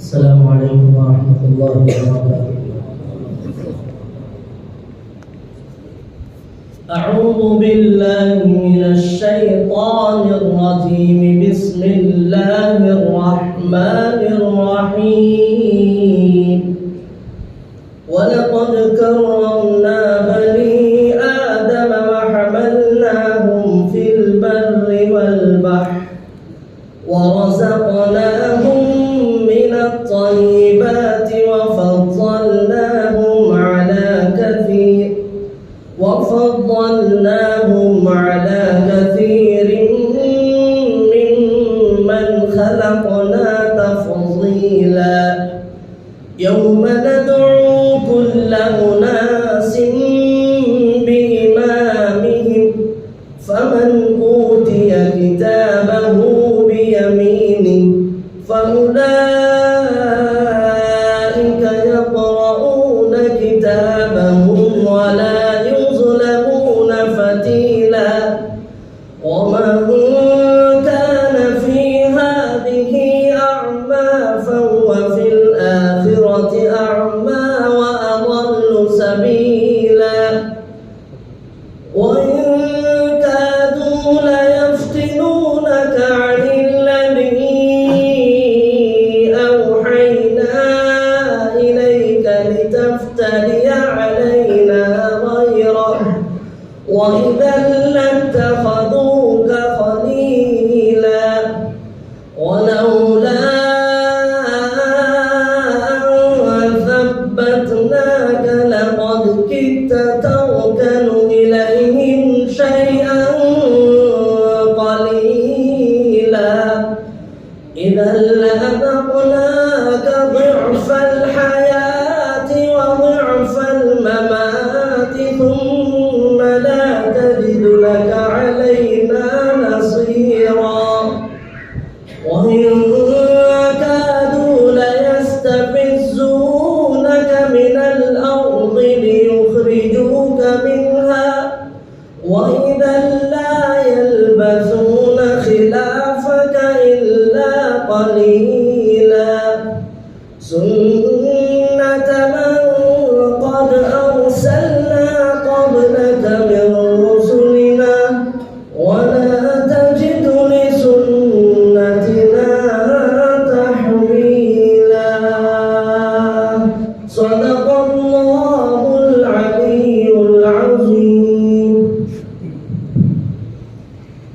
السلام عليكم ورحمة الله وبركاته. أعوذ بالله من الشيطان الرجيم. بسم الله الرحمن الرحيم. ولقد كرمنا بني آدم وحملناهم في البر والبحر ورزقناهم من الطيبات وفضلناهم على كثير ممن خلقنا تفضيلا. يوم ندعو كل أناس بإمامهم فمن أوتي كتابه بيمينه فأولئك يقرؤون كتابهم ولا يظلمون فتيلا. ومن كان في هذه أعمى فهو في الآخرة أعمى وأضل سبيلا. وإن كادوا ليفتنونك عن الذي أوحينا إليك لتفتري علينا غيره وإذا لاتخذوك خليلا. ولولا أن ثبتناك لقد كدت تركن إليهم شيئا قليلا. إذا لأذقناك ضعف الحياة وضعف الممات ثم لا تجد لك علينا نصيرا. وإن كادوا ليستفزونك من الأرض ليخرجوك منها وإذا لا يلبثون خلافك إلا قليلا. سنة من قد أرسلنا قبلك من رسلنا ولا تجد لسنتنا تحويلا. صدق الله العلي العظيم.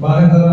12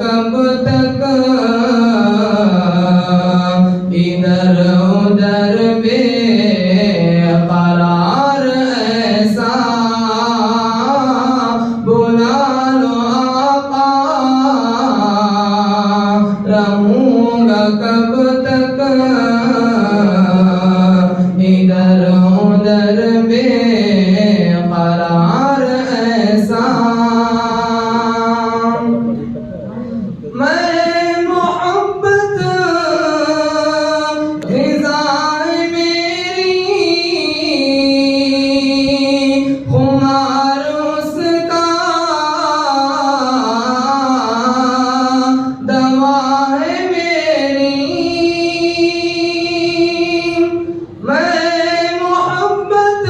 کب تک ادھر ادھر بے قرار ایسا بلا لو آقا رہوں گا کب تک ادھر ادھر بے قرار ایسا میں محبت غذائے میری خمار اس کا دوا ہے میری میں محبت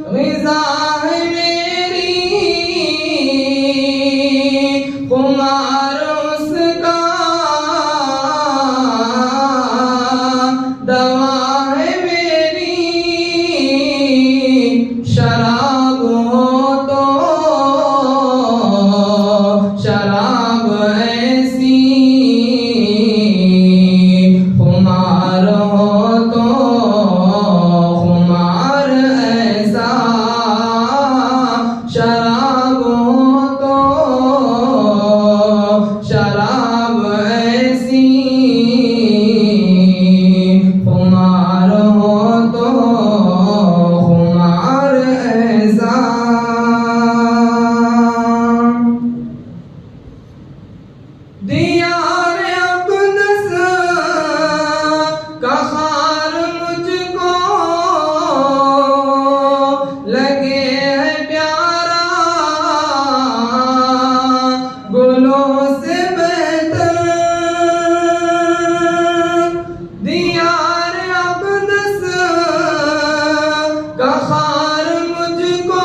غذائے میری خمار اس کا دوا ہے میری شراب ہو تو شراب ایسی خمار ہو تو خمار ایسا شراب ہو تو شراب ایسی خمار ہو تو خمار ایسا دیار اقدس کا خار مجھ کو لگے ہے پیارا گلوں سے بہتر دیار اقدس کا خار مجھ کو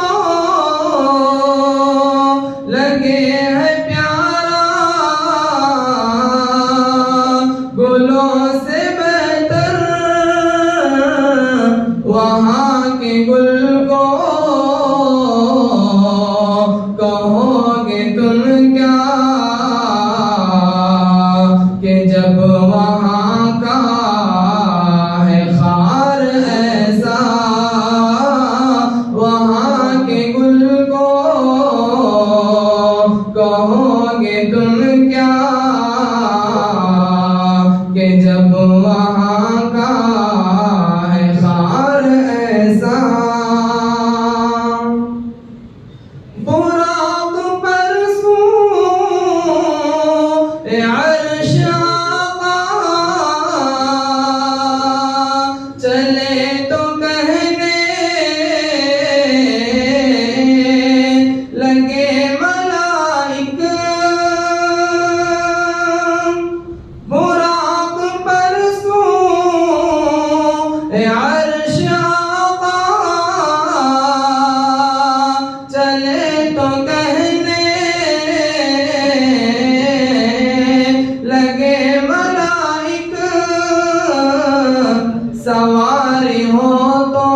لگے ہے پیارا گلوں سے بہتر وہاں کے گل کو کہو گے تم کیا کہ جب وہاں کا ہے خار ایسا وہاں کے گل کو کہو گے تم کیا کہ جب وہاں کا ہے خار ایسا براق پر سوئ عرش آقا چلے تو کہنے لگے ملائک براق پر سوئ عرش آقا چلے تو کہنے لگے ملائک سواری ہو تو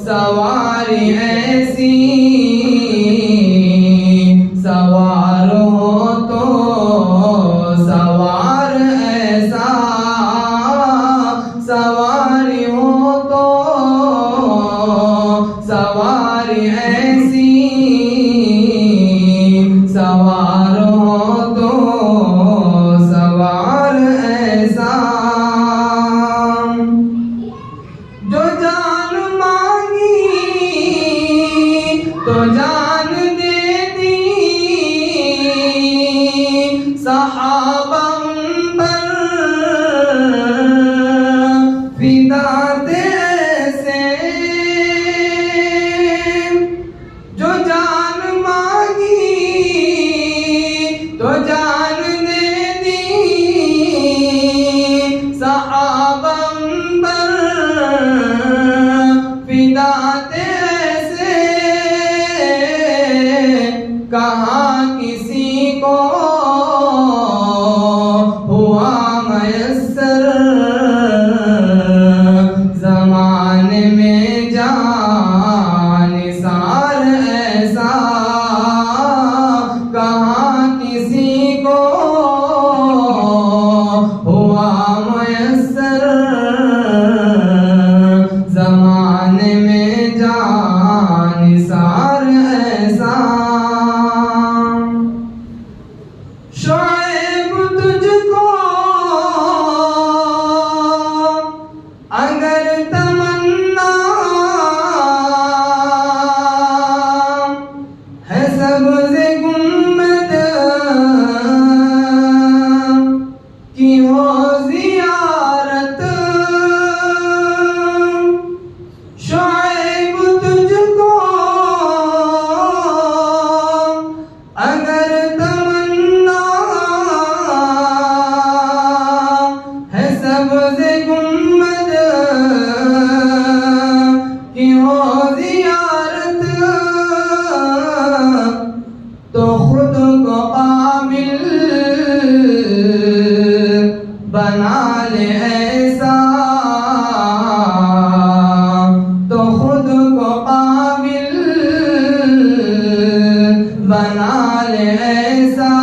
سواری ایسی سوار ہو تو سوار ایسا سواری ہو تو سواری ایسی سوار ہو تو سوار ایسا جو جان مانگی تو جان دے دی صحابہ ان پر فدا تھے ایسے جو جان مانگی تو جان دے دی صحابہ ان پر فدا تھے ایسے کہاں کسی کو ہوا میسر زمانے میں جان نثار ایسا سبز گنبد کی ہو زیارت شعیب تجھ کو اگر تمنا ہے سبز گنبد کی ہو زیارت تو خود کو قابل بنا لے ایسا تو خود کو قابل بنا لے ایسا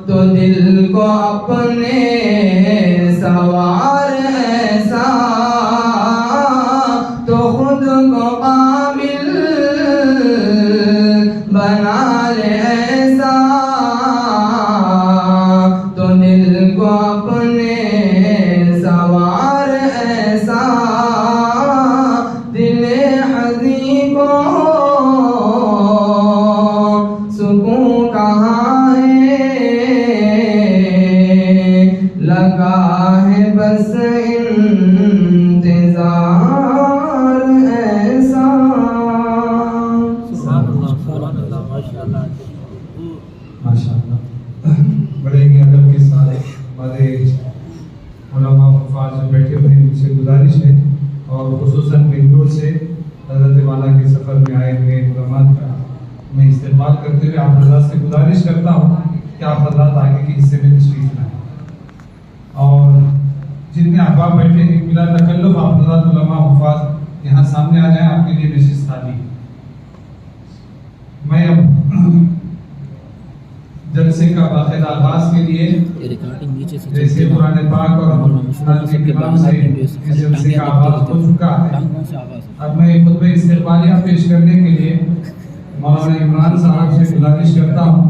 تو دل کو اپنے سوار ایسا تو خود کو قابل بنا لے ایسا تو دل کو اپنے سوار ایسا دل حزین کو سکون کہاں ہے لگا ہے بس انتظار ایسا ماشاءاللہ بڑے ہی ادب کے ساتھ ہمارے علماء حفاظ جو بیٹھے ہوئے ہیں ان سے گزارش ہے اور خصوصاً بنگلور سے حضرت والا کے سفر میں آئے ہوئے علماء کا میں استقبال کرتے ہوئے آپ حضرات سے گزارش کرتا ہوں کہ آپ حضرات آگے کے حصے میں تشریف لائیں اور جتنے احباب بیٹھے ہیں بلا تکلف آپ حضرات علماء حفاظ یہاں سامنے آ جائیں، آپ کے لیے نشست خالی ہے۔ میں اب جلسے کا باقاعدہ آغاز کے لیے جیسے قرآن پاک اور قرآن کے کلام سے اس جلسے کا آغاز ہو چکا ہے، اب میں خطبہ استقبالیہ پیش کرنے کے لیے مولانا عمران صاحب سے گزارش کرتا ہوں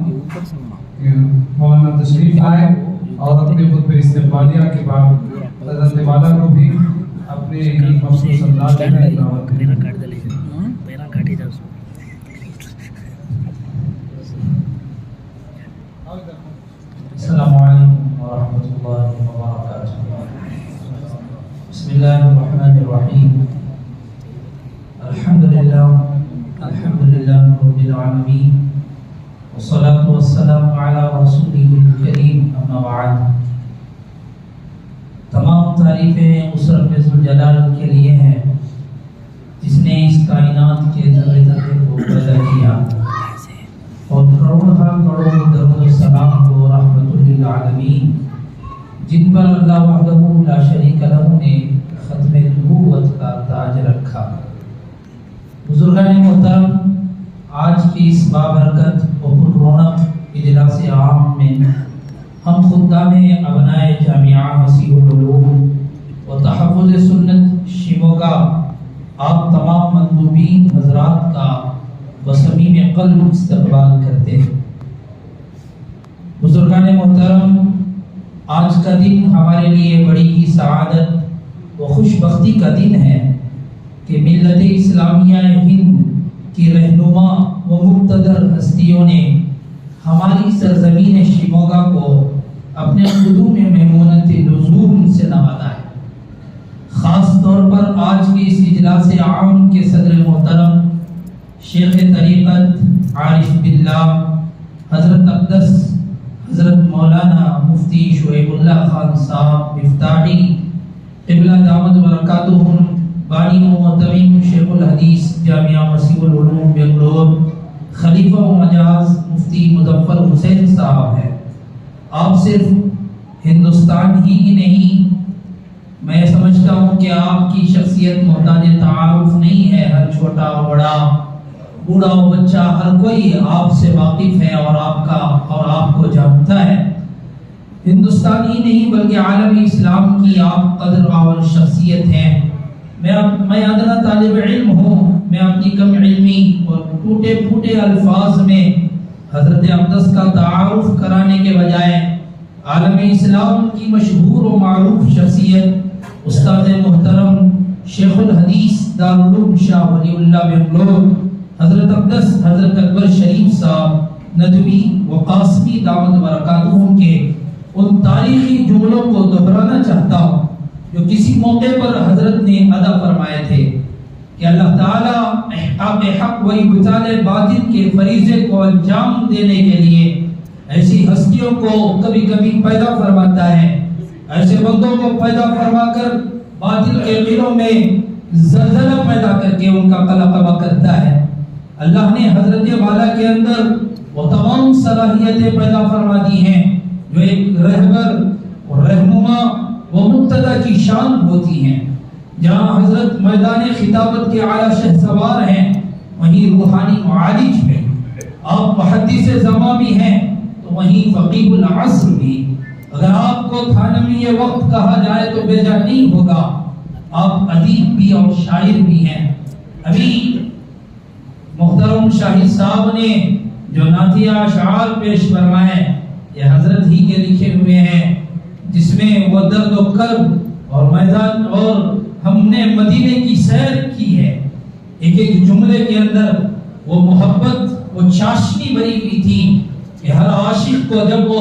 کہ مولانا تشریف لائیں اور اپنے خطبہ استقبالیہ کے بعد حضرت والا کو بھی اپنے مخصوص انداز میں دعوت کریں۔ السلام علیکم ورحمۃ اللہ وبرکاتہ۔ بسم اللہ الرحمن الرحیم۔ الحمدللہ رب العالمین والصلاة والسلام علی رسولہ الکریم، اما بعد۔ تمام تعریفیں اس رب ذوالجلال کے لیے ہیں جس نے اس کائنات کے ذرے ذرے کو پیدا کیا اور کروڑوں درود و سلام کو رحمت للعالمین جن پر اللہ وحدہ لا شریک لہ نے ختم نبوت کا تاج رکھا۔ بزرگان محترم، آج کی اس بابرکت و پررونق اجلاس عام میں ہم خدام ابنائے جامعہ مسیح العلوم و تحفظ سنت شیموگا آپ تمام مندوبین حضرات کا بصمیم قلب استقبال کرتے ہیں۔ بزرگان محترم، آج کا دن ہمارے لیے بڑی ہی سعادت و خوش بختی کا دن ہے کہ ملت اسلامیہ ہند کی رہنما و مقتدر ہستیوں نے ہماری سرزمین شیموگا کو اپنے قدوم میمونت لزوم سے نوازا ہے۔ خاص طور پر آج کی اس اجلاس عام کے صدر محترم شیخ طریقت عارف باللہ حضرت اقدس حضرت مولانا مفتی شعیب اللہ خان صاحب مفتاحی قبلہ دامت برکاتہم بانی و معتمم شیخ الحدیث جامعہ مسیح العلوم بنگلور خلیفہ و مجاز مفتی مظفر حسین صاحب ہے۔ آپ صرف ہندوستان ہی نہیں، میں سمجھتا ہوں کہ آپ کی شخصیت محتاج تعارف نہیں ہے، ہر چھوٹا و بڑا بوڑھا و بچہ ہر کوئی آپ سے واقف ہے اور آپ کو جانتا ہے۔ ہندوستان ہی نہیں بلکہ عالم اسلام کی آپ قدر اور شخصیت ہیں۔ میں ادنا طالب علم ہوں، میں اپنی کم علمی اور ٹوٹے پھوٹے الفاظ میں حضرت اقدس کا تعارف کرانے کے بجائے عالم اسلام کی مشہور و معروف شخصیت استاد محترم شیخ الحدیث دارالعلوم شاہ ولی اللہ بنگلور حضرت اقدس حضرت اکبر شریف صاحب ندوی و قاسمی دعوت برکاتہم کے ان تاریخی جملوں کو دہرانا چاہتا ہوں جو کسی موقع پر حضرت نے ادا فرمائے تھے کہ اللہ تعالیٰ احقاق حق و ابطال باطل کے فریضے کو انجام دینے کے لیے ایسی ہستیوں کو کبھی کبھی پیدا فرماتا ہے، ایسے بندوں کو پیدا فرما کر باطل کے قلعوں میں زلزلہ پیدا کر کے ان کا قلقلہ کرتا ہے۔ اللہ نے حضرت والا کے اندر وہ تمام صلاحیتیں پیدا فرما دی ہیں جو ایک رہبر اور رہنما و مقتدی کی شان ہوتی ہیں۔ جہاں حضرت میدان خطابت کے اعلیٰ شہسوار ہیں، وہیں روحانی معالج بھی، آپ محدث زماں بھی ہیں تو وہیں فقیہ العصر بھی۔ اگر آپ کو تھانوی وقت کہا جائے تو بے جا نہیں ہوگا، آپ ادیب بھی اور شاعر بھی ہیں۔ ابھی محترم شاہد صاحب نے جو نعتیہ اشعار پیش فرمائے یہ حضرت ہی کے لکھے ہوئے ہیں، جس میں وہ درد و کرب اور میدان اور ہم نے مدینے کی سیر کی ہے۔ ایک ایک جملے کے اندر وہ محبت وہ چاشنی بھری ہوئی تھی کہ ہر عاشق کو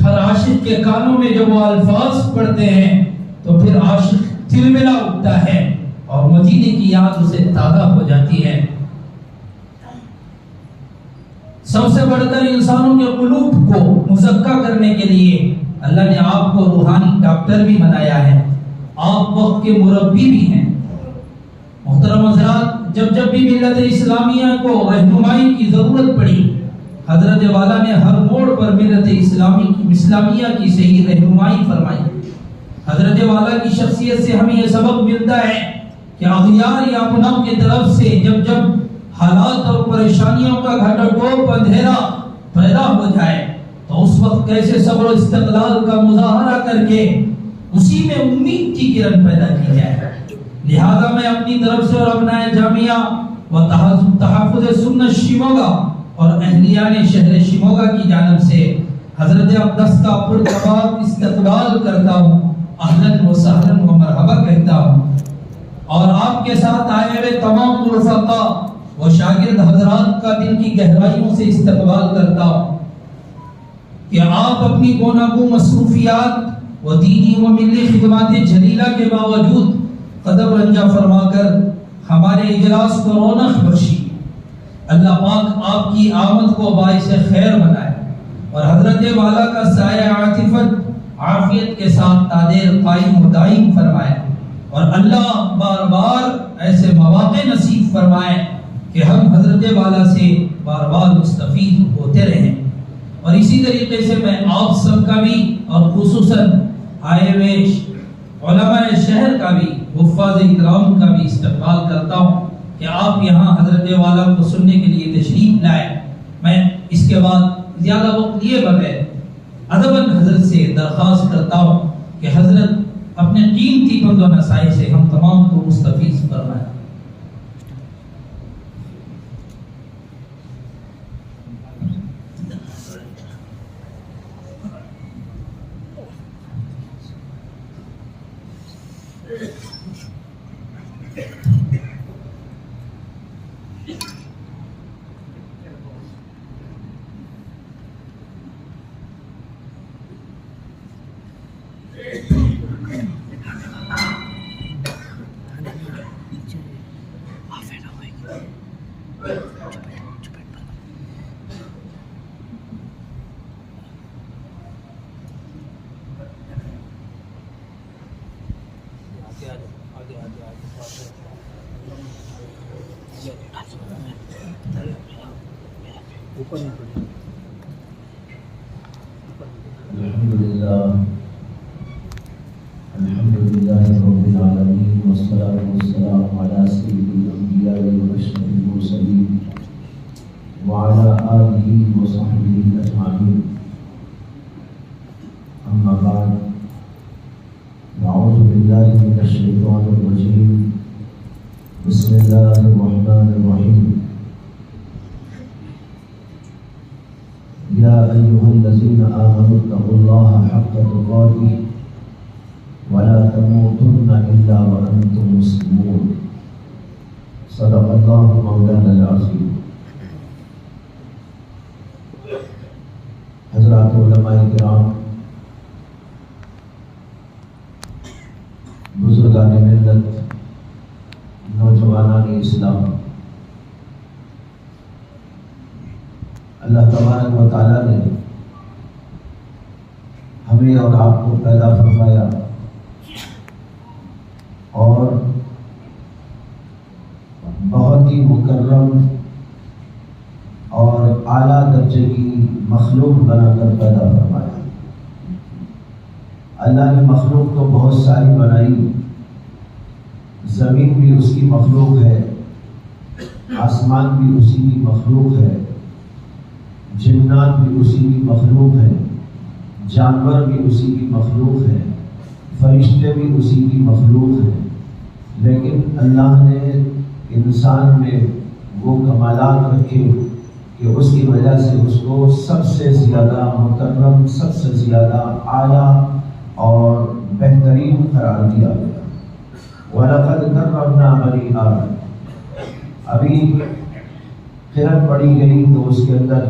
ہر عاشق کے کانوں میں جب وہ الفاظ پڑھتے ہیں تو پھر عاشق تلملا اٹھتا ہے اور مدینے کی یاد اسے تازہ ہو جاتی ہے۔ سب سے بڑھ کر انسانوں کے قلوب کو مزکہ کرنے کے لیے اللہ نے آپ کو روحانی ڈاکٹر بھی بنایا ہے، آپ وقت کے مربی بھی ہیں۔ محترم حضرات، جب بھی ملت اسلامیہ کو رہنمائی کی ضرورت پڑی، حضرت والا نے ہر موڑ پر ملت اسلامیہ کی صحیح رہنمائی فرمائی۔ حضرت والا کی شخصیت سے ہمیں یہ سبق ملتا ہے کہ اغیار یا اپناؤں کی طرف سے جب حالات اور پریشانیوں کا گھٹا ٹوپ اندھیرا پیدا ہو جائے تو اس وقت کیسے صبر و استقلال کا مظاہرہ کر کے اسی میں امید کی کرن پیدا کی جائے۔ لہذا میں اپنی طرف سے اور ابنائے جامعہ و تحفظ سنت شیموگا اور اہلیان شہر شیموگا کی جانب سے حضرت اقدس کا پرتباب استقبال کرتا ہوں، اہلاً و سہلاً و مرحبا کہتا ہوں، اور آپ کے ساتھ آئے ہوئے تمام رفقا و شاگرد حضرات کا دل کی گہرائیوں سے استقبال کرتا ہوں کہ آپ اپنی گوناگو مصروفیات و دینی و ملی خدمات جلیلہ کے باوجود قدم رنجہ فرما کر ہمارے اجلاس کو رونق بخشی۔ اللہ پاک آپ کی آمد کو باعث خیر بنائے اور حضرت والا کا سایہ عاطفت عافیت کے ساتھ تادیر قائم و دائم فرمائے، اور اللہ بار بار ایسے مواقع نصیب فرمائے کہ ہم حضرت والا سے بار بار مستفید ہوتے رہیں۔ اور اسی طریقے سے میں آپ سب کا بھی اور خصوصاً آئے ہوئے علماء شہر کا بھی، حفاظ اکرام کا بھی استقبال کرتا ہوں کہ آپ یہاں حضرت والا کو سننے کے لیے تشریف لائے۔ میں اس کے بعد زیادہ وقت لیے بغیر ادباً حضرت سے درخواست کرتا ہوں کہ حضرت اپنے قیمتی پند و نصائح سے ہم تمام کو مستفیض فرمائیں۔ الحمدللہ رب العالمین والصلاة والسلام علی سید الانبیاء واشرف المرسلین وعلی آلہ وصحبہ اجمعین، اما بعد، اعوذ باللہ من الشیطان الرجیم، بسم اللہ الرحمن الرحیم، یا ایہا الذین آمنوا اتقوا اللہ حق تقاته ولا تموتن الا وانتم مسلمون۔ صدق اللہ مولانا العظیم۔ حضرات علماء کرام، بزرگان ملت، نوجوانان اسلام، اللہ تبارک و تعالیٰ نے ہمیں اور آپ کو پیدا فرمایا اور بہت ہی مکرم اور اعلیٰ درجے کی مخلوق بنا کر پیدا فرمایا۔ اللہ نے مخلوق تو بہت ساری بنائی، زمین بھی اس کی مخلوق ہے، آسمان بھی اسی کی مخلوق ہے، جنات بھی اسی کی مخلوق ہے، جانور بھی اسی کی مخلوق ہے، فرشتے بھی اسی کی مخلوق ہیں، لیکن اللہ نے انسان میں وہ کمالات رکھے کہ اس کی وجہ سے اس کو سب سے زیادہ مکرم، سب سے زیادہ اعلیٰ اور بہترین قرار دیا گیا۔ وَلَقَدْ كَرَّمْنَا بَنِي آدَمَ، ابھی قرأت پڑھی گئی تو اس کے اندر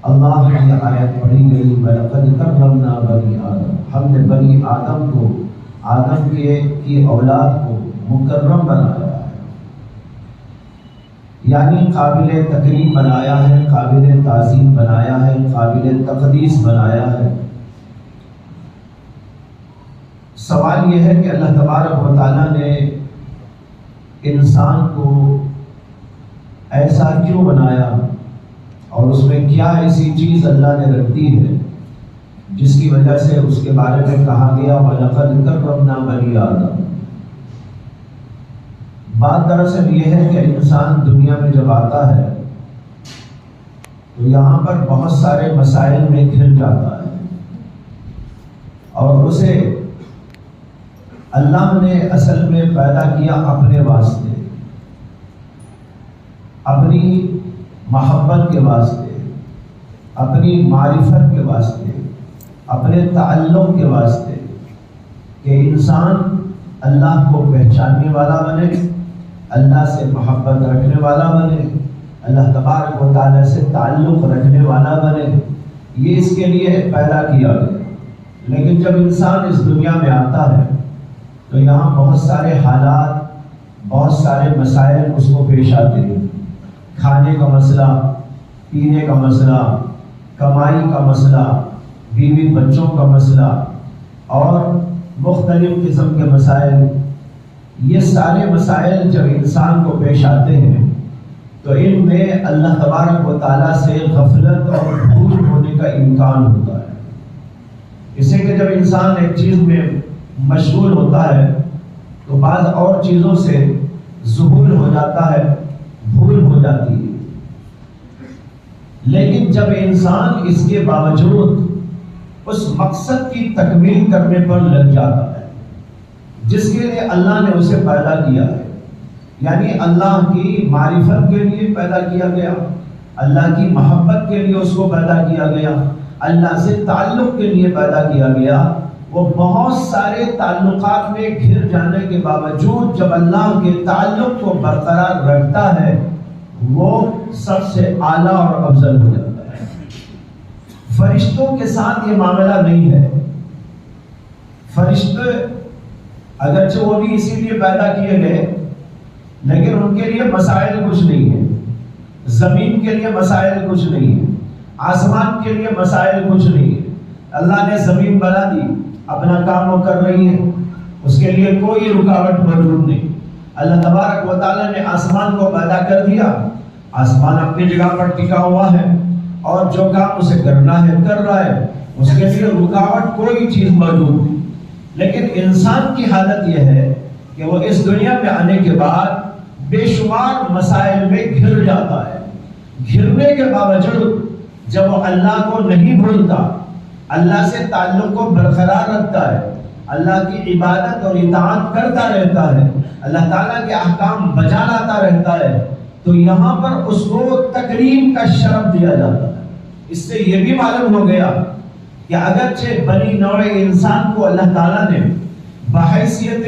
اللہ کی آیت پڑھی گئی، وَلَقَدْ كَرَّمْنَا بَنِي آدَمَ، ہم نے بنی آدم کو، آدم کی اولاد کو مکرم بنایا ہے، یعنی قابل تکریم بنایا ہے، قابل تعظیم بنایا ہے، قابل تقدیس بنایا ہے۔ سوال یہ ہے کہ اللہ تبارک و تعالیٰ نے انسان کو ایسا کیوں بنایا اور اس میں کیا ایسی چیز اللہ نے رکھ دی ہے جس کی وجہ سے اس کے بارے میں کہا گیا وَلَقَدْ كَرَّمْنَا بَنِي آدَمَ۔ بات دراصل یہ ہے کہ انسان دنیا میں جب آتا ہے تو یہاں پر بہت سارے مسائل میں گھر جاتا ہے اور اسے اللہ نے اصل میں پیدا کیا اپنے واسطے، اپنی محبت کے واسطے، اپنی معرفت کے واسطے، اپنے تعلق کے واسطے، کہ انسان اللہ کو پہچاننے والا بنے، اللہ سے محبت رکھنے والا بنے، اللہ تبارک و تعالیٰ سے تعلق رکھنے والا بنے، یہ اس کے لیے پیدا کیا گیا۔ لیکن جب انسان اس دنیا میں آتا ہے تو یہاں بہت سارے حالات، بہت سارے مسائل اس کو پیش آتے ہیں، کھانے کا مسئلہ، پینے کا مسئلہ، کمائی کا مسئلہ، بیوی بچوں کا مسئلہ اور مختلف قسم کے مسائل۔ یہ سارے مسائل جب انسان کو پیش آتے ہیں تو ان میں اللہ تبارک و تعالیٰ سے غفلت اور بھول ہونے کا امکان ہوتا ہے۔ اسے کہ جب انسان ایک چیز میں مشغول ہوتا ہے تو بعض اور چیزوں سے ذہول ہو جاتا ہے، بھول ہو جاتی ہے۔ لیکن جب انسان اس کے باوجود اس مقصد کی تکمیل کرنے پر لگ جاتا ہے جس کے لیے اللہ نے اسے پیدا کیا ہے، یعنی اللہ کی معرفت کے لیے پیدا کیا گیا، اللہ کی محبت کے لیے اس کو پیدا کیا گیا، اللہ سے تعلق کے لیے پیدا کیا گیا، وہ بہت سارے تعلقات میں گھر جانے کے باوجود جب اللہ کے تعلق کو برقرار رکھتا ہے وہ سب سے اعلیٰ اور افضل ہو جاتا ہے۔ فرشتوں کے ساتھ یہ معاملہ نہیں ہے۔ فرشتے اگرچہ وہ بھی اسی لیے پیدا کیے گئے لیکن ان کے لیے مسائل کچھ نہیں ہے، زمین کے لیے مسائل کچھ نہیں ہے، آسمان کے لیے مسائل کچھ نہیں ہے۔ اللہ نے زمین بنا دی، اپنا کام وہ کر رہی ہے، اس کے لیے کوئی رکاوٹ موجود نہیں۔ اللہ تبارک و تعالیٰ نے آسمان کو پیدا کر دیا، آسمان اپنی جگہ پر ٹکا ہوا ہے اور جو کام اسے کرنا ہے کر رہا ہے، اس کے لیے رکاوٹ کوئی چیز موجود نہیں۔ لیکن انسان کی حالت یہ ہے کہ وہ اس دنیا میں آنے کے بعد بے شمار مسائل میں گھر جاتا ہے۔ گھرنے کے باوجود جب وہ اللہ کو نہیں بھولتا، اللہ سے تعلق کو برقرار رکھتا ہے، اللہ کی عبادت اور اطاعت کرتا رہتا ہے، اللہ تعالیٰ کے احکام بجا لاتا رہتا ہے، تو یہاں پر اس کو تکریم کا شرف دیا جاتا ہے۔ اس سے یہ بھی معلوم ہو گیا کہ اگرچہ بنی نوع انسان کو اللہ تعالیٰ نے بحیثیت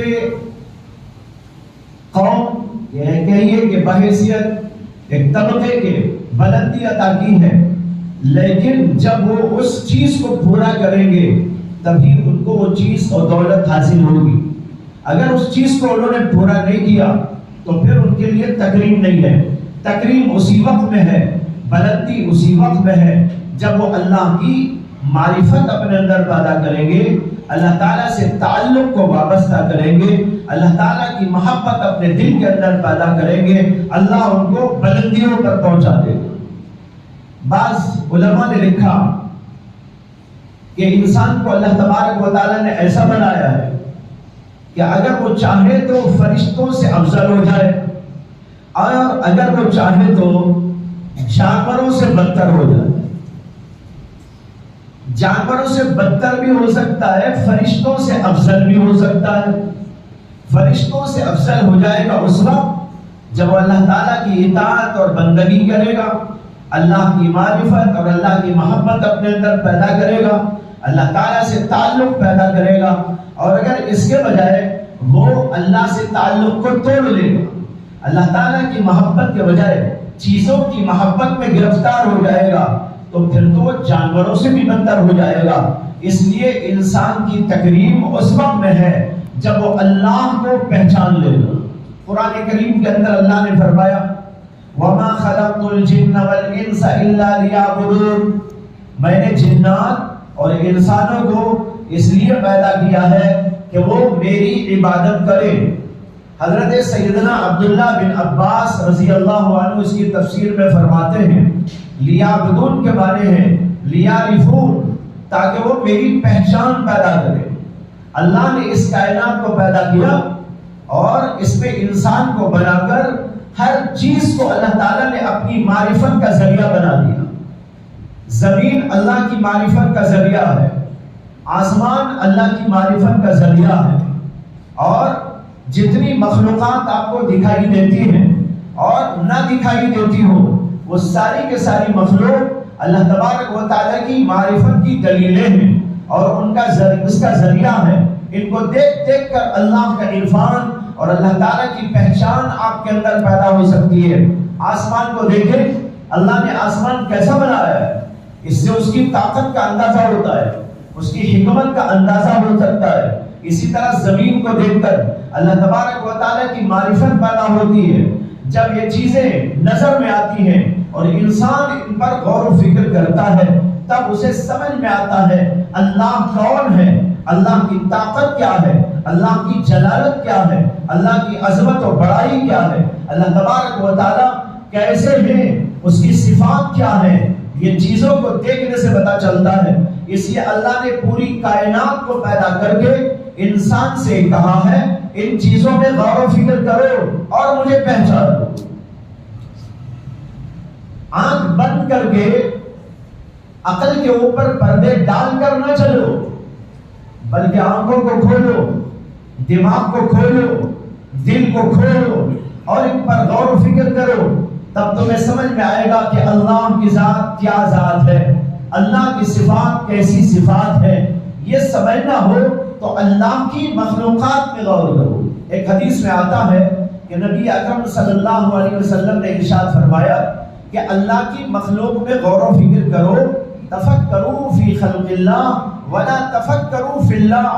قوم کہیے کہ بحیثیت ایک طبقے کے بلندی عطا کی ہے، لیکن جب وہ اس چیز کو پورا کریں گے تبھی ان کو وہ چیز اور دولت حاصل ہوگی۔ اگر اس چیز کو انہوں نے پورا نہیں کیا تو پھر ان کے لیے تکریم نہیں ہے۔ تکریم اسی وقت میں ہے، بلندی اسی وقت میں ہے جب وہ اللہ کی معرفت اپنے اندر پیدا کریں گے، اللہ تعالیٰ سے تعلق کو وابستہ کریں گے، اللہ تعالیٰ کی محبت اپنے دل کے اندر پیدا کریں گے، اللہ ان کو بلندیوں پر پہنچا دے گا۔ بعض علماء نے لکھا کہ انسان کو اللہ تبارک و تعالیٰ نے ایسا بنایا ہے کہ اگر وہ چاہے تو فرشتوں سے افضل ہو جائے، اور اگر وہ چاہے تو جانوروں سے بدتر ہو جائے۔ جانوروں سے بدتر بھی ہو سکتا ہے، فرشتوں سے افضل بھی ہو سکتا ہے۔ فرشتوں سے افضل ہو جائے گا اس وقت جب وہ اللہ تعالیٰ کی اطاعت اور بندگی کرے گا، اللہ کی معرفت اور اللہ کی محبت اپنے اندر پیدا کرے گا، اللہ تعالیٰ سے تعلق پیدا کرے گا، اور اگر اس کے بجائے وہ اللہ سے تعلق کو توڑ لے گا، اللہ تعالیٰ کی محبت کے بجائے چیزوں کی محبت میں گرفتار ہو جائے گا، تو پھر تو وہ جانوروں سے بھی بدتر ہو جائے گا۔ اس لیے انسان کی تکریم اس وقت میں ہے جب وہ اللہ کو پہچان لے گا۔ قرآن کریم کے اندر اللہ نے فرمایا وَمَا خَلَقْتُ الْجِنَّ وَالْإِنسَ إِلَّا لِيَعْبُدُونَ، میں نے جنات اور انسانوں کو اس لیے پیدا کیا ہے کہ وہ میری عبادت کریں۔ حضرت سیدنا عبداللہ بن عباس رضی اللہ عنہ اس کی تفسیر میں فرماتے ہیں لیعبدون کے معنی ہے لیعرفون، تاکہ وہ میری پہچان پیدا کرے۔ اللہ نے اس کائنات کو پیدا کیا اور اس میں انسان کو بنا کر ہر چیز کو اللہ تعالیٰ نے اپنی معرفت کا ذریعہ بنا دیا۔ زمین اللہ کی معرفت کا ذریعہ ہے، آسمان اللہ کی معرفت کا ذریعہ ہے، اور جتنی مخلوقات آپ کو دکھائی دیتی ہیں اور نہ دکھائی دیتی ہو، وہ ساری کے ساری مخلوق اللہ تبارک و تعالیٰ کی معرفت کی دلیلیں ہیں اور ان کا اس کا ذریعہ ہے۔ ان کو دیکھ دیکھ کر اللہ کا عرفان اور اللہ تعالیٰ کی پہچان آپ کے اندر پیدا ہو سکتی ہے۔ آسمان کو دیکھیں، اللہ نے آسمان کیسا بنایا ہے، اس سے اس کی طاقت کا اندازہ ہوتا ہے، اس کی حکمت کا اندازہ ہو سکتا ہے۔ اسی طرح زمین کو دیکھ کر اللہ تبارک و تعالیٰ کی معرفت پیدا ہوتی ہے۔ جب یہ چیزیں نظر میں آتی ہیں اور انسان ان پر غور و فکر کرتا ہے، تب اسے سمجھ میں آتا ہے اللہ کون ہے، اللہ کی طاقت کیا ہے، اللہ کی جلالت کیا ہے، اللہ کی عظمت و بڑائی کیا ہے، اللہ تبارک و تعالیٰ کیسے ہیں، اس کی صفات کیا ہے۔ یہ چیزوں کو دیکھنے سے پتہ چلتا ہے۔ اس لیے اللہ نے پوری کائنات کو پیدا کر کے انسان سے کہا ہے ان چیزوں میں غور و فکر کرو اور مجھے پہچانو۔ آنکھ بند کر کے عقل کے اوپر پردے ڈال کر نہ چلو، بلکہ آنکھوں کو کھولو، دماغ کو کھولو، دل کو کھولو اور ان پر غور و فکر کرو، تب تمہیں سمجھ میں آئے گا کہ اللہ کی ذات کیا ذات ہے، اللہ کی صفات کیسی صفات ہے۔ یہ سمجھنا ہو تو اللہ کی مخلوقات میں غور کرو۔ ایک حدیث میں آتا ہے کہ نبی اکرم صلی اللہ علیہ وسلم نے ارشاد فرمایا کہ اللہ کی مخلوق میں غور و فکر کرو، تفکروا فی خلق اللہ ولا تفکروا فی اللہ۔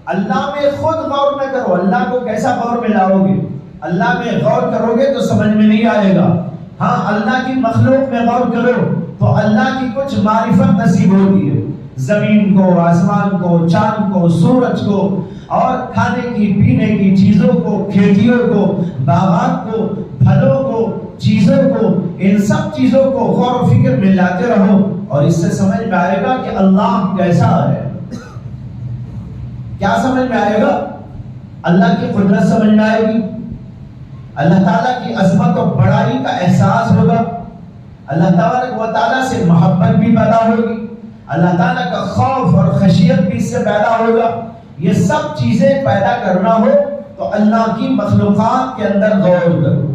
اللہ میں خود غور نہ کرو، اللہ کو کیسا غور میں لاؤ گے؟ اللہ میں غور کرو گے تو سمجھ میں نہیں آئے گا۔ ہاں اللہ کی مخلوق میں غور کرو تو اللہ کی کچھ معرفت نصیب ہوتی ہے، زمین کو، آسمان کو، چاند کو، سورج کو، اور کھانے کی پینے کی چیزوں کو، کھیتیوں کو، باغات کو، پھلوں کو، چیزوں کو، ان سب چیزوں کو غور و فکر میں لاتے رہو اور اس سے سمجھ میں آئے گا کہ اللہ کیسا ہے۔ کیا سمجھ میں آئے گا؟ اللہ کی قدرت سمجھ میں آئے گی، اللہ تعالیٰ کی عظمت و بڑائی کا احساس ہوگا، اللہ تبارک و تعالیٰ سے محبت بھی پیدا ہوگی، اللہ تعالیٰ کا خوف اور خشیت بھی اس سے پیدا ہوگا۔ یہ سب چیزیں پیدا کرنا ہو تو اللہ کی مخلوقات کے اندر غور کرو۔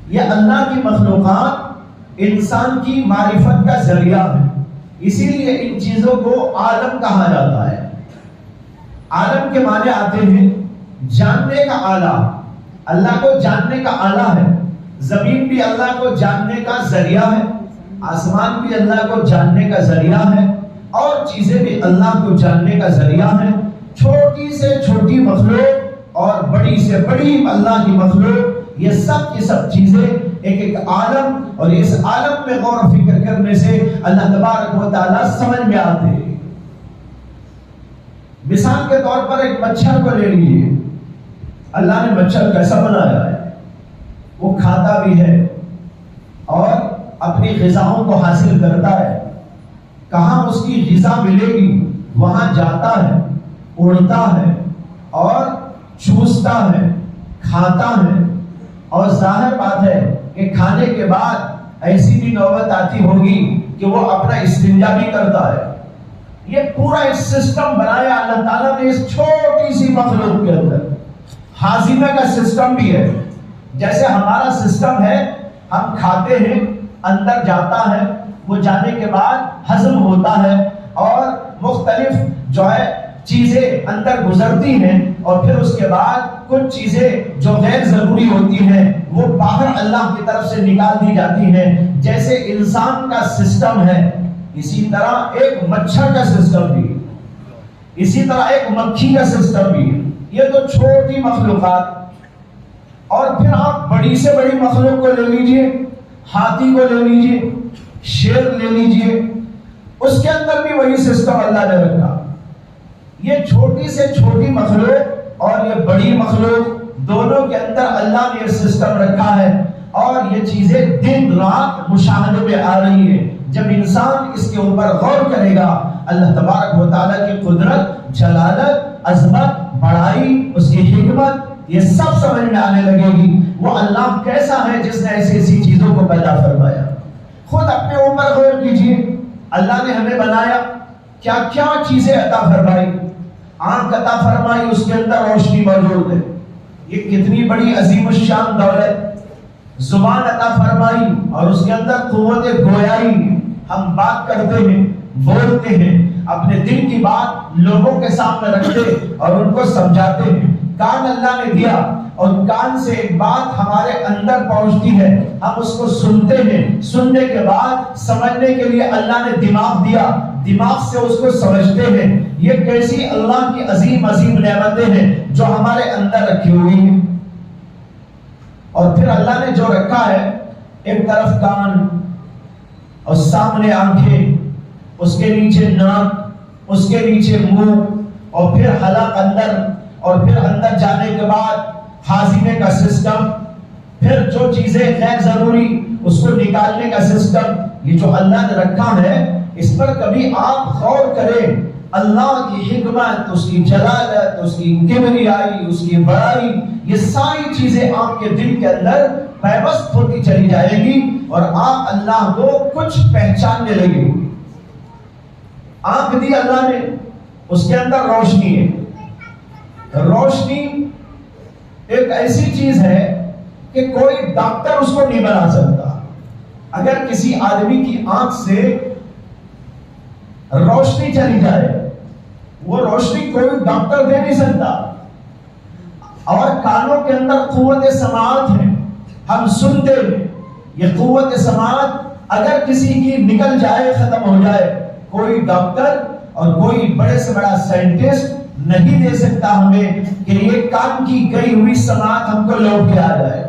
یہ اللہ کی مخلوقات انسان کی معرفت کا ذریعہ ہے، اسی لیے ان چیزوں کو عالم کہا جاتا ہے۔ عالم کے معنی آتے ہیں جاننے کا آلہ۔ اللہ کو جاننے کا آلہ ہے، زمین بھی اللہ کو جاننے کا ذریعہ ہے، آسمان بھی اللہ کو جاننے کا ذریعہ ہے، اور چیزیں بھی اللہ کو جاننے کا ذریعہ ہے۔ چھوٹی سے چھوٹی مخلوق اور بڑی سے بڑی اللہ کی مخلوق، یہ سب کی سب چیزیں ایک ایک عالم، اور اس عالم میں غور و فکر کرنے سے اللہ تبارک و تعالیٰ سمجھ میں آتے ہیں۔ مثال کے طور پر ایک مچھر کو لے لیجیے، اللہ نے مچھر کیسا بنایا ہے، وہ کھاتا بھی ہے اور اپنی غذاؤں کو حاصل کرتا ہے، کہاں اس کی غذا ملے گی وہاں جاتا ہے، اڑتا ہے اور چوستا ہے، کھاتا ہے، اور ظاہر بات ہے کہ کھانے کے بعد ایسی بھی نوبت آتی ہوگی کہ وہ اپنا استنجا بھی کرتا ہے۔ یہ پورا ایک سسٹم بنایا اللہ تعالیٰ نے اس چھوٹی سی مخلوق کے اندر۔ ہاضمہ کا سسٹم بھی ہے، جیسے ہمارا سسٹم ہے، ہم کھاتے ہیں، اندر جاتا ہے، وہ جانے کے بعد ہضم ہوتا ہے، اور مختلف جو ہے چیزیں اندر گزرتی ہیں، اور پھر اس کے بعد کچھ چیزیں جو غیر ضروری ہوتی ہیں وہ باہر اللہ کی طرف سے نکال دی جاتی ہیں۔ جیسے انسان کا سسٹم ہے، اسی طرح ایک مچھر کا سسٹم بھی، اسی طرح ایک مکھی کا سسٹم بھی۔ یہ تو چھوٹی مخلوقات، اور پھر آپ بڑی سے بڑی مخلوق کو لے لیجئے، ہاتھی کو لے لیجئے، شیر لے لیجئے، اس کے اندر بھی وہی سسٹم اللہ نے رکھا۔ یہ چھوٹی سے چھوٹی مخلوق اور یہ بڑی مخلوق دونوں کے اندر اللہ نے یہ سسٹم رکھا ہے، اور یہ چیزیں دن رات مشاہدے میں آ رہی ہیں۔ جب انسان اس کے اوپر غور کرے گا، اللہ تبارک و تعالیٰ کی قدرت، جلالت، عظمت، بڑائی، اس کی حکمت، یہ سب سمجھ میں آنے لگے گی۔ وہ اللہ کیسا ہے جس نے ایسی ایسی چیزوں کو پیدا فرمایا۔ خود اپنے اوپر غور کیجئے، اللہ نے ہمیں بنایا، کیا کیا چیزیں عطا فرمائی۔ آنکھ عطا فرمائی، اس کے اندر روشنی موجود ہے، یہ کتنی بڑی عظیم الشان دولت۔ زبان عطا فرمائی، اور اس کے اندر قوت گویائی، ہم بات کرتے ہیں، بولتے ہیں، اپنے دل کی بات لوگوں کے سامنے رکھتے اور ان کو سمجھاتے ہیں۔ کان اللہ نے دیا، اور کان سے ایک بات ہمارے اندر پہنچتی ہے، ہم اس کو سنتے ہیں، سننے کے بعد سمجھنے کے لیے اللہ نے دماغ دیا، دماغ سے اس کو سمجھتے ہیں۔ یہ کیسی اللہ کی عظیم عظیم نعمتیں ہیں جو ہمارے اندر رکھی ہوئی ہیں۔ اور پھر اللہ نے جو رکھا ہے، ایک طرف کان اور سامنے آنکھیں، اس کے نیچے ناک، اس کے نیچے منہ، اور پھر حلق اندر، اور پھر اندر جانے کے بعد ہاضمے کا سسٹم، پھر جو چیزیں غیر ضروری اس کو نکالنے کا سسٹم۔ یہ جو اللہ نے رکھا ہے، اس پر کبھی آپ غور کریں، اللہ کی حکمت، اس کی جلالت، اس کی کبریائی، اس کی بڑائی، یہ ساری چیزیں آپ کے دل کے اندر پیوست ہوتی چلی جائے گی، اور آپ اللہ کو کچھ پہچاننے لگے گی۔ آنکھ دی اللہ نے، اس کے اندر روشنی ہے۔ روشنی ایک ایسی چیز ہے کہ کوئی ڈاکٹر اس کو نہیں بنا سکتا۔ اگر کسی آدمی کی آنکھ سے روشنی چلی جائے، وہ روشنی کوئی ڈاکٹر دے نہیں سکتا۔ اور کانوں کے اندر قوت سماعت ہے، ہم سنتے ہیں، یہ قوت سماعت اگر کسی کی نکل جائے، ختم ہو جائے، کوئی ڈاکٹر اور کوئی بڑے سے بڑا سائنٹسٹ نہیں دے سکتا ہمیں کہ یہ کان کی گئی ہوئی سماعت ہم کو لوٹ کے آ جائے۔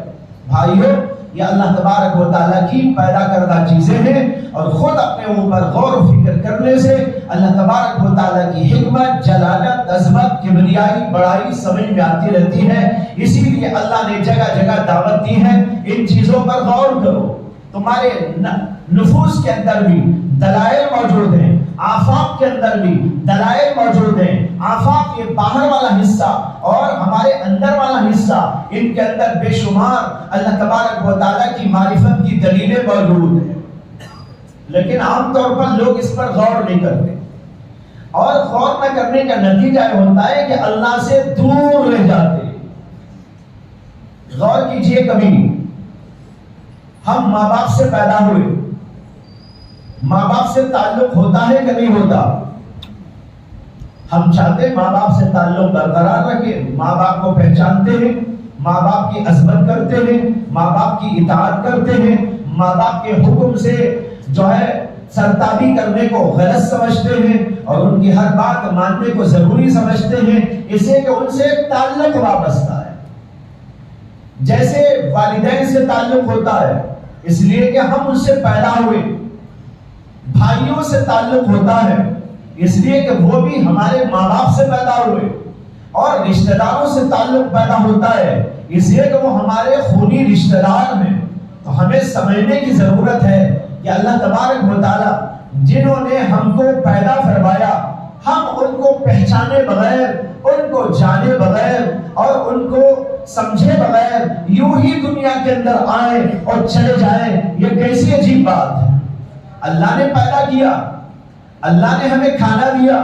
بھائیو، یہ اللہ تبارک و تعالیٰ کی پیدا کردہ چیزیں ہیں، اور خود اپنے اوپر غور و فکر کرنے سے اللہ تبارک و تعالیٰ کی حکمت، جلالت، عظمت، کبریائی، بڑائی سمجھ میں آتی رہتی ہے۔ اسی لیے اللہ نے جگہ جگہ دعوت دی ہے، ان چیزوں پر غور کرو۔ تمہارے نفوس کے اندر بھی دلائل موجود ہیں، آفاق کے اندر بھی دلائل موجود ہیں۔ آفاق یہ باہر والا حصہ اور ہمارے اندر والا حصہ، ان کے اندر بے شمار اللہ تبارک و تعالیٰ کی معرفت کی دلیلیں موجود ہیں، لیکن عام طور پر لوگ اس پر غور نہیں کرتے، اور غور نہ کرنے کا نتیجہ یہ ہوتا ہے کہ اللہ سے دور رہ جاتے۔ غور کیجئے، کبھی ہم ماں باپ سے پیدا ہوئے، ماں باپ سے تعلق ہوتا ہے کہ نہیں ہوتا؟ ہم چاہتے ہیں ماں باپ سے تعلق برقرار رکھیں، ماں باپ کو پہچانتے ہیں، ماں باپ کی عظمت کرتے ہیں، ماں باپ کی اطاعت کرتے ہیں، ماں باپ کے حکم سے جو ہے سرتابی کرنے کو غلط سمجھتے ہیں اور ان کی ہر بات ماننے کو ضروری سمجھتے ہیں، اس لیے کہ ان سے تعلق وابستہ ہے، جیسے والدین سے تعلق ہوتا ہے، اس لیے کہ ہم ان سے پیدا ہوئے، بھائیوں سے تعلق ہوتا ہے اس لیے کہ وہ بھی ہمارے ماں باپ سے پیدا ہوئے، اور رشتہ داروں سے تعلق پیدا ہوتا ہے اس لیے کہ وہ ہمارے خونی رشتہ دار ہیں۔ تو ہمیں سمجھنے کی ضرورت ہے کہ اللہ تبارک و تعالیٰ جنہوں نے ہم کو پیدا فرمایا، ہم ان کو پہچانے بغیر، ان کو جانے بغیر اور ان کو سمجھے بغیر یوں ہی دنیا کے اندر آئیں اور چلے جائیں، یہ کیسی عجیب بات ہے۔ اللہ نے پیدا کیا، اللہ نے ہمیں کھانا دیا،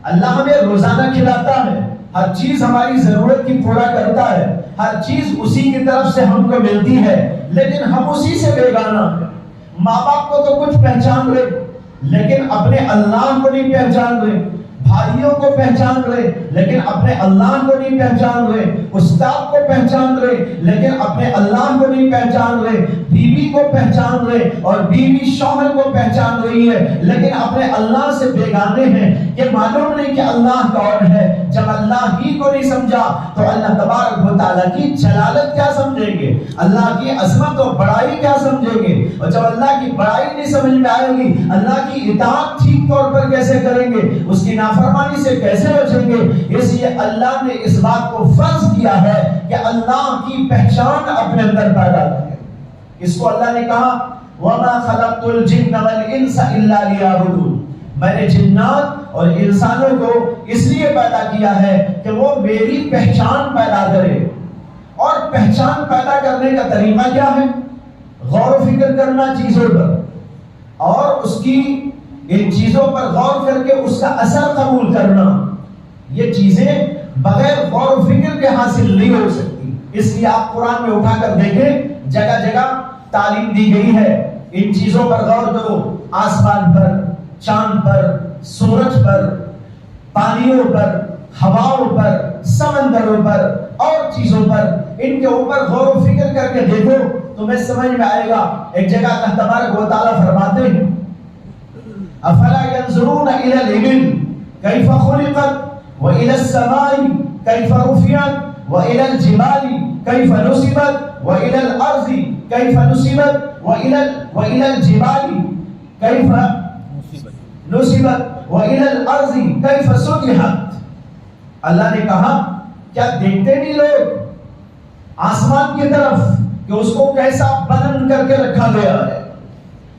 اللہ ہمیں روزانہ کھلاتا ہے، ہر چیز ہماری ضرورت کی پورا کرتا ہے، ہر چیز اسی کی طرف سے ہم کو ملتی ہے، لیکن ہم اسی سے بیگانہ ہیں۔ ماں باپ کو تو کچھ پہچان رہے لیکن اپنے اللہ کو نہیں پہچان رہے، بھائیوں کو پہچان رہے لیکن اپنے اللہ کو نہیں پہچان رہے، استاد کو پہچان رہے لیکن اپنے اللہ کو نہیں پہچان رہے، بیوی کو پہچان رہے اور بیوی شوہر کو پہچان رہی ہے لیکن اپنے اللہ سے بیگانے ہیں۔ یہ معلوم نہیں کہ اللہ کون ہے۔ جب اللہ ہی کو نہیں سمجھا تو اللہ تبارک و تعالیٰ کی جلالت کیا سمجھیں گے، اللہ کی عظمت و بڑائی کیا سمجھیں گے، اور جب اللہ کی بڑائی نہیں سمجھ میں آئے گی، اللہ کی اطاعت ٹھیک طور پر کیسے کریں گے، اس کی نافرمانی سے کیسے بچیں گے۔ اس لیے اللہ نے اس بات کو فرض کیا ہے کہ اللہ کی پہچان اپنے اندر پیدا کریں۔ اس کو اللہ نے کہا وَمَا خَلَقْتُ الْجِنَّ وَالْإِنسَ إِلَّا لِيَعْبُدُونِ، میں نے جنات اور انسانوں کو اس لیے پیدا کیا ہے کہ وہ میری پہچان پیدا کرے۔ اور پہچان پیدا کرنے کا طریقہ کیا ہے؟ غور و فکر کرنا چیزوں پر، اور اس کی ان چیزوں پر غور کر کے اس کا اثر قبول کرنا۔ یہ چیزیں بغیر غور و فکر کے حاصل نہیں ہو سکتی۔ اس لیے آپ قرآن میں اٹھا کر دیکھیں، جگہ جگہ تعلیم دی گئی ہے، ان چیزوں پر غور کرو، آسمان پر، چاند پر، سورج پر، پانیوں پر، ہواؤں پر، سمندروں پر اور چیزوں پر، ان کے اوپر غور و فکر کر کے دیکھو، تمہیں سمجھ میں آئے گا۔ ایک جگہ اللہ تبارک و تعالیٰ فرماتے ہیں افلا ينظرون الى الابل كيف خلقت والى السماء كيف رفعت والى الجبال كيف نصبت والى الارض كيف نصبت والى الجبال كيف نصبت والى الارض كيف سطحت۔ اللہ نے کہا کیا دیکھتے نہیں لوگ آسمان کی طرف کہ اس کو کیسا بلند کر کے رکھا گیا ہے،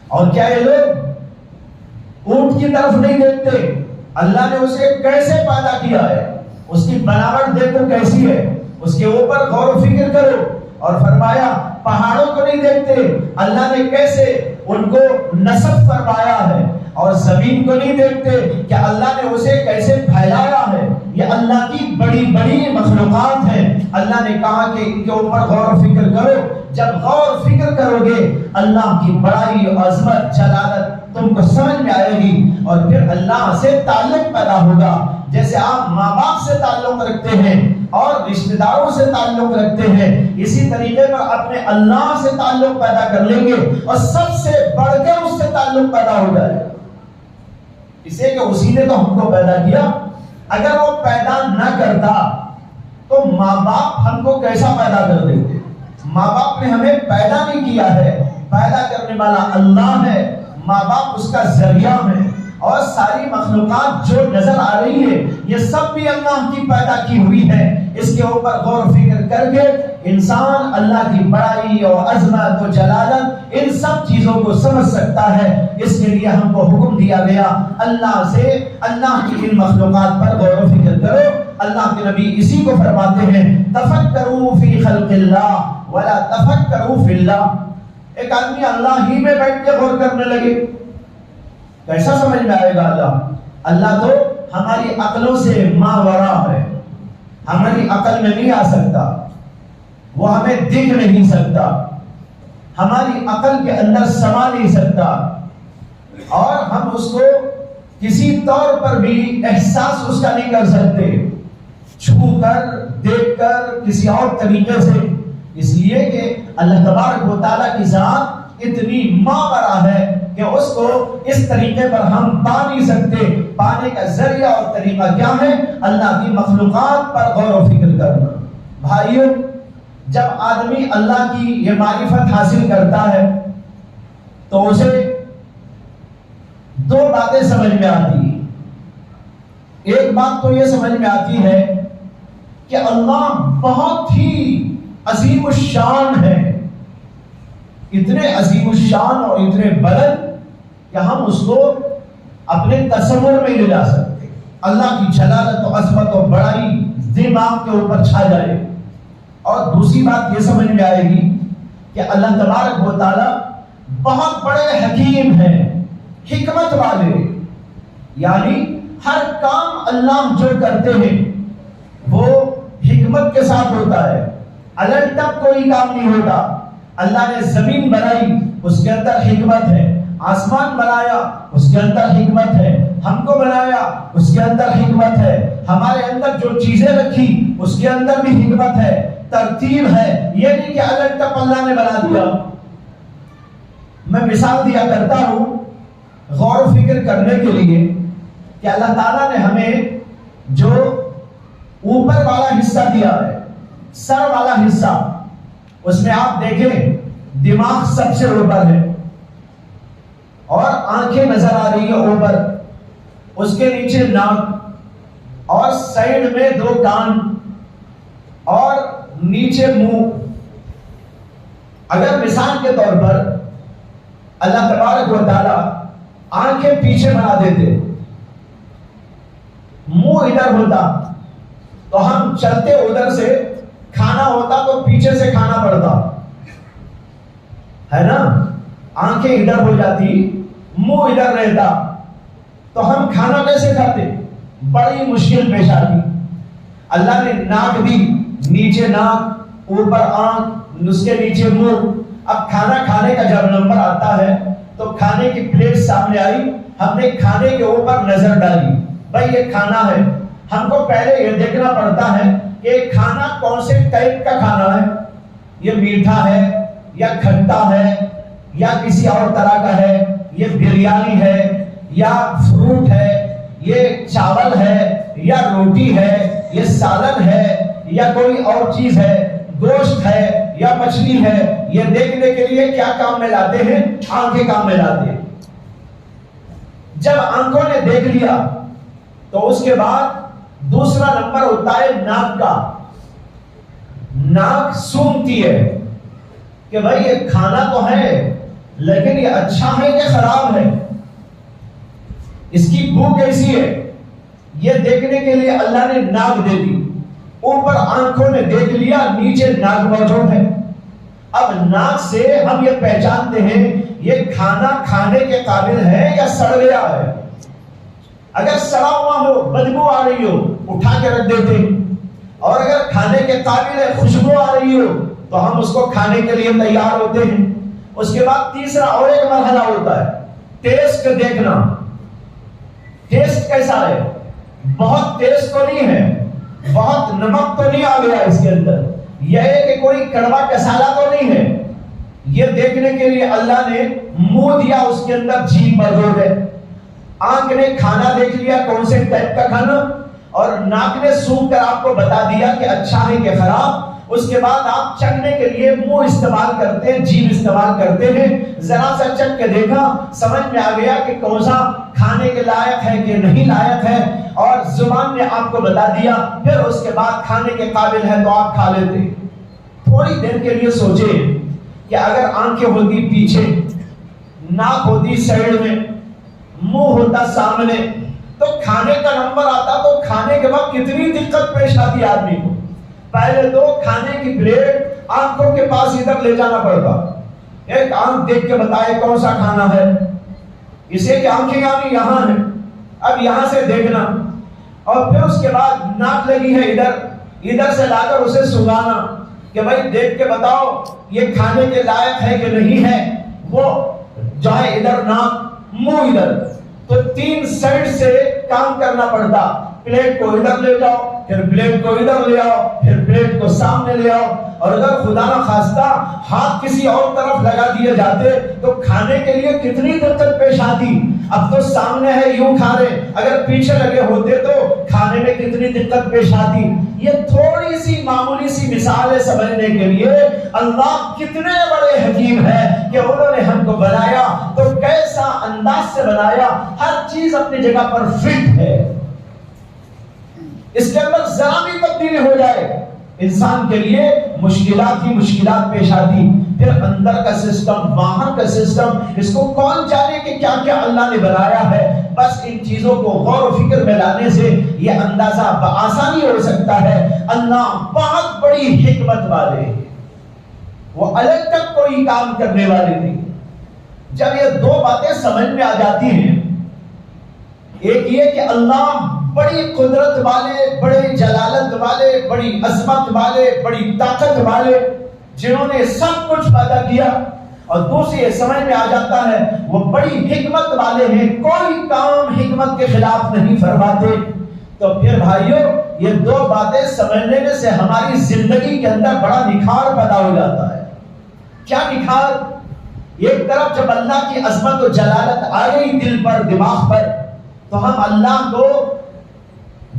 اور کیا یہ لوگ اونٹ کی طرف نہیں دیکھتے اللہ نے اسے کیسے پیدا کیا ہے، اس کی بناوٹ دیکھو کیسی ہے، اس کے اوپر غور و فکر کرو۔ اور فرمایا پہاڑوں کو نہیں دیکھتے اللہ نے کیسے ان کو نصب فرمایا ہے، اور زمین کو نہیں دیکھتے کہ اللہ نے اسے کیسے پھیلایا ہے۔ یہ اللہ کی بڑی بڑی مخلوقات ہیں۔ اللہ نے کہا کہ ان کے اوپر غور و فکر کرو۔ جب غور و فکر کرو گے اللہ کی بڑائی، عظمت، جلالت تم کو سمجھ میں آئے گی، اور پھر اللہ سے تعلق پیدا ہوگا۔ جیسے آپ ماں باپ سے تعلق رکھتے ہیں اور رشتہ داروں سے تعلق رکھتے ہیں، اسی طریقے پر اپنے اللہ سے تعلق پیدا کر لیں گے اور سب سے بڑھ کر اس سے تعلق پیدا ہو جائے گا، اسے کہ اسی نے تو ہم کو پیدا کیا۔ اگر وہ پیدا نہ کرتا تو ماں باپ ہم کو کیسا پیدا کر دیتے؟ ماں باپ نے ہمیں پیدا نہیں کیا ہے، پیدا کرنے والا اللہ ہے، ماں باپ اس کا ذریعہ ہے، اور ساری مخلوقات جو نظر آ رہی ہے یہ سب بھی اللہ کی پیدا کی ہوئی ہے۔ اس کے اوپر غور و فکر کر کے انسان اللہ کی بڑائی اور عظمت و جلالت ان سب چیزوں کو سمجھ سکتا ہے۔ اس کے لیے ہم کو حکم دیا گیا اللہ سے، اللہ کی ان مخلوقات پر غور و فکر کرو۔ اللہ کے نبی اسی کو فرماتے ہیں تفکروا فی خلق اللہ ولا تفکروا فی اللہ۔ ایک آدمی اللہ ہی میں بیٹھ کے غور کرنے لگے، کیسا سمجھ میں آئے گا اللہ؟ اللہ تو ہماری عقلوں سے ماورا ہے، ہماری عقل میں نہیں آ سکتا، وہ ہمیں دیکھ نہیں سکتا، ہماری عقل کے اندر سما نہیں سکتا، اور ہم اس کو کسی طور پر بھی احساس اس کا نہیں کر سکتے۔ چھو کر دیکھ کر کسی اور طریقے سے، اس لیے کہ اللہ تبارک و تعالیٰ کی ذات اتنی ماورا ہے کہ اس کو اس طریقے پر ہم پا نہیں سکتے۔ پانے کا ذریعہ اور طریقہ کیا ہے؟ اللہ کی مخلوقات پر غور و فکر کرنا۔ بھائیو، جب آدمی اللہ کی یہ معرفت حاصل کرتا ہے تو اسے دو باتیں سمجھ میں آتی ہیں۔ ایک بات تو یہ سمجھ میں آتی ہے کہ اللہ بہت ہی عظیم الشان ہے، اتنے عظیم الشان اور اتنے بلند کہ ہم اس کو اپنے تصور میں لے جا سکتے۔ اللہ کی جلالت و عظمت و بڑائی دماغ کے اوپر چھا جائے۔ اور دوسری بات یہ سمجھ میں آئے گی کہ اللہ تبارک و تعالی بہت بڑے حکیم ہیں، حکمت والے، یعنی ہر کام اللہ جو کرتے ہیں وہ حکمت کے ساتھ ہوتا ہے، الٹ تک کوئی کام نہیں ہوتا۔ اللہ نے زمین بنائی، اس کے اندر حکمت ہے، آسمان بنایا، اس کے اندر حکمت ہے، ہم کو بنایا، اس کے اندر حکمت ہے، ہمارے اندر جو چیزیں رکھی اس کے اندر بھی حکمت ہے، ترتیب ہے۔ یہ نہیں کہ الٹ تک اللہ نے بنا دیا۔ میں مثال دیا کرتا ہوں غور و فکر کرنے کے لیے کہ اللہ تعالیٰ نے ہمیں جو اوپر والا حصہ دیا ہے، سر والا حصہ، اس میں آپ دیکھیں دماغ سب سے اوپر ہے اور آنکھیں نظر آ رہی ہے اوپر، اس کے نیچے ناک اور سائیڈ میں دو کان اور نیچے منہ۔ اگر مثال کے طور پر اللہ تبارک و تعالیٰ آنکھیں پیچھے بنا دیتے، منہ ادھر ہوتا تو ہم چلتے ادھر سے، کھانا ہوتا تو پیچھے سے کھانا پڑتا ہے نا، آنکھیں ادھر ہو جاتی، منہ ادھر رہتا تو ہم کھانا کیسے کھاتے؟ بڑی مشکل پیش آتی۔ اللہ نے ناک دی، نیچے ناک، اوپر آنکھ، اس کے نیچے منہ۔ اب کھانا کھانے کا جب نمبر آتا ہے تو کھانے کی پلیٹ سامنے آئی، ہم نے کھانے کے اوپر نظر ڈالی، بھائی یہ کھانا ہے۔ ہم کو پہلے یہ دیکھنا پڑتا ہے کہ کھانا کون سے ٹائپ کا کھانا ہے، یہ میٹھا ہے یا کھٹا ہے یا کسی اور طرح کا ہے، یہ بریانی ہے یا فروٹ ہے، یہ چاول ہے یا روٹی ہے، یہ سالن ہے یا کوئی اور چیز ہے، گوشت ہے یا مچھلی ہے۔ یہ دیکھنے کے لیے کیا کام میں لاتے ہیں؟ آنکھیں کام میں لاتے ہیں۔ جب آنکھوں نے دیکھ لیا تو اس کے بعد دوسرا نمبر ہوتا ہے ناک کا۔ ناک سونگتی ہے کہ بھائی یہ کھانا تو ہے لیکن یہ اچھا ہے کہ خراب ہے، اس کی بو کیسی ہے، یہ دیکھنے کے لیے اللہ نے ناک دے دی۔ اوپر آنکھوں نے دیکھ لیا، نیچے ناک موجود ہے۔ اب ناک سے ہم یہ پہچانتے ہیں یہ کھانا کھانے کے قابل ہے یا سڑ گیا ہے۔ اگر سڑا ہوا ہو، بدبو آ رہی ہو، اٹھا کے رکھ دیتے، اور اگر کھانے کے قابل ہے، خوشبو آ رہی ہو تو ہم اس کو کھانے کے لیے تیار ہوتے ہیں۔ اس کے بعد تیسرا اور ایک مرحلہ ہوتا ہے ٹیسٹ دیکھنا۔ ٹیسٹ کیسا ہے؟ بہت تیز تو نہیں ہے، بہت نمک تو نہیں آ گیا اس کے اندر، یہ ہے کہ کوئی کڑوا کسالہ تو نہیں ہے۔ یہ دیکھنے کے لیے اللہ نے منہ دیا، اس کے اندر جیبھ موجود ہے۔ آنکھ نے کھانا دیکھ لیا کون سے ٹائپ کا کھانا، اور ناک نے سونگھ کر آپ کو بتا دیا کہ اچھا ہے کہ خراب۔ اس کے بعد آپ چکھنے کے لیے منہ استعمال کرتے ہیں، جیبھ استعمال کرتے ہیں۔ ذرا سا چکھ کے دیکھا، سمجھ میں آ گیا کہ کون سا کھانے کے لائق ہے کہ نہیں لائق ہے، اور زبان نے آپ کو بتا دیا۔ پھر اس کے بعد کھانے کے قابل ہے تو آپ کھا لیتے۔ تھوڑی دیر کے لیے سوچیں کہ اگر آنکھیں ہوتی پیچھے، ناک ہوتی سائیڈ میں، منہ ہوتا سامنے، تو کھانے کا نمبر آتا تو کھانے کے بعد کتنی دقت پیش آتی آدمی کو۔ پہلے تو کھانے کی پلیٹ آنکھوں کے پاس ادھر لے جانا پڑتا، ایک آنکھ دیکھ کے بتائے کون سا کھانا ہے، اسے کہ آنکھیں یہاں ہیں، اب یہاں سے دیکھنا، اور پھر اس کے بعد ناک لگی ہے ادھر سے لا کر اسے سنگانا کہ بھائی دیکھ کے بتاؤ یہ کھانے کے لائق ہے کہ نہیں ہے۔ وہ جو ہے ادھر ناک، منہ ادھر، تو تین سائڈ سے کام کرنا پڑتا۔ پلیٹ کو ادھر لے جاؤ، پھر پلیٹ کو ادھر لے آؤ، پھر پلیٹ کو سامنے لے آؤ، اور اگر خدا نہ خواستہ ہاتھ کسی اور طرف لگا دیے جاتے تو کھانے کے لیے کتنی دقت پیش آتی۔ اب تو سامنے ہے یوں کھا رہے، اگر پیچھے لگے ہوتے تو کھانے میں کتنی دقت پیش آتی۔ یہ تھوڑی سی معمولی سی مثال ہے سمجھنے کے لیے اللہ کتنے بڑے حکیم ہے کہ انہوں نے ہم کو بنایا تو کیسا انداز سے بنایا، ہر چیز اپنی جگہ پر فٹ ہے۔ اس کے اندر ذرا بھی تبدیلی ہو جائے انسان کے لیے مشکلات ہی مشکلات پیش آتی۔ پھر اندر کا سسٹم، باہر کا سسٹم، اس کو کون جانے کہ کیا کیا اللہ نے بنایا ہے۔ بس ان چیزوں کو غور و فکر میں لانے سے یہ اندازہ بآسانی ہو سکتا ہے اللہ بہت بڑی حکمت والے ہیں، وہ الگ تک کوئی کام کرنے والے نہیں۔ جب یہ دو باتیں سمجھ میں آ جاتی ہیں، ایک یہ کہ اللہ بڑی قدرت والے، بڑے جلالت والے، بڑی عظمت والے، بڑی طاقت والے، جنہوں نے سب کچھ پیدا کیا، اور دوسری یہ سمجھ میں آ جاتا ہے وہ بڑی حکمت والے ہیں، کوئی کام حکمت کے خلاف نہیں فرماتے۔ تو پھر بھائیوں یہ دو باتیں سمجھنے میں سے ہماری زندگی کے اندر بڑا نکھار پیدا ہو جاتا ہے۔ کیا نکھار؟ ایک طرف جب اللہ کی عظمت و جلالت آ گئی دل پر، دماغ پر، تو ہم اللہ کو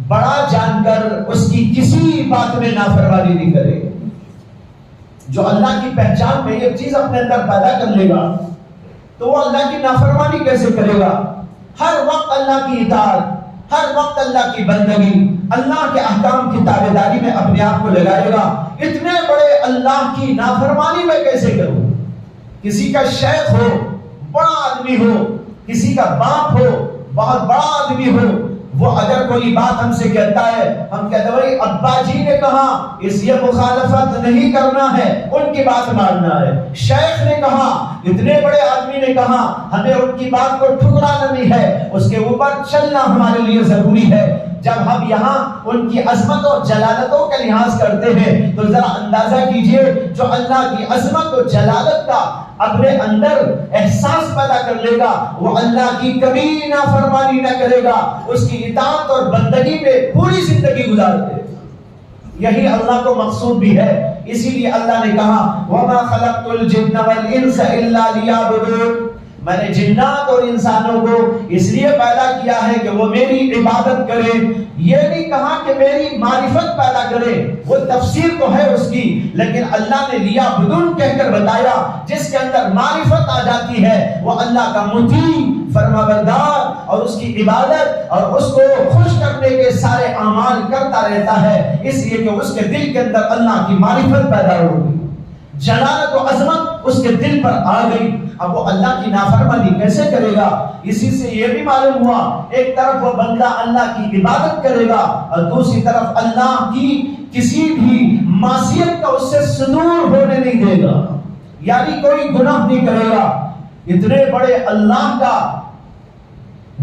بڑا جان کر اس کی کسی بات میں نافرمانی نہیں کرے گا۔ جو اللہ کی پہچان میں ایک چیز اپنے اندر پیدا کر لے گا تو وہ اللہ کی نافرمانی کیسے کرے گا؟ ہر وقت اللہ کی اطاعت، ہر وقت اللہ کی بندگی، اللہ کے احکام کی تابعداری میں اپنے آپ کو لگائے گا۔ اتنے بڑے اللہ کی نافرمانی میں کیسے کروں؟ کسی کا شیخ ہو، بڑا آدمی ہو، کسی کا باپ ہو، بہت بڑا آدمی ہو، وہ اگر کوئی بات ہم سے کہتا ہے، ہم کہتے ہیں بھائی ابا جی نے کہا اس لیے مخالفت نہیں کرنا ہے، ان کی بات ماننا ہے۔ شیخ نے کہا، اتنے بڑے آدمی نے کہا، ہمیں ان کی بات کو ٹھکرانا نہیں ہے، اس کے اوپر چلنا ہمارے لیے ضروری ہے۔ جب ہم یہاں ان کی عظمت اور جلالتوں کا لحاظ کرتے ہیں تو ذرا اندازہ کیجئے جو اللہ کی عظمت اور جلالت کا اپنے اندر احساس پیدا کر لے گا وہ اللہ کی کبھی نافرمانی نہ کرے گا، اس کی اطاعت اور بندگی میں پوری زندگی گزار دے۔ یہی اللہ کو مقصود بھی ہے، اسی لیے اللہ نے کہا وَمَا خَلَقْتُ الْجِنَّ وَالْإِنسَ إِلَّا لِيَعْبُدُونِ، میں نے جنات اور انسانوں کو اس لیے پیدا کیا ہے کہ وہ میری عبادت کریں۔ یہ نہیں کہا کہ میری معرفت پیدا کرے، وہ تفسیر تو ہے اس کی، لیکن اللہ نے لیا بدون کہہ کر بتایا جس کے اندر معرفت آ جاتی ہے وہ اللہ کا مطیع، فرمانبردار، اور اس کی عبادت اور اس کو خوش کرنے کے سارے اعمال کرتا رہتا ہے، اس لیے کہ اس کے دل کے اندر اللہ کی معرفت پیدا ہوگی، جلالت و عظمت اس کے دل پر آ گئی۔ اب وہ اللہ کی نافرمانی کیسے کرے گا؟ اسی سے یہ بھی معلوم ہوا ایک طرف وہ بندہ اللہ کی عبادت کرے گا اور دوسری طرف اللہ کی کسی بھی معصیت کا اس سے صدور ہونے نہیں دے گا، یعنی کوئی گناہ نہیں کرے گا۔ اتنے بڑے اللہ کا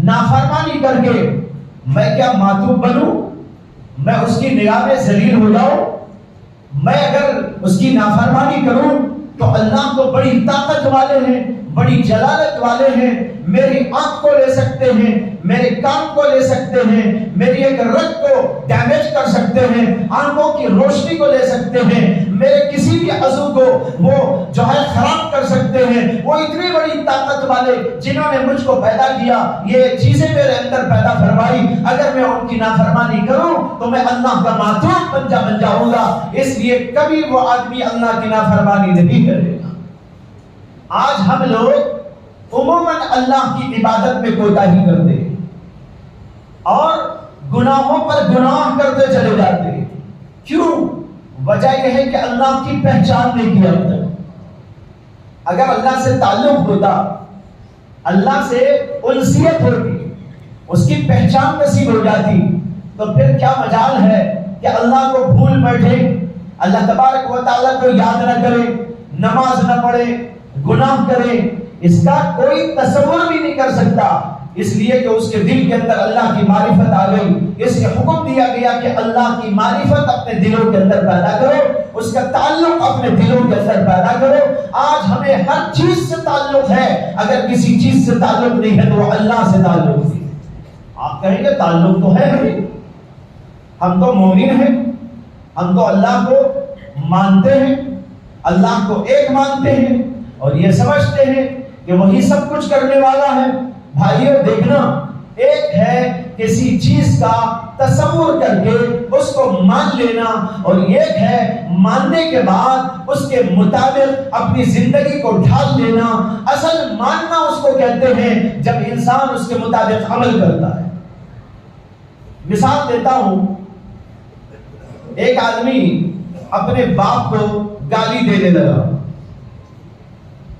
نافرمانی کر کے میں کیا معتوب بنوں؟ میں اس کی نگاہ میں ذلیل ہو جاؤں؟ میں اگر اس کی نافرمانی کروں تو اللہ تو بڑی طاقت والے ہیں، بڑی جلالت والے ہیں، میری آنکھ کو لے سکتے ہیں، میرے کان کو لے سکتے ہیں، میری ایک رگ کو ڈیمیج کر سکتے ہیں، آنکھوں کی روشنی کو لے سکتے ہیں، میرے کسی بھی عضو کو وہ جو ہے خراب کر سکتے ہیں۔ وہ اتنی بڑی طاقت والے جنہوں نے مجھ کو پیدا کیا، یہ چیزیں میرے اندر پیدا فرمائی، اگر میں ان کی نافرمانی کروں تو میں اللہ کا معتوب بن جاؤں گا، اس لیے کبھی وہ آدمی اللہ کی نافرمانی نہیں کرے گا۔ آج ہم لوگ عموماً اللہ کی عبادت میں کوتاہی کرتے ہیں اور گناہوں پر گناہ کرتے چلے جاتے ہیں۔ کیوں؟ وجہ یہ ہے کہ اللہ کی پہچان نہیں کی اب تک۔ اگر اللہ سے تعلق ہوتا، اللہ سے انسیت ہوتی، اس کی پہچان نصیب ہو جاتی، تو پھر کیا مجال ہے کہ اللہ کو بھول بیٹھے، اللہ تبارک و تعالیٰ کو یاد نہ کرے، نماز نہ پڑھے، گناہ کرے؟ اس کا کوئی تصور بھی نہیں کر سکتا، اس لیے کہ اس کے دل کے اندر اللہ کی معرفت آ گئی۔ اس کے حکم دیا گیا کہ اللہ کی معرفت اپنے دلوں کے اندر پیدا کرو، اس کا تعلق اپنے دلوں کے اندر پیدا کرو۔ آج ہمیں ہر چیز سے تعلق ہے، اگر کسی چیز سے تعلق نہیں ہے تو وہ اللہ سے تعلق ہے۔ آپ کہیں گے تعلق تو ہے ہمیں، ہم تو مومن ہیں، ہم تو اللہ کو مانتے ہیں، اللہ کو ایک مانتے ہیں اور یہ سمجھتے ہیں کہ وہی سب کچھ کرنے والا ہے۔ بھائیو دیکھنا، ایک ہے کسی چیز کا تصور کر کے اس کو مان لینا، اور ایک ہے ماننے کے بعد اس کے مطابق اپنی زندگی کو ڈھال لینا۔ اصل ماننا اس کو کہتے ہیں جب انسان اس کے مطابق عمل کرتا ہے۔ مثال دیتا ہوں، ایک آدمی اپنے باپ کو گالی دینے لگا۔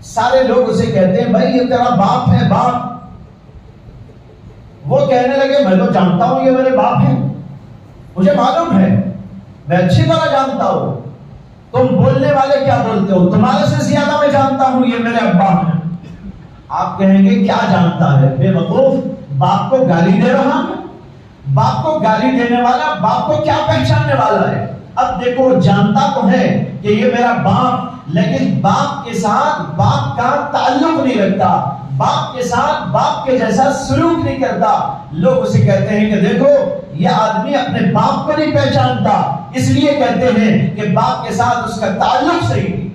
سارے لوگ اسے کہتے ہیں بھائی یہ تیرا باپ ہے، باپ۔ وہ کہنے لگے میں تو جانتا ہوں یہ میرے باپ ہیں، مجھے معلوم ہے، میں اچھی طرح جانتا ہوں، تم بولنے والے کیا بولتے ہو، تمہارے سے زیادہ میں جانتا ہوں یہ میرے ابا ہیں۔ آپ کہیں گے کیا جانتا ہے بے وقوف، باپ کو گالی دے رہا ہے۔ باپ کو گالی دینے والا باپ کو کیا پہچاننے والا ہے؟ اب دیکھو، جانتا تو ہے کہ یہ میرا باپ، لیکن باپ کے ساتھ باپ کا تعلق نہیں رکھتا، باپ کے ساتھ باپ کے جیسا سلوک نہیں کرتا۔ لوگ اسے کہتے ہیں کہ دیکھو یہ آدمی اپنے باپ کو نہیں پہچانتا، اس لیے کہتے ہیں کہ باپ کے ساتھ اس کا تعلق صحیح نہیں۔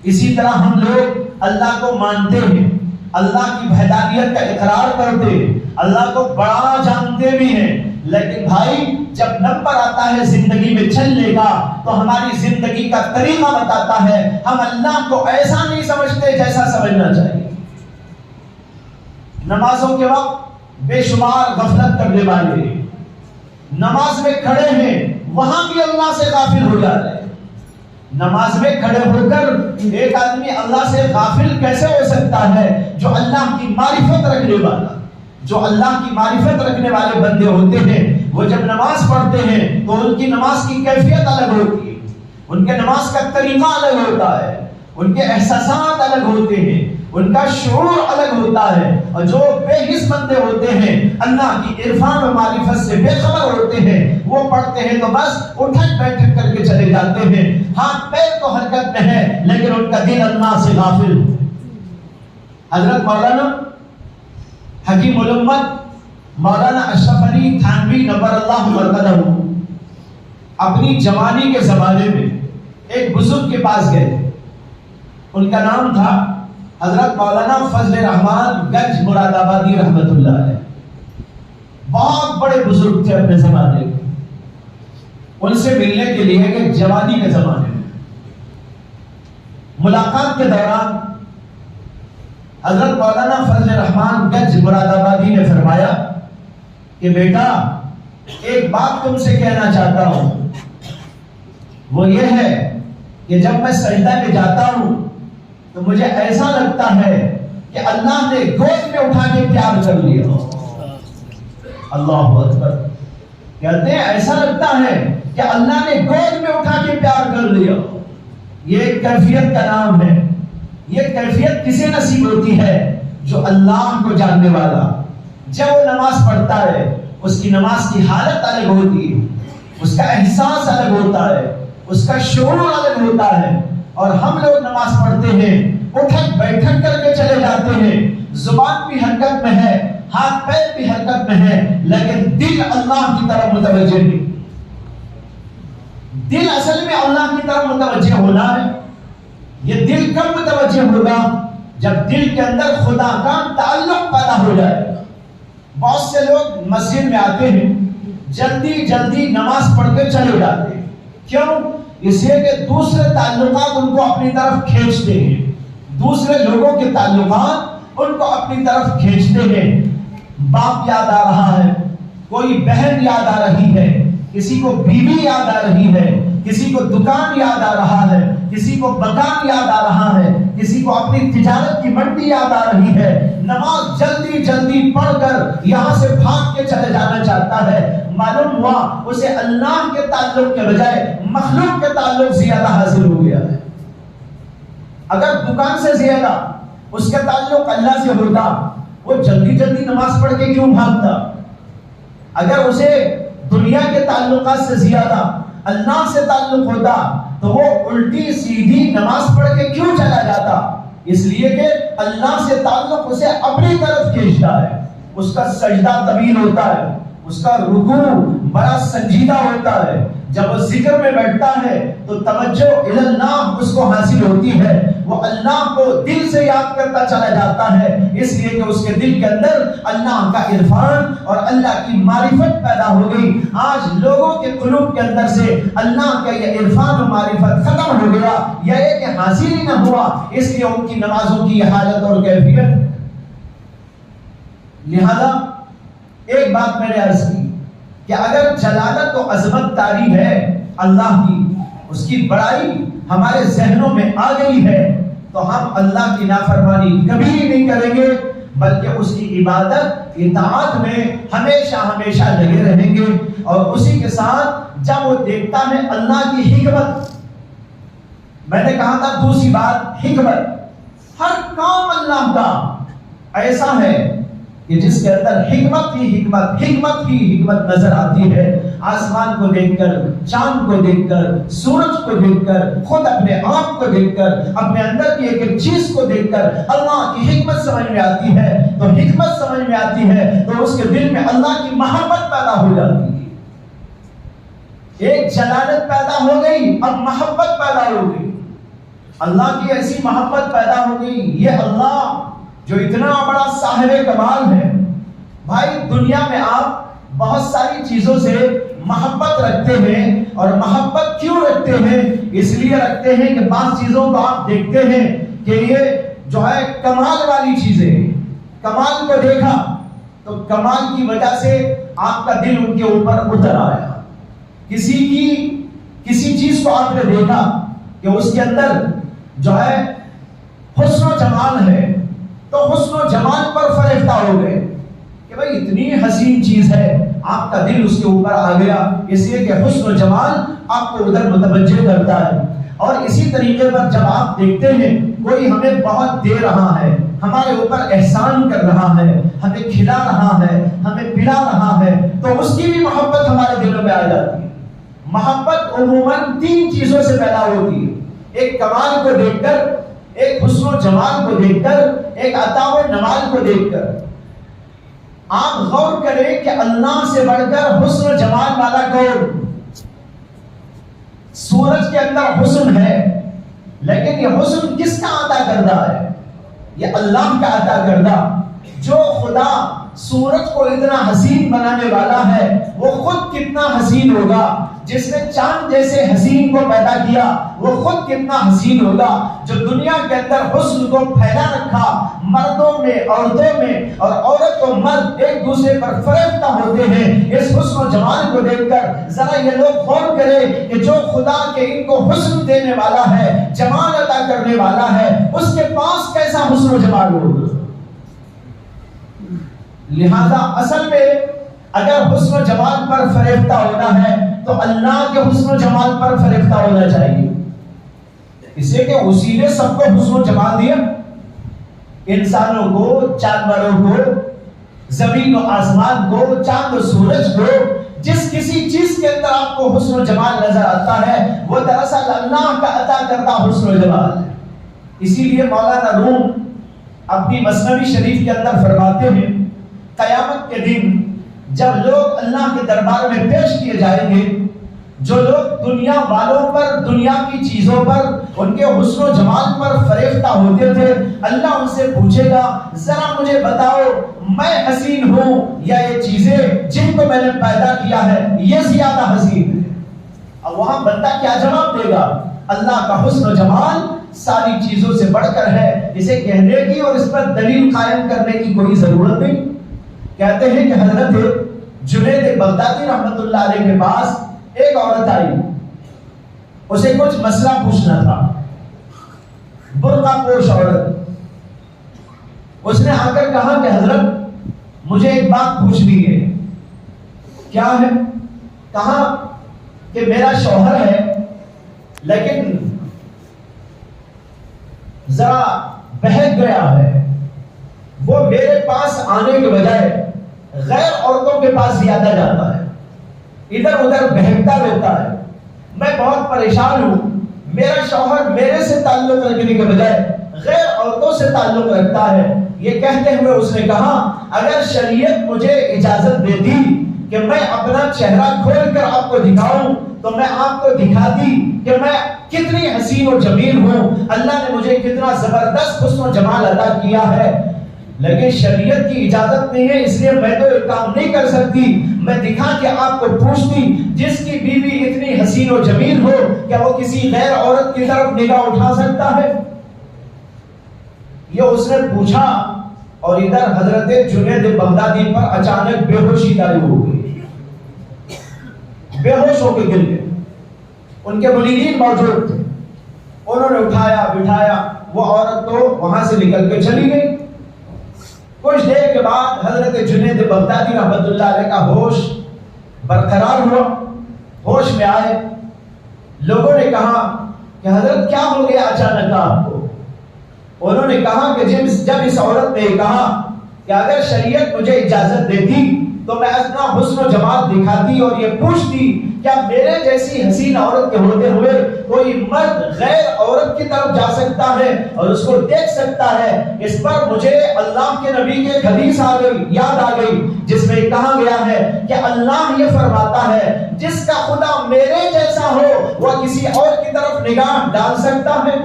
اسی طرح ہم لوگ اللہ کو مانتے ہیں، اللہ کی وحدانیت کا اقرار کرتے ہیں، اللہ کو بڑا جانتے بھی ہیں، لیکن بھائی جب نمبر آتا ہے زندگی میں چلنے کا تو ہماری زندگی کا طریقہ بتاتا ہے ہم اللہ کو ایسا نہیں سمجھتے جیسا سمجھنا چاہیے۔ نمازوں کے وقت بے شمار غفلت کرنے والے ہیں، نماز میں کھڑے ہیں وہاں بھی اللہ سے غافل ہو جاتے ہیں۔ نماز میں کھڑے ہو کر ایک آدمی اللہ سے غافل کیسے ہو سکتا ہے؟ جو اللہ کی معرفت رکھنے والا، جو اللہ کی معرفت رکھنے والے بندے ہوتے ہیں، وہ جب نماز پڑھتے ہیں تو ان کی نماز کی کیفیت الگ ہوتی ہے، ان کے نماز کا طریقہ الگ ہوتا ہے، ان کے احساسات الگ ہوتے ہیں، ان کا شعور الگ ہوتا ہے۔ اور جو بے حس بندے ہوتے ہیں، اللہ کی عرفان و معرفت سے بے خبر ہوتے ہیں، وہ پڑھتے ہیں تو بس اٹھک بیٹھک کر کے چلے جاتے ہیں، ہاتھ پیر تو حرکت میں ہے لیکن ان کا دل اللہ سے غافل۔ حضرت مولانا حکیم الامت مولانا اشرف علی تھانوی نور اللہ مرقدہ اپنی جوانی کے زمانے میں ایک بزرگ کے پاس گئے تھے، ان کا نام تھا حضرت مولانا فضل رحمان گنج مراد آبادی رحمت اللہ علیہ۔ بہت بڑے بزرگ تھے اپنے زمانے کے، ان سے ملنے کے لیے کہ جوانی کے زمانے میں ملاقات کے دوران حضرت مولانا فضل رحمان گنج مراد آبادی نے فرمایا کہ بیٹا ایک بات تم سے کہنا چاہتا ہوں، وہ یہ ہے کہ جب میں سجدہ میں جاتا ہوں تو مجھے ایسا لگتا ہے کہ اللہ نے گود میں اٹھا کے پیار کر لیا۔ اللہ اکبر، کہتے ہیں ایسا لگتا ہے کہ اللہ نے گود میں اٹھا کے پیار کر لیا۔ یہ ایک کیفیت کا نام ہے۔ یہ کیفیت کسے نصیب ہوتی ہے؟ جو اللہ کو جاننے والا۔ جب وہ نماز پڑھتا ہے اس کی نماز کی حالت الگ ہوتی ہے، اس کا احساس الگ ہوتا ہے، اس کا شعور الگ ہوتا ہے۔ اور ہم لوگ نماز پڑھتے ہیں اٹھک بیٹھک کر کے چلے جاتے ہیں، زبان بھی حرکت میں ہے، ہاتھ پیر بھی حرکت میں ہے، لیکن دل اللہ کی طرف متوجہ نہیں۔ دل اصل میں اللہ کی طرف متوجہ ہونا ہے۔ یہ دل کب متوجہ ہوگا؟ جب دل کے اندر خدا کا تعلق پیدا ہو جائے۔ بہت سے لوگ مسجد میں آتے ہیں، جلدی جلدی نماز پڑھ کے چلے جاتے ہیں۔ کیوں؟ اس لیے کہ دوسرے تعلقات ان کو اپنی طرف کھینچتے ہیں، دوسرے لوگوں کے تعلقات ان کو اپنی طرف کھینچتے ہیں۔ باپ یاد آ رہا ہے، کوئی بہن یاد آ رہی ہے، کسی کو بیوی یاد آ رہی ہے، کسی کو دکان یاد آ رہا ہے، کسی کو مکان یاد آ رہا ہے، کسی کو اپنی تجارت کی منڈی یاد آ رہی ہے۔ نماز جلدی جلدی پڑھ کر یہاں سے بھاگ کے چلے جانا چاہتا ہے۔ معلوم ہوا اسے اللہ کے تعلق کے بجائے مخلوق کے تعلق زیادہ حاصل ہو گیا ہے۔ اگر دکان سے زیادہ اس کا تعلق اللہ سے ہوتا، وہ جلدی جلدی نماز پڑھ کے کیوں بھاگتا؟ اگر اسے دنیا کے تعلقات سے زیادہ اللہ سے تعلق ہوتا تو وہ الٹی سیدھی نماز پڑھ کے کیوں چلا جاتا؟ اس لیے کہ اللہ سے تعلق اسے اپنی طرف کھینچتا ہے، اس کا سجدہ طویل ہوتا ہے، اس کا رکوع بڑا سنجیدہ ہوتا ہے، جب وہ ذکر میں بیٹھتا ہے تو توجہ الی اللہ اس کو حاصل ہوتی ہے، وہ اللہ کو دل سے یاد کرتا چلا جاتا ہے، اس لیے کہ اس کے دل کے اندر اللہ کا عرفان اور اللہ کی معرفت پیدا ہو گئی۔ آج لوگوں کے قلوب کے اندر سے اللہ کا یہ عرفان و معرفت ختم ہو گیا، یہ کہ حاصل ہی نہ ہوا، اس لیے ان کی نمازوں کی حالت اور کیفیت۔ لہذا ایک بات میں نے عرض کی کہ اگر جلالت و عظمت طاری ہے اللہ کی، اس کی بڑائی ہمارے ذہنوں میں آ گئی ہے، تو ہم اللہ کی نافرمانی کبھی نہیں کریں گے، بلکہ اس کی عبادت اطاعت میں ہمیشہ ہمیشہ لگے رہیں گے۔ اور اسی کے ساتھ جب وہ دیکھتا ہے اللہ کی حکمت، میں نے کہا تھا دوسری بات حکمت، ہر کام اللہ کا ایسا ہے کہ جس کے اندر حکمت ہی حکمت نظر آتی ہے۔ آسمان کو دیکھ کر، چاند کو دیکھ کر، سورج کو دیکھ کر، خود اپنے آپ کو دیکھ کر، اپنے اندر کی ایک ایک چیز کو دیکھ کر اللہ کی حکمت سمجھ میں آتی ہے۔ تو حکمت سمجھ میں آتی ہے تو اس کے دل میں اللہ کی محبت پیدا ہو جاتی ہے، ایک جلالت پیدا ہو گئی، اب محبت پیدا ہو گئی، اللہ کی ایسی محبت پیدا ہو گئی۔ یہ اللہ جو اتنا بڑا صاحب کمال ہے، بھائی دنیا میں آپ بہت ساری چیزوں سے محبت رکھتے ہیں، اور محبت کیوں رکھتے ہیں؟ اس لیے رکھتے ہیں کہ بعض چیزوں کو آپ دیکھتے ہیں کہ یہ جو ہے کمال والی چیزیں، کمال کو دیکھا تو کمال کی وجہ سے آپ کا دل ان کے اوپر اتر آیا۔ کسی چیز کو آپ نے دیکھا کہ اس کے اندر جو ہے حسن و جمال ہے، تو حسن و جمال پر فریفتہ ہو گئے کہ بھائی اتنی حسین چیز ہے، آپ کا دل اس کے اوپر آ گیا، اس لیے کہ حسن و جمال آپ کو ادھر متوجہ کرتا ہے۔ اور اسی طریقے پر جب آپ دیکھتے ہیں کوئی ہمیں بہت دے رہا ہے، ہمارے اوپر احسان کر رہا ہے، ہمیں کھلا رہا ہے، ہمیں پلا رہا ہے، تو اس کی بھی محبت ہمارے دلوں میں آ جاتی ہے۔ محبت عموماً تین چیزوں سے پیدا ہوتی ہے، ایک کمال کو دیکھ کر، ایک حسن و جمال کو دیکھ کر، ایک عطا و نمال کو دیکھ کر۔ آپ غور کریں کہ اللہ سے بڑھ کر حسن و جمال والا کون؟ سورج کے اندر حسن ہے، لیکن یہ حسن کس کا عطا کردہ ہے؟ یہ اللہ کا عطا کردہ۔ جو خدا سورج کو اتنا حسین بنانے والا ہے، وہ خود کتنا حسین ہوگا۔ جس نے چاند جیسے حسین کو پیدا کیا، وہ خود کتنا حسین ہوگا۔ جو دنیا کے اندر حسن کو پھیلا رکھا، مردوں میں، عورتوں میں، اور عورت و مرد ایک دوسرے پر فریفتہ ہوتے ہیں، اس حسن و جمال کو دیکھ کر ذرا یہ لوگ غور کریں کہ جو خدا کے ان کو حسن دینے والا ہے، جمال عطا کرنے والا ہے، اس کے پاس کیسا حسن و جمال ہوگا۔ لہذا اصل میں اگر حسن و جمال پر فریفتہ ہونا ہے تو اللہ کے حسن و جمال پر فریفتہ ہونا چاہیے، اس لیے کہ اسی نے سب کو حسن و جمال دیا، انسانوں کو، جانوروں کو، زمین و آسمان کو، چاند و سورج کو۔ جس کسی چیز کے اندر آپ کو حسن و جمال نظر آتا ہے وہ دراصل اللہ کا عطا کردہ حسن و جمال ہے۔ اسی لیے مولانا روم اپنی مثنوی شریف کے اندر فرماتے ہیں قیامت کے دن جب لوگ اللہ کے دربار میں پیش کیے جائیں گے، جو لوگ دنیا والوں پر، دنیا کی چیزوں پر، ان کے حسن و جمال پر فریفتہ ہوتے تھے، اللہ ان سے پوچھے گا ذرا مجھے بتاؤ میں حسین ہوں یا یہ چیزیں جن کو میں نے پیدا کیا ہے یہ زیادہ حسین ہے؟ اب وہاں بندہ کیا جواب دے گا؟ اللہ کا حسن و جمال ساری چیزوں سے بڑھ کر ہے، اسے کہنے کی اور اس پر دلیل قائم کرنے کی کوئی ضرورت نہیں۔ کہتے ہیں کہ حضرت جنید بغدادی رحمت اللہ علیہ کے پاس ایک عورت آئی، اسے کچھ مسئلہ پوچھنا تھا، برقع پوش عورت۔ اس نے آ کر کہا کہ حضرت مجھے ایک بات پوچھنی ہے۔ کیا ہے؟ کہا کہ میرا شوہر ہے لیکن ذرا بہک گیا ہے، وہ میرے پاس آنے کے بجائے غیر عورتوں کے پاس زیادہ جاتا ہے، ادھر ادھر بہکتا رہتا ہے، میں بہت پریشان ہوں۔ میرا شوہر میرے سے تعلق رکھنے کے بجائے غیر عورتوں سے تعلق رکھتا ہے۔ یہ کہتے ہوئے اس نے کہا اگر شریعت مجھے اجازت دیتی کہ میں اپنا چہرہ کھول کر آپ کو دکھاؤں تو میں آپ کو دکھا دی کہ میں کتنی حسین و جمیل ہوں، اللہ نے مجھے کتنا زبردست حسن و جمال عطا کیا ہے، لیکن شریعت کی اجازت نہیں ہے، اس لیے میں تو ایک کام نہیں کر سکتی، میں دکھا کے آپ کو پوچھتی جس کی بیوی اتنی حسین و جمیل ہو کیا وہ کسی غیر عورت کی طرف نگاہ اٹھا سکتا ہے؟ یہ اس نے پوچھا اور ادھر حضرت جنید بغدادی پر اچانک بے ہوشی طاری ہو گئی، بے ہوش ہو کے گر گئے۔ ان کے مریدین موجود تھے، انہوں نے اٹھایا بٹھایا، وہ عورت تو وہاں سے نکل کے چلی گئی۔ کچھ دیر کے بعد حضرت جنید بغدادی رحمۃ اللہ علیہ کا ہوش برقرار ہوا، ہوش میں آئے۔ لوگوں نے کہا کہ حضرت کیا ہو گیا اچانک آپ کو؟ انہوں نے کہا کہ جب اس عورت نے کہا کہ اگر شریعت مجھے اجازت دیتی تو میں اپنا حسن و جمال دکھاتی اور یہ پوچھتی کیا میرے جیسی حسین عورت کے ہوتے ہوئے کوئی مرد غیر عورت کی طرف جا سکتا ہے اور اس کو دیکھ سکتا ہے؟ اس پر مجھے اللہ کے نبی کے حدیث یاد آ گئی جس میں کہا گیا ہے کہ اللہ یہ فرماتا ہے جس کا خدا میرے جیسا ہو وہ کسی اور کی طرف نگاہ ڈال سکتا ہے؟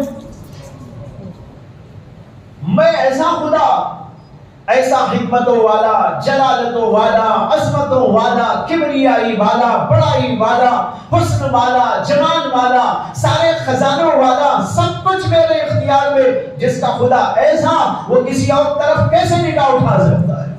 میں ایسا خدا، ایسا حکمتوں والا، جلالتوں والا، عظمتوں والا، کبریائی والا، بڑائی والا، حسن والا، جمال والا، سارے خزانوں والا، سب کچھ میرے اختیار میں جس کا خدا ایسا وہ کسی اور طرف کیسے نگاہ اٹھا سکتا ہے؟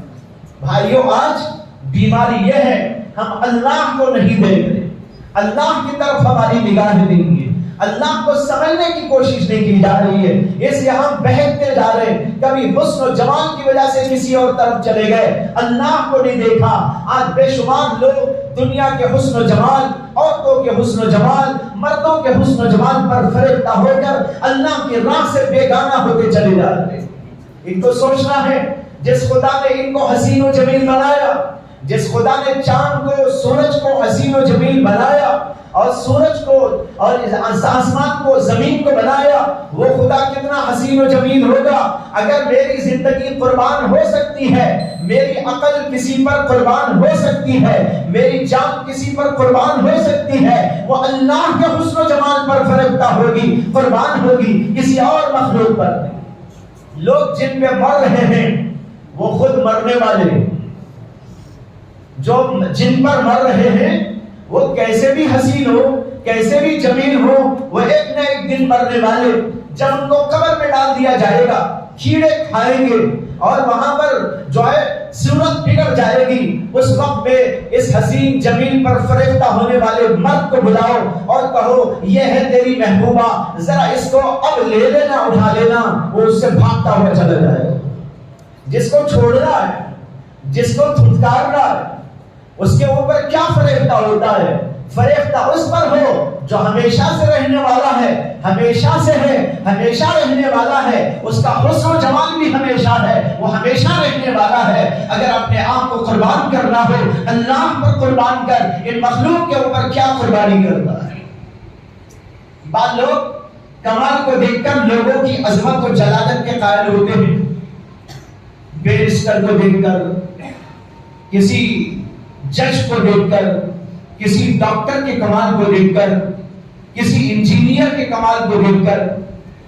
بھائیوں آج بیماری یہ ہے ہم اللہ کو نہیں دیکھ رہے، اللہ کی طرف ہماری نگاہیں نہیں ہے، اللہ کو سمجھنے کی کوشش نہیں کی جا رہی ہے، اس لیے ہم بہکتے جا رہے ہیں، کبھی حسن و جمال کی وجہ سے کسی اور طرف چلے گئے، اللہ کو نہیں دیکھا۔ آج بے شمار لوگ دنیا کے حسن و جمال، عورتوں کے حسن و جمال، مردوں کے حسن و جمال پر فریفتہ ہو کر اللہ کی راہ سے بیگانہ ہوتے چلے جا رہے ہیں۔ ان کو سوچنا ہے جس خدا نے ان کو حسین و جمیل بنایا، جس خدا نے چاند کو سورج کو حسین و جمیل بنایا اور سورج کو اور آسمان کو زمین کو بنایا، وہ خدا کتنا حسین و جمیل ہوگا۔ اگر میری زندگی قربان ہو سکتی ہے، میری عقل کسی پر قربان ہو سکتی ہے، میری جان کسی پر قربان ہو سکتی ہے، وہ اللہ کے حسن و جمال پر فریفتہ ہوگی، قربان ہوگی، کسی اور مخلوق پر نہیں۔ لوگ جن پہ مر رہے ہیں وہ خود مرنے والے ہیں، جو جن پر مر رہے ہیں وہ کیسے بھی حسین ہو، کیسے بھی جمیل ہو، وہ ایک نہ ایک دن مرنے والے۔ جب ان کو قبر میں ڈال دیا جائے گا، کیڑے کھائیں گے اور وہاں پر جو ہے صورت بگڑ جائے گی، اس وقت میں اس حسین جمیل پر فریفتہ ہونے والے مرد کو بلاؤ اور کہو یہ ہے تیری محبوبہ، ذرا اس کو اب لے لینا، اٹھا لینا، وہ اس سے بھاگتا ہوا چلا جائے گا۔ جس کو چھوڑنا ہے، جس کو دھتکارنا ہے، اس کے اوپر کیا فریفتہ ہوتا ہے؟ فریفتہ اس پر ہو جو ہمیشہ سے رہنے والا ہے، ہمیشہ سے ہے، ہمیشہ رہنے والا ہے، اس کا حسن و جمال بھی ہمیشہ ہے، وہ ہمیشہ رہنے والا ہے۔ اگر اپنے آپ کو قربان کرنا ہو اللہ پر قربان کر، ان مخلوق کے اوپر کیا قربانی کرتا ہے؟ بعض لوگ کمال کو دیکھ کر لوگوں کی عظمت و جلالت کے قائل ہوتے ہیں، بیرسٹر کو دیکھ کر، کسی جج کو دیکھ کر، کسی ڈاکٹر کے کمال کو دیکھ کر، کسی انجینئر کے کمال کو دیکھ کر،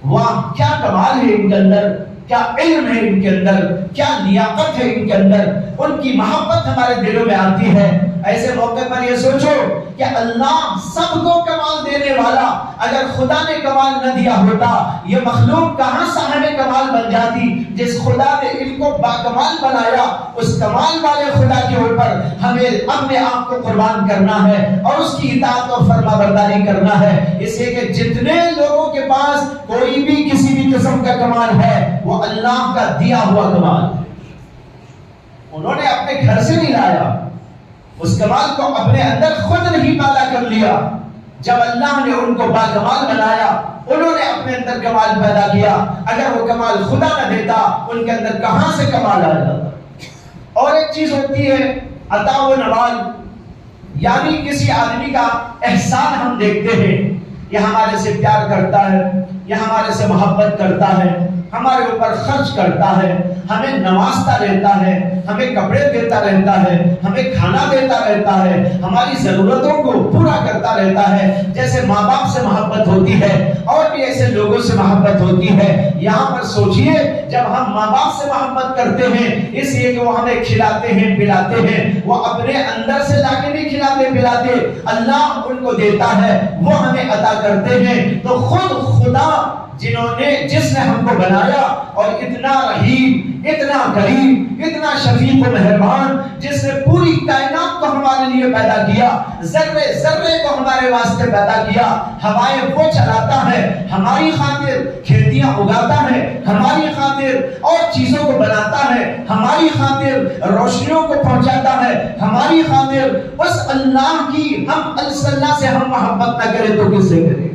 واہ کیا کمال ہے ان کے اندر، کیا علم ہے ان کے اندر، کیا لیاقت ہے ان کے اندر، ان کی محبت ہمارے دلوں میں آتی ہے۔ ایسے موقع پر یہ سوچو کہ اللہ سب کو کمال دینے والا اگر خدا نے کمال نہ دیا ہوتا یہ مخلوق کہاں صاحب کمال بن جاتی؟ جس خدا نے ان کو باکمال بنایا اس کمال والے خدا کے اوپر ہمیں اپنے آپ کو قربان کرنا ہے اور اس کی اطاعت اور فرما برداری کرنا ہے۔ اس لیے کہ جتنے لوگوں کے پاس کوئی بھی کسی بھی قسم کا کمال ہے وہ اللہ کا دیا ہوا کمال ہے، انہوں نے اپنے گھر سے نہیں لایا، اس کمال کو اپنے اندر خود نہیں پیدا کر لیا۔ جب اللہ نے ان کو باکمال بنایا انہوں نے اپنے اندر کمال پیدا کیا، اگر وہ کمال خدا نہ دیتا ان کے اندر کہاں سے کمال آ جاتا؟ اور ایک چیز ہوتی ہے عطا و نوال، یعنی کسی آدمی کا احسان ہم دیکھتے ہیں، یہ ہمارے سے پیار کرتا ہے، یہ ہمارے سے محبت کرتا ہے، ہمارے اوپر خرچ کرتا ہے، ہمیں نوازتا رہتا ہے، ہمیں کپڑے دیتا رہتا ہے، ہمیں کھانا دیتا رہتا ہے، ہماری ضرورتوں کو پورا کرتا رہتا ہے، جیسے ماں باپ سے محبت ہوتی ہے اور بھی ایسے لوگوں سے محبت ہوتی ہے۔ یہاں پر سوچئے جب ہم ماں باپ سے محبت کرتے ہیں اس لیے کہ وہ ہمیں کھلاتے ہیں پلاتے ہیں، وہ اپنے اندر سے لا کے نہیں کھلاتے پلاتے، اللہ ان کو دیتا ہے، وہ ہمیں عطا کرتے ہیں، تو خود خدا جس نے ہم کو بنایا اور اتنا رحیم، اتنا کریم، اتنا شفیق و مہربان، جس نے پوری کائنات کو ہمارے لیے پیدا کیا، ذرے ذرے کو ہمارے واسطے پیدا کیا، ہوائیں وہ چلاتا ہے، ہماری خاطر کھیتیاں اگاتا ہے، ہماری خاطر اور چیزوں کو بناتا ہے، ہماری خاطر روشنیوں کو پہنچاتا ہے، ہماری خاطر، بس اللہ کی اللہ سے ہم محبت نہ کریں تو کس سے کریں؟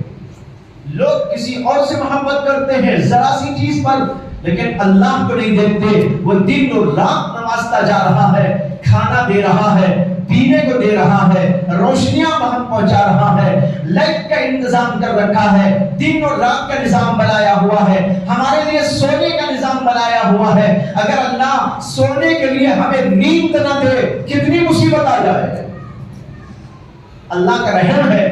لوگ کسی اور سے محبت کرتے ہیں ذرا سی چیز پر، لیکن اللہ کو نہیں دیکھتے۔ وہ دن اور رات نوازتا جا رہا ہے، کھانا دے رہا ہے، پینے کو دے رہا ہے، روشنیاں وہاں پہنچا رہا ہے، لائٹ کا انتظام کر رکھا ہے، دن اور رات کا نظام بنایا ہوا ہے، ہمارے لیے سونے کا نظام بنایا ہوا ہے۔ اگر اللہ سونے کے لیے ہمیں نیند نہ دے کتنی مصیبت آ جائے۔ اللہ کا رحم ہے،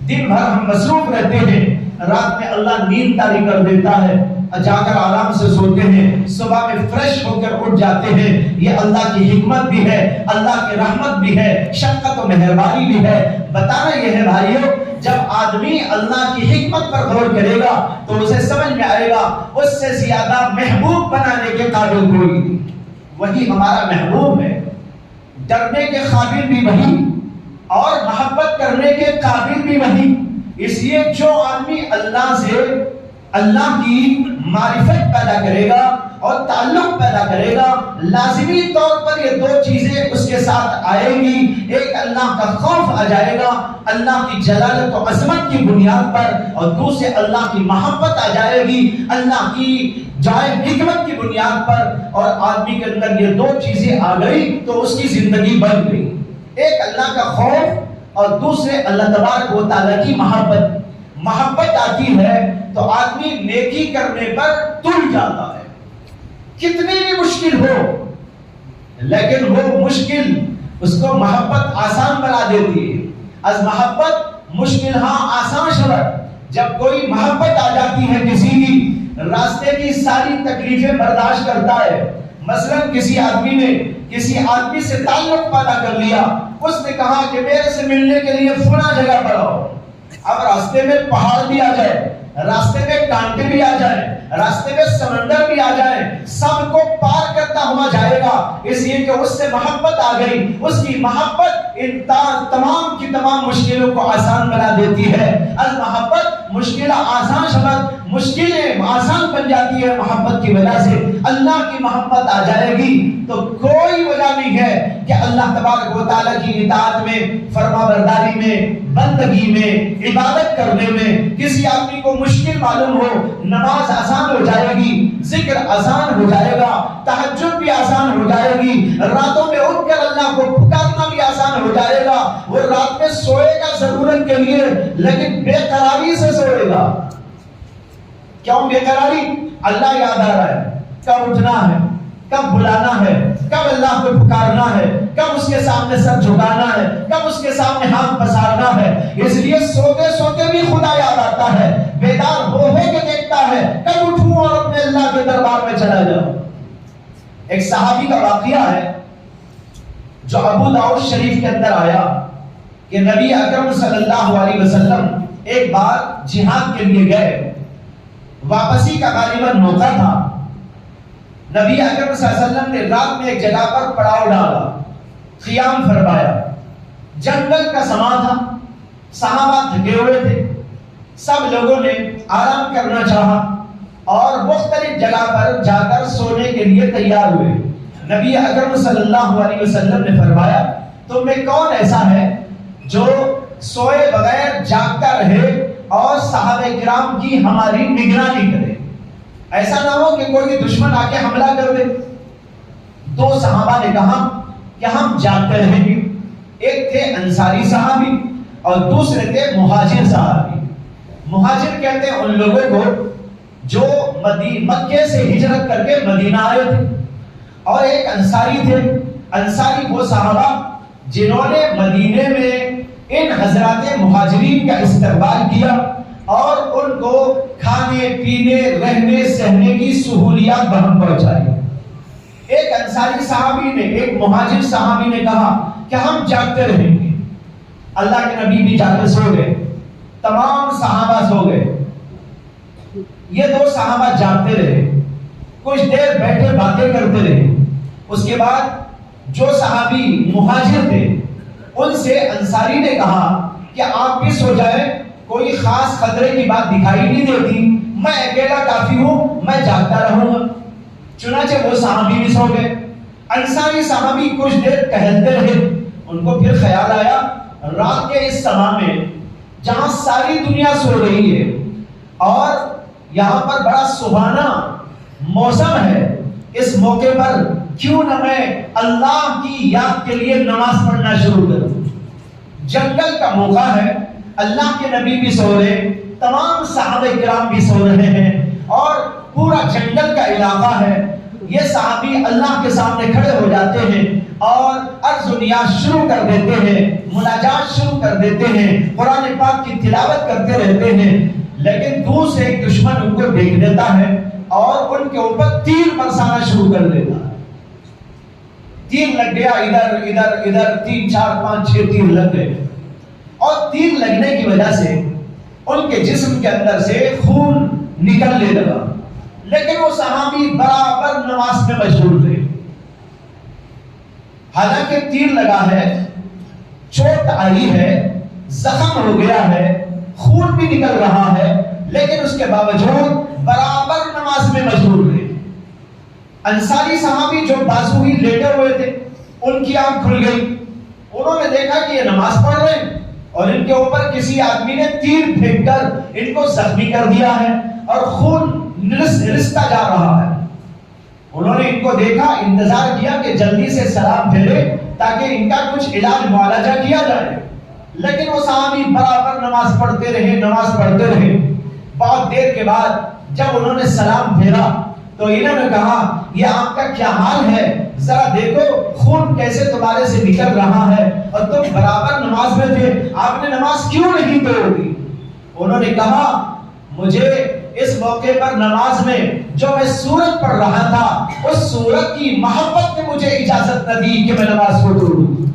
دن بھر ہم مصروف رہتے ہیں، رات میں اللہ نیند طاری کر دیتا ہے، جا کر آرام سے سوتے ہیں، صبح میں فریش ہو کر اٹھ جاتے ہیں۔ یہ اللہ کی حکمت بھی ہے، اللہ کی رحمت بھی ہے، شفقت و مہربانی بھی ہے۔ بتانا یہ ہے بھائیو، جب آدمی اللہ کی حکمت پر غور کرے گا تو اسے سمجھ میں آئے گا اس سے زیادہ محبوب بنانے کے قابل کوئی نہیں، وہی ہمارا محبوب ہے۔ ڈرنے کے قابل بھی وہی اور محبت کرنے کے قابل بھی وہی۔ اس لیے جو آدمی اللہ سے اللہ کی معرفت پیدا کرے گا اور تعلق پیدا کرے گا، لازمی طور پر یہ دو چیزیں اس کے ساتھ آئے گی۔ ایک اللہ کا خوف آ جائے گا اللہ کی جلالت و عظمت کی بنیاد پر، اور دوسرے اللہ کی محبت آ جائے گی اللہ کی جائے حکمت کی بنیاد پر۔ اور آدمی کے اندر یہ دو چیزیں آ گئی تو اس کی زندگی بن گئی، ایک اللہ کا خوف اور دوسرے اللہ تبارک و تعالیٰ کی محبت۔ محبت آتی ہے تو آدمی نیکی کرنے پر تل جاتا ہے، کتنی بھی مشکل ہو، لیکن وہ مشکل اس کو محبت آسان بنا دیتی ہے۔ از محبت مشکل ہاں آسان شود۔ جب کوئی محبت آ جاتی ہے کسی کی، راستے کی ساری تکلیفیں برداشت کرتا ہے۔ مثلا کسی آدمی سے تعلق پیدا کر لیا، اس نے کہا کہ میرے سے ملنے کے لیے فلاں جگہ پر آؤ۔ اب راستے میں پہاڑ بھی آ جائے، راستے میں کانٹے بھی آ جائیں، راستے میں سمندر بھی آ جائیں، سب کو پار کرتا ہوا جائے گا، اس لیے کہ اس سے محبت آ گئی۔ اس کی محبت ان تمام کی تمام مشکلوں کو آسان بنا دیتی ہے۔ المحبت مشکل آسان شبد، مشکلیں آسان بن جاتی ہے محبت کی وجہ سے۔ اللہ کی محبت آ جائے گی تو کوئی وجہ نہیں ہے کہ اللہ تبارک و تعالیٰ کی اطاعت میں، فرما برداری میں، بندگی میں، عبادت کرنے میں کسی آدمی کو مشکل معلوم ہو، نماز آسان ہو جائے گی، ذکر آسان ہو جائے گا، تہجد بھی آسان ہو جائے گی، راتوں میں اٹھ کر اللہ کو پکارنا بھی آسان ہو جائے گا۔ وہ رات میں سوئے گا ضرورت کے لیے، لیکن بے قراری سے سوئے گا۔ کیوں بے قراری؟ اللہ یاد آ رہا ہے، کب اٹھنا ہے، کب بلانا ہے، کب اللہ کو پکارنا ہے، کب اس کے سامنے سر جھکانا ہے، کب اس کے سامنے ہاتھ پسارنا ہے۔ اس لیے سوتے سوتے بھی خدا یاد آتا ہے، بیدار ہو کے دیکھتا ہے کب اٹھوں اور اپنے اللہ کے دربار میں چلا جاؤں۔ ایک صحابی کا واقعہ ہے جو ابو داؤد شریف کے اندر آیا کہ نبی اکرم صلی اللہ علیہ وسلم ایک بار جہاد کے لیے گئے، واپسی کا غالباً موقع تھا۔ نبی اکرم صلی اللہ علیہ وسلم نے رات میں ایک جگہ پر پڑاؤ ڈالا، قیام فرمایا۔ جنگل کا سما تھا، صحابہ تھکے ہوئے تھے، سب لوگوں نے آرام کرنا چاہا اور مختلف جگہ پر جا کر سونے کے لیے تیار ہوئے۔ نبی اکرم صلی اللہ علیہ وسلم نے فرمایا تم میں کون ایسا ہے جو سوئے بغیر جاگتا رہے اور صحابہ کرام کی ہماری نگرانی کرے، ایسا نہ ہو کہ کوئی دشمن آ کے حملہ کر دے۔ دو صحابہ نے کہا کہ ہم جاگتے رہیں گے۔ ایک تھے انصاری صحابی اور دوسرے تھے مہاجر صحابی۔ مہاجر کہتے ہیں ان لوگوں کو جو مکے سے ہجرت کر کے مدینہ آئے تھے، اور ایک انصاری تھے۔ انصاری وہ صحابہ جنہوں نے مدینے میں ان حضرات مہاجرین کا استقبال کیا اور ان کو کھانے پینے رہنے سہنے کی سہولیات بہم پہنچائی۔ ایک انصاری صحابی نے، ایک مہاجر صحابی نے کہا کہ ہم جاگتے رہیں گے۔ اللہ کے نبی بھی جا کے سو گئے، تمام صحابہ سو گئے، یہ دو صحابہ جاگتے رہے، کچھ دیر بیٹھے باتیں کرتے رہے۔ اس کے بعد جو صحابی مہاجر تھے ان سے انصاری نے کہا کہ آپ بھی سو جائیں، کوئی خاص خطرے کی بات دکھائی نہیں دیتی، میں اکیلا کافی ہوں، میں جاگتا رہوں گا۔ چنانچہ وہ صحابی بھی سو گئے۔ انصاری صحابی کچھ دیر ٹہلتے رہے، ان کو پھر خیال آیا رات کے اس سما میں جہاں ساری دنیا سو رہی ہے اور یہاں پر بڑا سہانا موسم ہے، اس موقع پر کیوں نہ میں اللہ کی یاد کے لیے نماز پڑھنا شروع کروں۔ جنگل کا موقع ہے، اللہ کے نبی بھی سو رہے، تمام صحابہ کرام بھی سو رہے ہیں اور پورا جنگل کا علاقہ ہے۔ یہ صحابی اللہ کے سامنے کھڑے ہو جاتے ہیں اور عرض و نیاز شروع کر دیتے ہیں، مناجات شروع کر دیتے ہیں، قرآن پاک کی تلاوت کرتے رہتے ہیں، لیکن دور سے ایک دشمن ان کو دیکھ لیتا ہے اور ان کے اوپر تیر برسانا شروع کر دیتا ہے۔ تیر لگ گیا، ادھر ادھر ادھر 3 4 5 6 تیر لگ گئے، اور تیر لگنے کی وجہ سے ان کے جسم کے اندر سے خون نکلنے لگا، لیکن وہ صحابی برابر نماز میں مشغول تھے۔ حالانکہ تیر لگا ہے، چوٹ آئی ہے، زخم ہو گیا ہے، خون بھی نکل رہا ہے، لیکن اس کے باوجود برابر نماز میں مشغول رہے۔ انصاری صحابی جو بازو ہی لیٹے ہوئے تھے ان کی آنکھ کھل گئی، انہوں نے دیکھا کہ یہ نماز پڑھ رہے ہیں اور ان کے اوپر کسی آدمی نے تیر پھینک کر ان کو زخمی کر دیا ہے اور خون رستا جا رہا ہے۔ انہوں نے ان کو دیکھا، انتظار کیا کہ جلدی سے سلام پھیرے تاکہ ان کا کچھ علاج معالجہ کیا جائے، لیکن وہ صحابی برابر نماز پڑھتے رہے۔ بہت دیر کے بعد جب انہوں نے سلام پھیرا تو انہوں نے کہا یہ آپ کا کیا حال ہے، ذرا دیکھو خون کیسے تمہارے سے نکل رہا ہے اور تم برابر نماز میں تھے، آپ نے نماز کیوں نہیں توڑ دی؟ انہوں نے کہا مجھے اس موقع پر نماز میں جو میں سورت پڑھ رہا تھا اس سورت کی محبت نے مجھے اجازت نہ دی کہ میں نماز کو توڑوں۔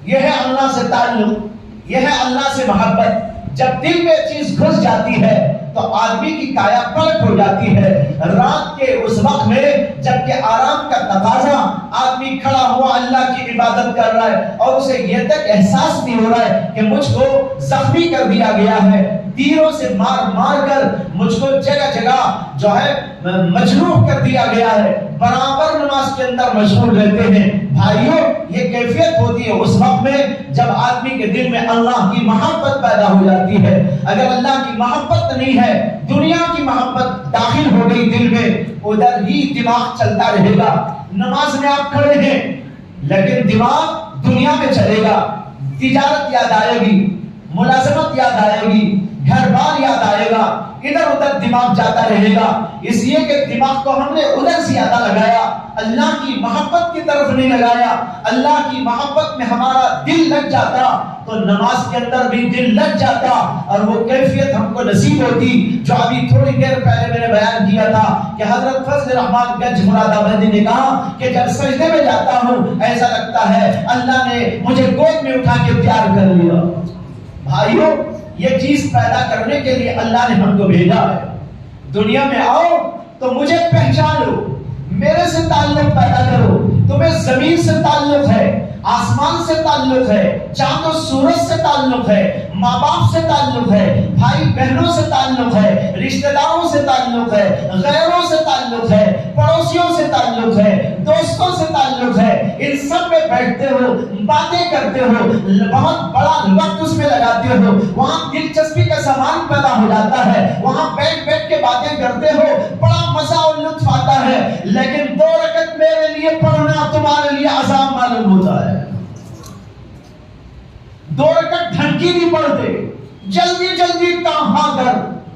یہ ہے اللہ سے تعلق، یہ ہے اللہ سے محبت۔ جب دل میں چیز گھس جاتی ہے تو آدمی کی کایا پلٹ ہو جاتی ہے۔ رات کے اس وقت میں جب کہ آرام کا تقاضا، آدمی کھڑا ہوا اللہ کی عبادت کر رہا ہے اور اسے یہ تک احساس نہیں ہو رہا ہے کہ مجھ کو زخمی کر دیا گیا ہے، تیروں سے مار کر مجھ کو جگہ جگہ جو ہے مجروح کر دیا گیا ہے، برابر نماز کے اندر مشغول رہتے ہیں۔ بھائیوں، یہ کیفیت ہوتی ہے اس وقت میں جب آدمی کے دل میں اللہ کی محبت پیدا ہو جاتی ہے۔ اگر اللہ کی محبت نہیں ہے، دنیا کی محبت داخل ہو گئی دل میں، ادھر ہی دماغ چلتا رہے گا۔ نماز میں آپ کھڑے ہیں لیکن دماغ دنیا میں چلے گا، تجارت یاد آئے گی، ملازمت یاد آئے گی، گھر بار یاد آئے گا، ادھر ادھر دماغ جاتا رہے گا، اس لیے کہ دماغ کو ہم نے ادھر زیادہ لگایا، اللہ کی محبت کی طرف نہیں لگایا۔ اللہ کی محبت میں ہمارا دل لگ جاتا تو نماز کے اندر بھی دل لگ جاتا اور وہ کیفیت ہم کو نصیب ہوتی جو ابھی تھوڑی دیر پہلے میں نے بیان کیا تھا کہ حضرت فضل الرحمان گنج مراد آبادی نے کہا کہ جب سجدے میں جاتا ہوں ایسا لگتا ہے اللہ نے مجھے گود میں اٹھا کے پیار کر لیا۔ بھائیوں، یہ چیز پیدا کرنے کے لیے اللہ نے ہم کو بھیجا ہے۔ دنیا میں آؤ تو مجھے پہچانو، میرے سے تعلق پیدا کرو۔ تمہیں زمین سے تعلق ہے، آسمان سے تعلق ہے، چاند و سورج سے تعلق ہے، ماں باپ سے تعلق ہے، بھائی بہنوں سے تعلق ہے، رشتہ داروں سے تعلق ہے، غیروں سے تعلق ہے، پڑوسیوں سے تعلق ہے، دوستوں سے تعلق ہے۔ ان سب میں بیٹھتے ہو، باتیں کرتے ہو، بہت بڑا وقت اس میں لگاتے ہو، وہاں دلچسپی کا سامان پیدا ہو جاتا ہے، وہاں بیٹھ کے باتیں کرتے ہو، بڑا مزہ اور لطف آتا ہے، لیکن 2 رکعت میرے لیے پڑھنا تمہارے لیے عذاب معلوم ہوتا ہے۔ 2 رکعت ڈھنکی نہیں پڑھتے، جلدی جلدی کہاں کر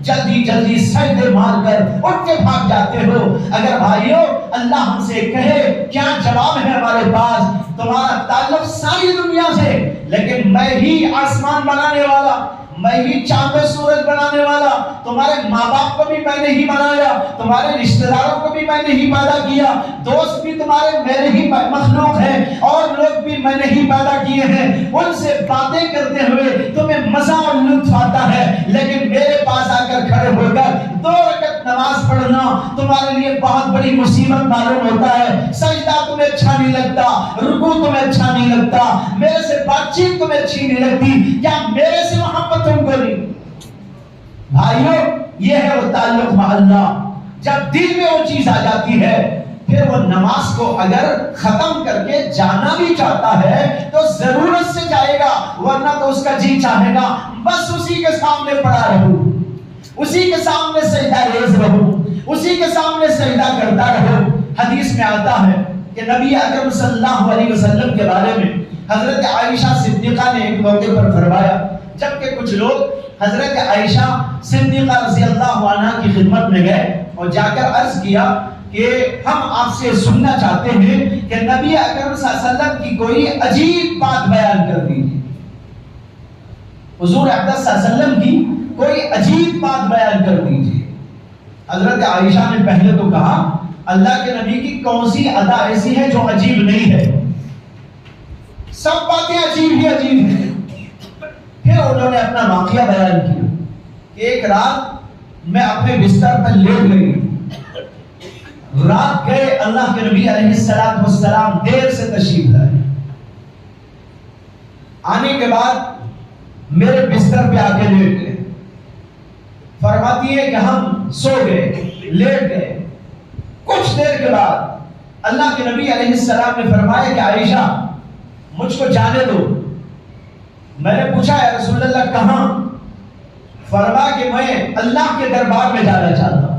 جلدی جلدی سجدے مار کر اٹھ کے بھاگ جاتے ہو. اگر بھائیو اللہ ہم سے کہے کیا جواب ہے ہمارے پاس؟ تمہارا تعلق ساری دنیا سے، لیکن میں ہی آسمان بنانے والا، میں ہی چاند و سورج بنانے والا، تمہارے ماں باپ کو بھی میں نے ہی بنایا، تمہارے رشتہ داروں کو بھی میں نے ہی پیدا کیا، دوست بھی تمہارے میرے ہی مخلوق ہیں، اور لوگ بھی میں نے ہی پیدا کیے ہیں. ان سے باتیں کرتے ہوئے تمہیں مزہ اور لطف آتا ہے، لیکن میرے پاس آ کر کھڑے ہو کر 2 رکعت نماز پڑھنا تمہارے لیے بہت بڑی مصیبت معلوم ہوتا ہے. سجدہ تمہیں اچھا نہیں لگتا، رکوع تمہیں اچھا نہیں لگتا، میرے سے بات چیت تمہیں اچھی نہیں لگتی، کیا میرے سے محبت تم کو نہیں؟ بھائیو یہ ہے وہ تعلق مع اللہ. جب دل میں وہ چیز آ جاتی ہے پھر وہ نماز کو اگر ختم کر کے جانا بھی چاہتا ہے تو ضرورت سے جائے گا، ورنہ تو اس کا جی چاہے گا بس اسی کے سامنے پڑا رہوں، اسی کے سامنے سجدہ ریز رہوں، اسی کے سامنے سجدہ کرتا رہوں. حدیث میں آتا ہے کہ نبی اکرم صلی اللہ علیہ وسلم کے بارے میں حضرت عائشہ صدیقہ نے ایک موقع پر فرمایا، جبکہ کچھ لوگ حضرت عائشہ صدیقہ رضی اللہ عنہ کی خدمت میں گئے اور جا کر عرض کیا کہ ہم آپ سے سننا چاہتے ہیں کہ نبی اکرم صلی اللہ علیہ وسلم کی کوئی عجیب بات بیان کر دیجیے. حضور اقدس صلی اللہ علیہ وسلم کی کوئی عجیب بات بیان کر دیجیے. حضرت عائشہ نے پہلے تو کہا اللہ کے نبی کی کون سی ادا ایسی ہے جو عجیب نہیں ہے؟ سب باتیں عجیب ہی عجیب ہیں. پھر انہوں نے اپنا واقعہ بیان کیا کہ ایک رات میں اپنے بستر پر لیٹ گئی، رات گئے اللہ کے نبی علیہ السلام دیر سے تشریف لائے، آنے کے بعد میرے بستر پہ آ کے لیٹ گئے. فرماتی ہے کہ ہم سو گئے، لیٹ گئے. کچھ دیر کے بعد اللہ کے نبی علیہ السلام نے فرمایا کہ عائشہ مجھ کو جانے دو. میں نے پوچھا یا رسول اللہ کہاں؟ فرمایا کہ میں اللہ کے دربار میں جانا چاہتا ہوں.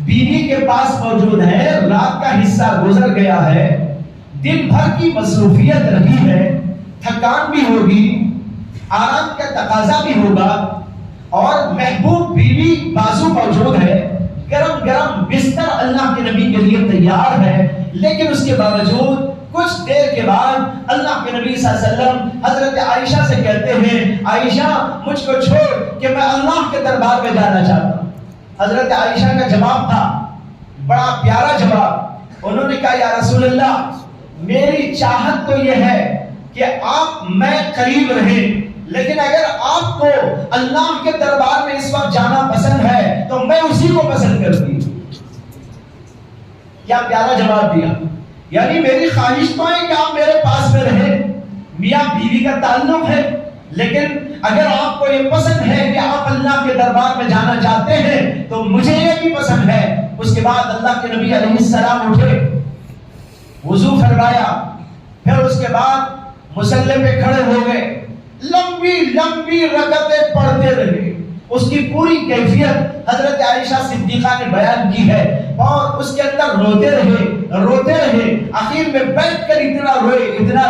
بیوی کے پاس موجود ہے، رات کا حصہ گزر گیا ہے، دن بھر کی مصروفیت رہی ہے، تھکان بھی ہوگی، آرام کا تقاضا بھی ہوگا، اور محبوب بیوی بازو موجود ہے، گرم گرم بستر اللہ کے نبی کے لیے تیار ہے. لیکن اس کے باوجود کچھ دیر کے بعد اللہ کے نبی صلی اللہ علیہ وسلم حضرت عائشہ سے کہتے ہیں عائشہ مجھ کو چھوڑ کہ میں اللہ کے دربار میں جانا چاہتا ہوں. حضرت عائشہ کا جواب تھا بڑا پیارا جواب. انہوں نے کہا یا رسول اللہ میری چاہت تو یہ ہے کہ آپ میں قریب رہیں، لیکن اگر آپ کو اللہ کے دربار میں اس وقت جانا پسند ہے تو میں اسی کو پسند کرتی ہوں. کیا پیارا جواب دیا. یعنی میری خواہش تو ہے کہ آپ میرے پاس میں رہیں، میاں بیوی کا تعلق ہے، لیکن اگر آپ کو یہ پسند ہے کہ آپ اللہ کے دربار میں جانا چاہتے ہیں تو مجھے یہ بھی پسند ہے. اس کے بعد اللہ کے نبی علیہ السلام اٹھے، وضو فرمایا، پھر اس کے بعد مصلی پہ کھڑے ہو گئے، لمبی لمبی رکعتیں پڑھتے رہے. اس کی پوری کیفیت حضرت عائشہ صدیقہ نے بیان کی ہے، اور اس کے اندر روتے رہے. آخر میں بیٹھ کر اتنا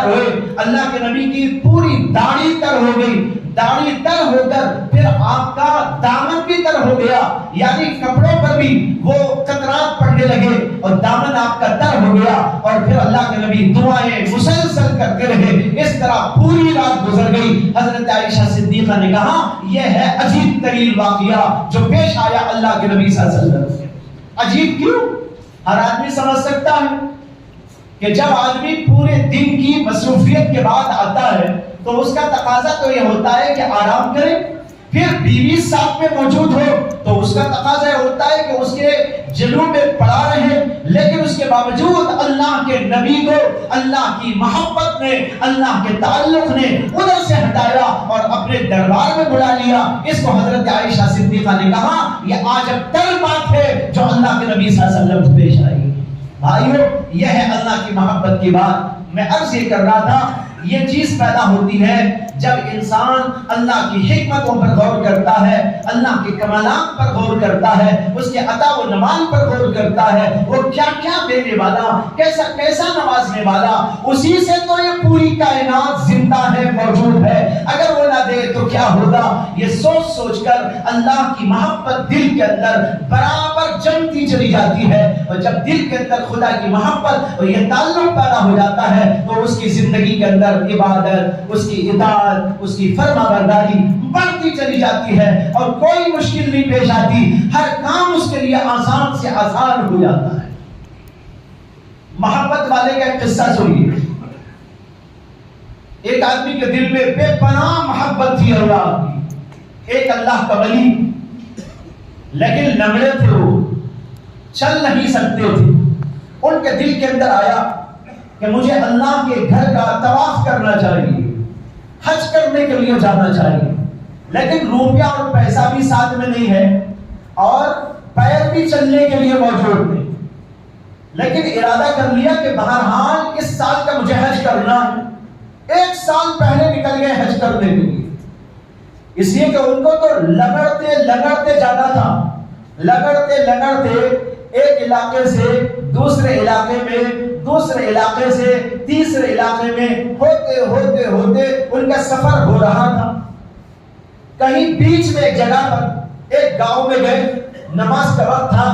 روئے اللہ کے نبی کی پوری داڑھی تر ہو گئی. داڑھی تر ہو کر پھر آپ کا دامن بھی تر ہو گیا، یعنی کپڑوں پر بھی وہ قطرات پڑنے لگے اور دامن آپ کا تر ہو گیا. اور پھر اللہ کے نبی دعائیں مسلسل کرتے رہے. اس طرح پوری رات گزر گئی. حضرت عائشہ صدیقہ نے کہا یہ ہے عجیب ترین واقعہ جو پیش آیا اللہ کے نبی صلی اللہ علیہ وسلم سے. عجیب کیوں؟ ہر آدمی سمجھ سکتا ہے کہ جب آدمی پورے دن کی مصروفیت کے بعد آتا ہے تو اس کا تقاضا تو یہ ہوتا ہے کہ آرام کرے. پھر بیوی ساتھ میں موجود ہو تو اس کا تقاضا یہ ہوتا ہے کہ اس کے جلوں میں پڑا رہے. لیکن اس کے باوجود اللہ کے نبی کو اللہ کی محبت نے، اللہ کے تعلق نے ادھر سے ہٹایا اور اپنے دربار میں بلا لیا. اس کو حضرت عائشہ صدیقہ نے کہا یہ عجب تر بات ہے جو اللہ کے نبی صلی اللہ علیہ وسلم کو پیش آئی. بھائیو یہ ہے اللہ کی محبت کی بات. میں عرض یہ کر رہا تھا یہ چیز پیدا ہوتی ہے جب انسان اللہ کی حکمتوں پر غور کرتا ہے، اللہ کے کمالات پر غور کرتا ہے، اس کے عطا و نمال پر غور کرتا ہے، وہ کیا کیا دینے والا، کیسا کیسا نوازنے والا، اسی سے تو یہ پوری کائنات زندہ ہے، موجود ہے، اگر وہ نہ دے تو کیا ہوگا؟ یہ سوچ سوچ کر اللہ کی محبت دل کے اندر برابر جمتی چلی جاتی ہے، اور جب دل کے اندر خدا کی محبت اور یہ تعلق پیدا ہو جاتا ہے تو اس کی زندگی کے اندر عبادت، اس کی اطاعت، اس کی فرما برداری بڑھتی چلی جاتی ہے، اور کوئی مشکل نہیں پیش آتی، ہر کام اس کے لیے آسان سے آسان ہو جاتا ہے۔ محبت والے کا ایک قصہ سنیے۔ ایک آدمی کے دل میں بے پناہ محبت تھی اللہ کی، ایک اللہ کا ولی، لیکن لنگڑے تھے، وہ چل نہیں سکتے تھے۔ ان کے دل کے اندر آیا کہ مجھے اللہ کے گھر کا طواف کرنا چاہیے، حج کرنے کے لیے جانا چاہیے، لیکن روپیہ اور پیسہ بھی ساتھ میں نہیں ہے، اور پیر بھی چلنے کے لیے موجود نہیں، لیکن ارادہ کر لیا کہ بہرحال اس سال کا مجھے حج کرنا ہے۔ ایک سال پہلے نکل گئے حج کرنے کے لیے، اس لیے کہ ان کو تو لگڑتے لگڑتے جانا تھا، لگڑتے لگڑتے ایک علاقے سے دوسرے علاقے میں، دوسرے علاقے سے تیسرے علاقے میں ہوتے ہوتے ہوتے ان کا سفر ہو رہا تھا۔ کہیں بیچ میں ایک جگہ پر ایک گاؤں میں گئے، نماز کا وقت تھا،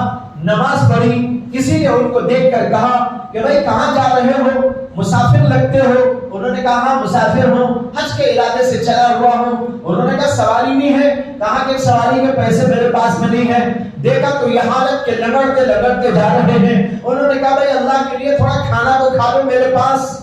نماز پڑھی، کسی نے ان کو دیکھ کر کہا کہ بھائی کہاں جا رہے ہو، مسافر لگتے ہو؟ انہوں نے کہا ہاں مسافر ہوں، حج کے ارادے سے چلا ہوا ہوں۔ انہوں نے کہا سواری نہیں ہے؟ کہا کہ سواری کے پیسے میرے پاس میں نہیں ہے۔ دیکھا تو یہ حالت کے لگڑتے لگڑتے جا رہے ہیں۔ انہوں نے کہا بھائی اللہ کے لیے تھوڑا کھانا تو کھا لو میرے پاس۔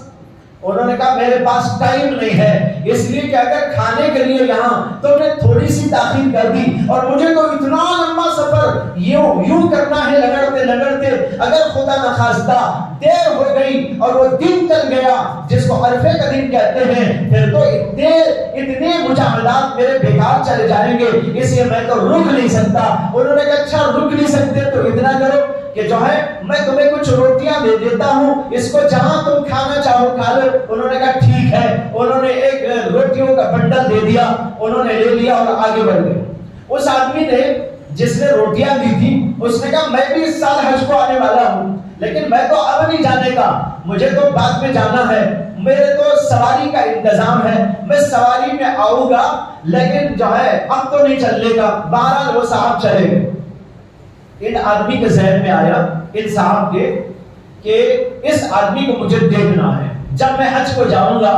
انہوں نے کہا میرے پاس ٹائم نہیں ہے، اس لیے کہ اگر کھانے کے لیے یہاں تو نے تھوڑی سی تاخیر کر دی، اور مجھے تو اتنا لمبا سفر یوں کرنا ہے لگڑتے لگڑتے، اگر خدا نخواستہ دیر ہو گئی اور وہ دن چل گیا جس کو عرفے کا دن کہتے ہیں، پھر تو اتنے مجاہدات میرے بیکار چلے جائیں گے، اس لیے میں تو رک نہیں سکتا۔ انہوں نے کہا اچھا رک نہیں سکتے تو اتنا کرو کہ جو ہے میں تمہیں کچھ روٹیاں دے دیتا ہوں، اس کو جہاں تم کھانا چاہو کھا لو۔ انہوں نے کہا ٹھیک ہے۔ انہوں نے ایک روٹیوں کا بنڈل دے دیا، انہوں نے لے لیا اور آگے بڑھ گئے۔ اس آدمی نے جس نے روٹیاں دی تھی اس نے کہا میں بھی اس سال حج کو آنے والا ہوں، لیکن میں تو اب نہیں جانے کا، مجھے تو بعد میں جانا ہے، میرے تو سواری کا انتظام ہے، میں سواری میں آؤں گا، لیکن جو ہے اب تو نہیں چلنے کا۔ بہرحال وہ صاحب چلے گئے۔ ان آدمی کے ذہن میں آیا، ان صاحب کے، کہ اس آدمی کو مجھے دیکھنا ہے، جب میں حج کو جاؤں گا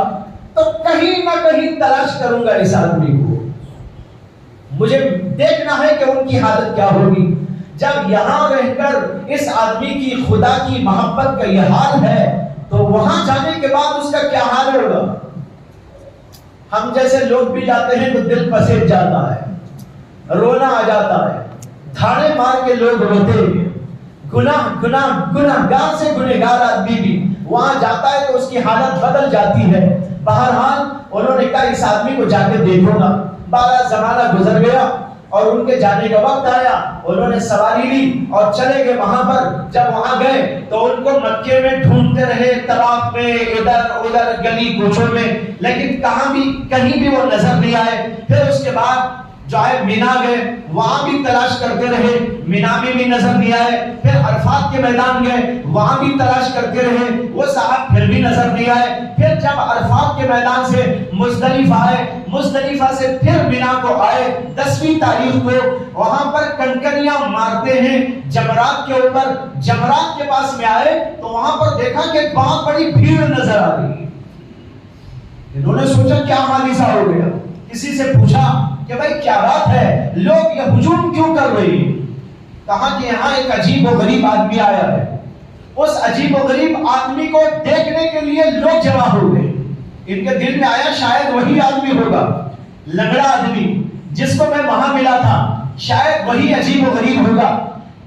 تو کہیں نہ کہیں تلاش کروں گا اس آدمی کو، مجھے دیکھنا ہے کہ ان کی حالت کیا ہوگی۔ جب یہاں رہ کر اس آدمی کی خدا کی محبت کا یہ حال ہے تو وہاں جانے کے بعد اس کا کیا حال ہوگا؟ ہم جیسے لوگ بھی جاتے ہیں تو دل پسیج جاتا ہے، رونا آ جاتا ہے، دھاڑے مار کے لوگ روتے ہیں۔ گناہگار سے گنہگار آدمی بھی وہاں جاتا ہے تو اس کی حالت بدل جاتی ہے۔ بہرحال انہوں نے کہا اس آدمی کو جا کے دیکھو گا۔ 12 زمانہ گزر گیا اور ان کے جانے کا وقت آیا، انہوں نے سواری لی اور چلے گئے وہاں پر۔ جب وہاں گئے تو ان کو مکے میں ڈھونڈتے رہے، طواف میں، ادھر ادھر گلی کوچوں میں، لیکن کہیں بھی وہ نظر نہیں آئے۔ پھر اس کے بعد جو ہے مینا گئے، وہاں بھی تلاش کرتے رہے، مینا میں بھی نظر نہیں آئے۔ پھر عرفات کے میدان گئے، وہاں بھی تلاش کرتے رہے، وہ صاحب پھر بھی نظر نہیں آئے۔ پھر جب عرفات کے میدان سے مزدلفہ آئے، مزدلفہ سے پھر مینا کو آئے، 10ویں تاریخ کو وہاں پر کنکریاں مارتے ہیں جمرات کے اوپر۔ جمرات کے پاس میں آئے تو وہاں پر دیکھا کہ بہت بڑی بھیڑ نظر آ رہی۔ انہوں نے سوچا کیا حادثہ ہو گیا، کسی سے پوچھا کہ بھائی کیا بات ہے، لوگ یہ ہجوم کیوں کر رہے ہیں؟ کہا کہ یہاں ایک عجیب و غریب آدمی آیا ہے۔ اس عجیب و غریب آدمی کو دیکھنے کے لیے لوگ جمع ہو گئے۔ ان کے دل میں آیا شاید وہی آدمی ہوگا، لنگڑا آدمی جس کو میں وہاں ملا تھا، شاید وہی عجیب و غریب ہوگا۔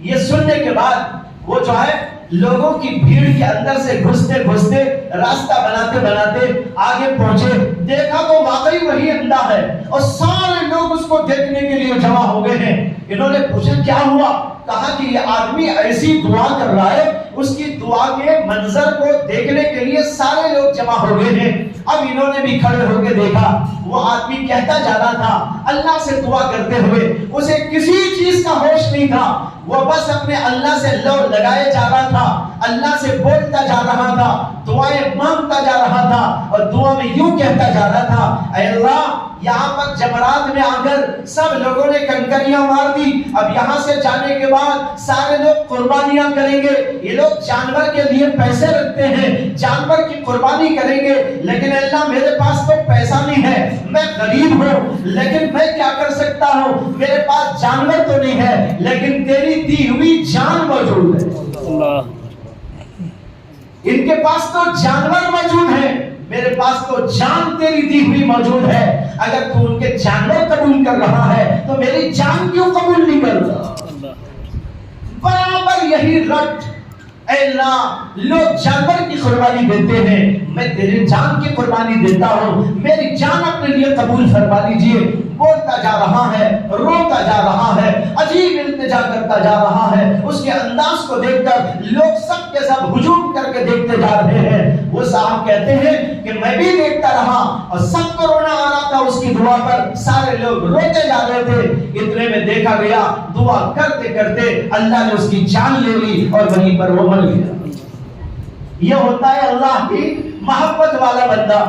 یہ سننے کے بعد وہ جو ہے لوگوں کی بھیڑ کے اندر سے گھستے گھستے راستہ بناتے بناتے آگے پہنچے، دیکھا تو واقعی وہی اندھا ہے اور سارے لوگ اس کو دیکھنے کے لیے جمع ہو گئے ہیں۔ انہوں نے پوچھا کیا ہوا؟ کہا کہ یہ آدمی ایسی دعا کر رہا ہے، اس کی دعا کے منظر کو دیکھنے کے لیے سارے لوگ جمع ہو گئے ہیں۔ اب انہوں نے بھی کھڑے ہو کے دیکھا، وہ آدمی کہتا جا رہا تھا اللہ سے دعا کرتے ہوئے، اسے کسی چیز کا ہوش نہیں تھا، وہ بس اپنے اللہ سے لو لگائے جا رہا تھا، اللہ سے بولتا جا رہا تھا، دعائیں مانگتا جا رہا تھا، اور دعا میں یوں کہتا جا رہا تھا، اے اللہ یہاں پر جمرات میں آ کر سب لوگوں نے کنکریاں مار دی، اب یہاں سے جانے کے بعد سارے لوگ قربانیاں کریں گے، یہ لوگ جانور کے لیے پیسے رکھتے ہیں، جانور کی قربانی کریں گے، لیکن اللہ میرے پاس تو پیسہ نہیں ہے، میں غریب ہوں، لیکن میں کیا کر سکتا ہوں، میرے پاس جانور تو نہیں ہے لیکن تیری دی ہوئی جان موجود ہے، ان کے پاس تو جانور موجود ہے، میرے پاس تو جان تیری دی ہوئی موجود ہے، اگر تو ان کے جانور قبول کر رہا ہے تو میری جان کیوں قبول نہیں کر رہا؟ برابر یہی رٹ، اے اللہ لوگ جانور کی قربانی دیتے ہیں، میں تیرے جان کی قربانی دیتا ہوں، میری جان اپنے لیے قبول فرما لیجئے۔ بولتا جا رہا ہے، روتا جا رہا ہے، عجیب التجا کرتا جا رہا ہے، اس کے انداز کو دیکھ کر لوگ سب کے سب ہجوم کر کے دیکھتے جا رہے ہیں۔ وہ صاحب کہتے ہیں کہ میں بھی دیکھتا رہا اور سب کو رونا آ رہا تھا اس کی دعا پر، سارے لوگ روتے جا رہے تھے، اتنے میں دیکھا گیا دعا کرتے کرتے اللہ نے اس کی جان لے لی اور وہیں پر وہ مر گیا۔ یہ ہوتا ہے اللہ کی محبت والا بندہ۔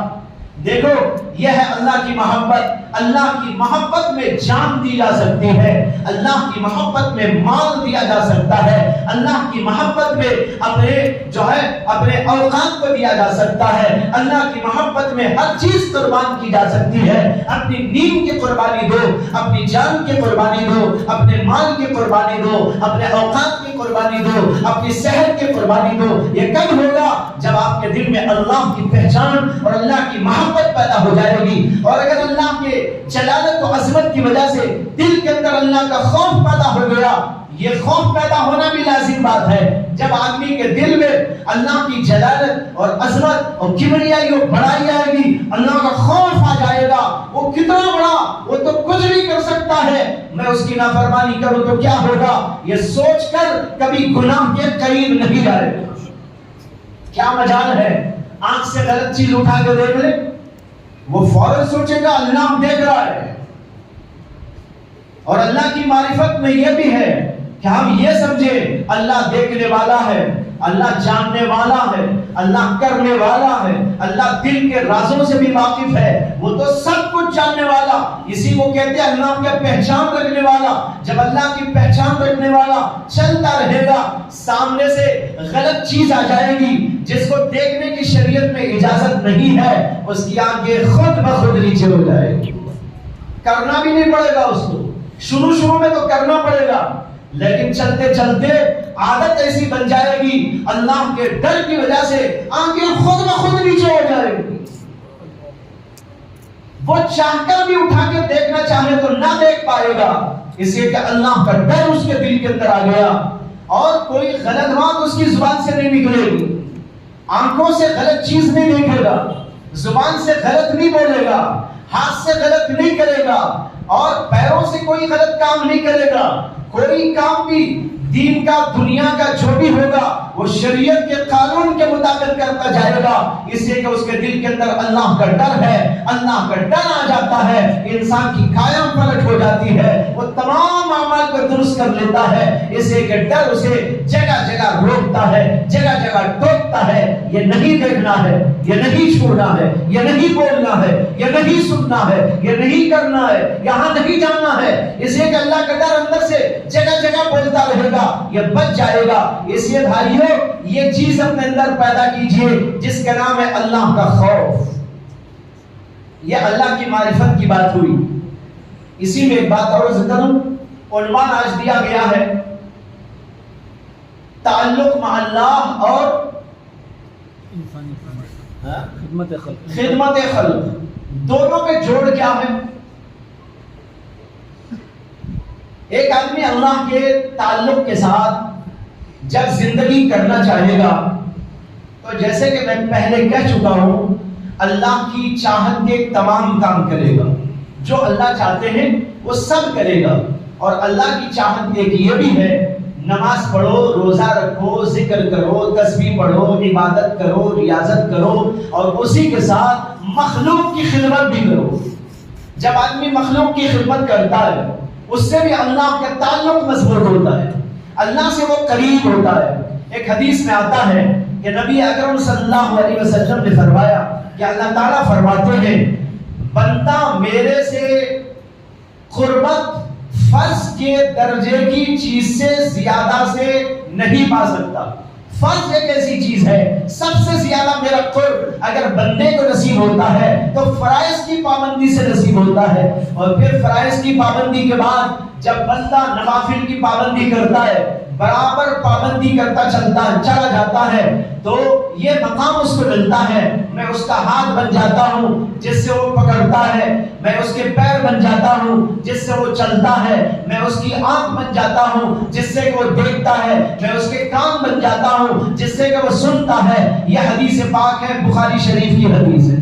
دیکھو یہ ہے اللہ کی محبت، اللہ کی محبت میں جان دی جا سکتی ہے، اللہ کی محبت میں مال دیا جا سکتا ہے، اللہ کی محبت میں اپنے اوقات کو دیا جا سکتا ہے، اللہ کی محبت میں ہر چیز قربان کی جا سکتی ہے۔ اپنی نیند کی قربانی دو، اپنی جان کی قربانی دو، اپنے مال کی قربانی دو، اپنے اوقات کی قربانی دو، اپنی صحت کی قربانی دو۔ یہ کب ہوگا؟ جب آپ کے دل میں اللہ کی پہچان اور اللہ کی محبت پیدا ہو جائے گی، اور اگر اللہ کے جلالت و عظمت کی وجہ سے دل کے اندر اللہ کا خوف پیدا ہو گیا، یہ خوف پیدا ہونا بھی لازم بات ہے۔ جب آدمی کے دل میں اللہ کی جلالت اور عظمت اور کبریائی اور بڑائی آئے گی، اللہ کا خوف آ جائے گا، وہ کتنا بڑا، وہ تو کچھ بھی کر سکتا ہے، میں اس کی نافرمانی کروں تو کیا ہوگا، یہ سوچ کر کبھی گناہ کے قریب نہیں جائے گا۔ کیا مجال ہے آنکھ سے غلط چیز اٹھا کے دیکھ لے، وہ فوراً سوچے گا اللہ دیکھ رہا ہے۔ اور اللہ کی معرفت میں یہ بھی ہے کہ ہم یہ سمجھے اللہ دیکھنے والا ہے، اللہ جاننے والا ہے، اللہ کرنے والا ہے، اللہ دل کے رازوں سے بھی واقف ہے، وہ تو سب کچھ جاننے والا، اسی کو کہتے ہیں اللہ کے پہچان رکھنے والا۔ جب اللہ کی پہچان رکھنے والا چلتا رہے گا، سامنے سے غلط چیز آ جائے گی جس کو دیکھنے کی شریعت میں اجازت نہیں ہے، اس کی آنکھیں خود بخود نیچے ہو جائے گی، کرنا بھی نہیں پڑے گا اس کو، شروع میں تو کرنا پڑے گا، لیکن چلتے چلتے عادت ایسی بن جائے گی، اللہ کے ڈر کی وجہ سے آنکھیں خود بخود نیچے ہو جائے گی، وہ چاہ کر بھی اٹھا کے دیکھنا چاہے تو نہ دیکھ پائے گا، اس لیے کہ اللہ کا ڈر اس کے دل کے اندر آ گیا، اور کوئی غلط بات اس کی زبان سے نہیں نکلے گی، آنکھوں سے غلط چیز نہیں دیکھے گا، زبان سے غلط نہیں بولے گا، ہاتھ سے غلط نہیں کرے گا، اور پیروں سے کوئی غلط کام نہیں کرے گا، کوئی کام بھی دین کا دنیا کا جو بھی ہوگا وہ شریعت کے قانون کے مطابق کرتا جائے گا، اس لیے کہ اس کے دل کے اندر اللہ کا ڈر ہے، اللہ کا ڈر آ جاتا ہے، انسان کی قائم پلٹ ہو جاتی ہے، وہ تمام اعمال کو درست کر لیتا ہے، اس لیے کہ ڈر اسے جگہ جگہ روکتا ہے، جگہ جگہ ٹوکتا ہے، یہ نہیں دیکھنا ہے، یہ نہیں چھوڑنا ہے، یہ نہیں بولنا ہے، یہ نہیں سننا ہے، یہ نہیں کرنا ہے، یہاں نہیں جانا ہے، اس لیے کہ اللہ کا ڈر اندر سے جگہ جگہ بولتا رہے گا، یہ بچ جائے گا۔ اس لیے بھائیو یہ چیز اپنے اندر پیدا کیجئے جس کا نام ہے اللہ کا خوف۔ یہ اللہ کی معرفت کی بات ہوئی۔ اسی میں ایک بات اور ذکر کروں، عنوان آج دیا گیا ہے تعلق مع اللہ اور خدمت خلق، دونوں میں جوڑ کیا ہے؟ ایک آدمی اللہ کے تعلق کے ساتھ جب زندگی کرنا چاہے گا تو جیسے کہ میں پہلے کہہ چکا ہوں، اللہ کی چاہت کے تمام کام کرے گا، جو اللہ چاہتے ہیں وہ سب کرے گا، اور اللہ کی چاہت ایک یہ بھی ہے نماز پڑھو، روزہ رکھو، ذکر کرو، تسبیح پڑھو، عبادت کرو، ریاضت کرو اور اسی کے ساتھ مخلوق کی خدمت بھی کرو۔ جب آدمی مخلوق کی خدمت کرتا ہے اس سے بھی اللہ کا تعلق مضبوط ہوتا ہے، اللہ سے وہ قریب ہوتا ہے۔ ایک حدیث میں آتا ہے کہ نبی اکرم صلی اللہ علیہ وسلم نے فرمایا کہ اللہ تعالیٰ فرماتے ہیں بندہ میرے سے قربت فرض کے درجے کی چیز سے زیادہ سے نہیں پا سکتا۔ فرض ایک ایسی چیز ہے، سب سے زیادہ میرا قرب اگر بندے کو نصیب ہوتا ہے تو فرائض کی پابندی سے نصیب ہوتا ہے، اور پھر فرائض کی پابندی کے بعد جب بندہ نوافل کی پابندی کرتا ہے، برابر پابندی کرتا چلا جاتا ہے تو یہ مقام اس کو ملتا ہے، میں اس کا ہاتھ بن جاتا ہوں جس سے وہ پکڑتا ہے، میں اس کے پیر بن جاتا ہوں جس سے وہ چلتا ہے، میں اس کی آنکھ بن جاتا ہوں جس سے وہ دیکھتا ہے، میں اس کے کان بن جاتا ہوں جس سے کہ وہ سنتا ہے۔ یہ حدیث پاک ہے، بخاری شریف کی حدیث ہے۔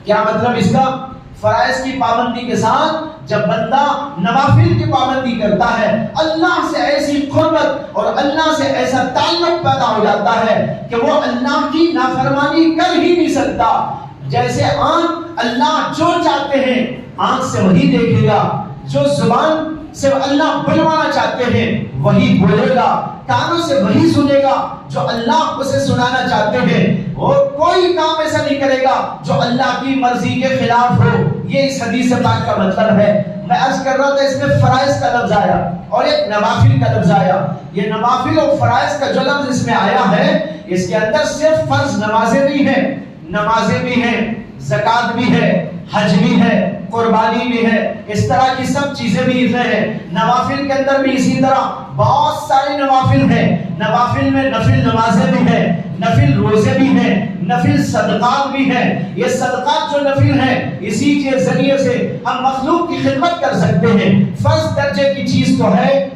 کیا مطلب اس کا؟ فرائض کی پابندی کے ساتھ جب بندہ نوافل کی پابندی کرتا ہے اللہ سے ایسی قربت اور اللہ سے ایسا تعلق پیدا ہو جاتا ہے کہ وہ اللہ کی نافرمانی کر ہی نہیں سکتا۔ جیسے آنکھ اللہ جو چاہتے ہیں آنکھ سے وہی دیکھے گا، جو زبان سے اللہ بلوانا چاہتے ہیں وہی بولے گا، کانوں سے وہی سنے گا جو اللہ اسے سنانا چاہتے ہیں، اور کوئی کام ایسا نہیں کرے گا جو اللہ کی مرضی کے خلاف ہو۔ یہ اس حدیث پاک کا مطلب ہے۔ میں عرض کر رہا تھا اس میں فرائض کا لفظ آیا اور ایک نوافل کا لفظ آیا۔ یہ نوافل اور فرائض کا جو لفظ اس میں آیا ہے اس کے اندر صرف فرض نمازیں بھی ہیں، زکوٰۃ بھی ہے، حج بھی ہے، قربانی بھی ہے، اس طرح کی سب چیزیں بھی ہیں۔ نوافل کے اندر بھی اسی طرح بہت سارے نوافل ہیں۔ نوافل میں نفل نمازیں بھی ہیں، نفل روزے بھی ہیں، نفل صدقات بھی ہیں۔ یہ صدقات جو نفل ہیں اسی کے ذریعے سے ہم مخلوق کی خدمت کر سکتے ہیں۔ فرض درجے کی چیز تو ہے